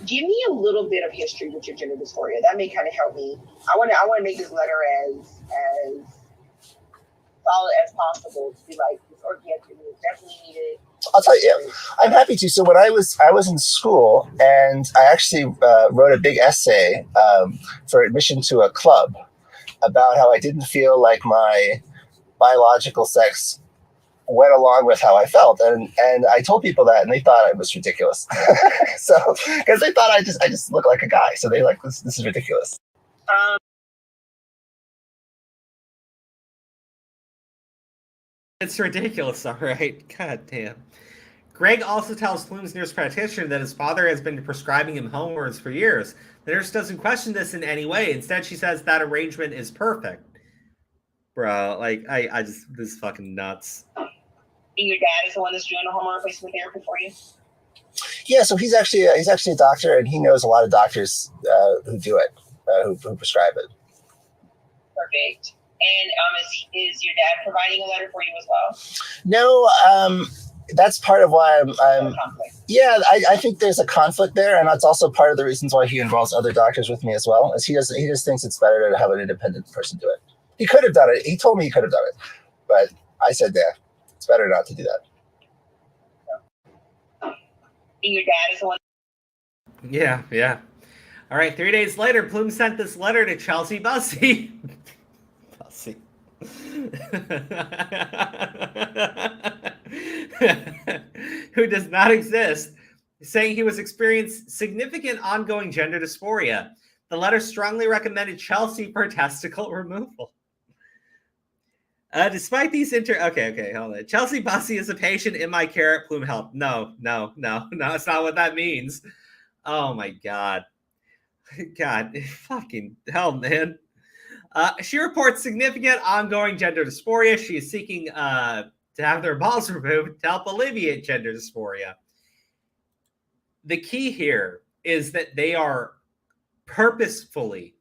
K: Give me a little bit of history with your gender dysphoria. That may kind of help me. I want to make this letter as solid as possible to be like, this orchiectomy is definitely needed.
V: I'll tell you, I'm happy to. So when I was in school, and I actually wrote a big essay for admission to a club about how I didn't feel like my biological sex went along with how I felt, and I told people that, and they thought it was ridiculous. So because they thought I just look like a guy, so they like this is ridiculous.
N: It's ridiculous, all right. God damn. Greg also tells Plume's nurse practitioner that his father has been prescribing him hormones for years. The nurse doesn't question this in any way. Instead, she says that arrangement is perfect. Bro, like, I just, this is fucking nuts.
K: And your dad is the one that's doing the hormone replacement therapy for you?
V: Yeah, so he's actually a doctor, and he knows a lot of doctors who do it, who prescribe it.
K: Perfect. And is your dad providing a letter for you as well?
V: No, that's part of why I'm yeah, I think there's a conflict there, and that's also part of the reasons why he involves other doctors with me as well. Is he just thinks it's better to have an independent person do it. He could have done it. He told me he could have done it, but I said, yeah, it's better not to do that.
K: And your dad is the one.
N: Yeah. All right, 3 days later, Plume sent this letter to Chelsea Bussey. Bussey. Who does not exist, saying he was experiencing significant ongoing gender dysphoria. The letter strongly recommended Chelsea for testicle removal. Despite these okay, hold on. Chelsea Bussey is a patient in my care at Plume Health. No, that's not what that means. Oh my God, fucking hell, man. She reports significant ongoing gender dysphoria. She is seeking to have their balls removed to help alleviate gender dysphoria. The key here is that they are purposefully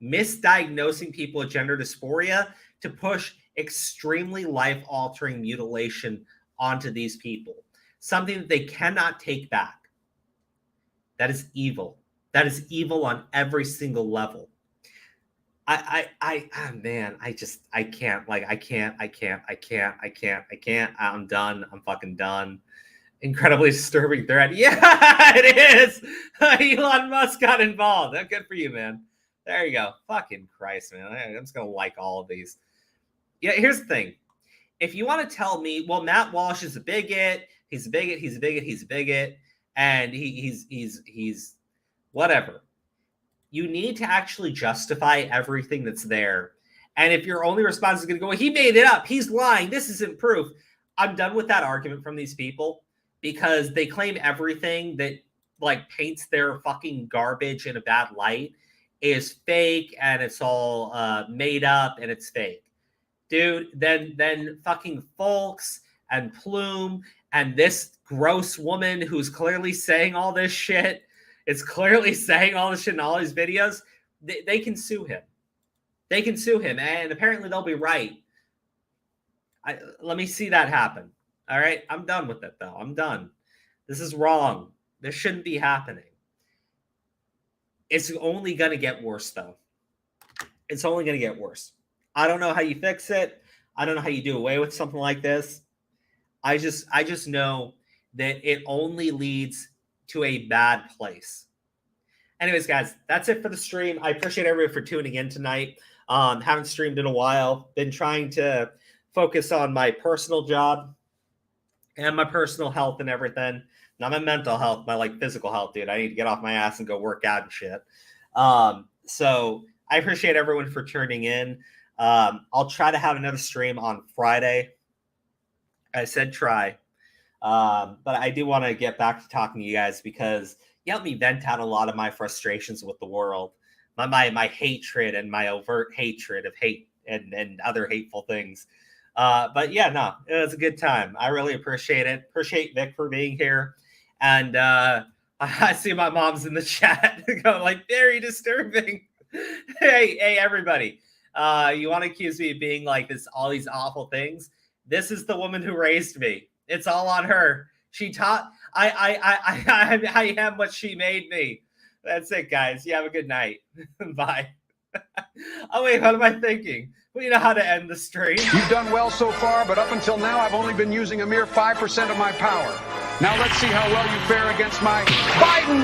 N: misdiagnosing people with gender dysphoria to push extremely life-altering mutilation onto these people, something that they cannot take back. That is evil. that is evil on every single level. Man, I can't. I'm done. I'm fucking done. Incredibly disturbing thread. Yeah, it is. Elon Musk got involved. Good for you, man. There you go. Fucking Christ, man. I'm just gonna like all of these. Yeah, here's the thing. If you want to tell me, well, Matt Walsh is a bigot. He's a bigot. He's a bigot. He's a bigot. And he's whatever. You need to actually justify everything that's there. And if your only response is going to go, well, he made it up, he's lying, this isn't proof. I'm done with that argument from these people because they claim everything that like paints their fucking garbage in a bad light is fake and it's all made up and it's fake. Dude, then fucking Folks and Plume and this gross woman who's clearly saying all this shit, it's clearly saying all this shit in all these videos, they can sue him. They can sue him, and apparently they'll be right. Let me see that happen. All right? I'm done with it, though. I'm done. This is wrong. This shouldn't be happening. It's only going to get worse, though. It's only going to get worse. I don't know how you fix it. I don't know how you do away with something like this. I just know that it only leads to a bad place. Anyways, guys, that's it for the stream. I appreciate everybody for tuning in tonight. Haven't streamed in a while. Been trying to focus on my personal job and my personal health and everything. Not my mental health, my like physical health, dude. I need to get off my ass and go work out and shit. So I appreciate everyone for tuning in. I'll try to have another stream on Friday. I said try. But I do want to get back to talking to you guys because you helped me vent out a lot of my frustrations with the world, my hatred and my overt hatred of hate and other hateful things. But yeah, no, it was a good time. I really appreciate it. Appreciate Vic for being here. And I see my mom's in the chat going like, very disturbing. Hey, everybody. You want to accuse me of being like this, all these awful things? This is the woman who raised me. It's all on her. She taught. I am what she made me. That's it, guys. You have a good night. Bye. Oh wait, what am I thinking? Well, you know how to end the stream.
E: You've done well so far, but up until now, I've only been using a mere 5% of my power. Now let's see how well you fare against my Biden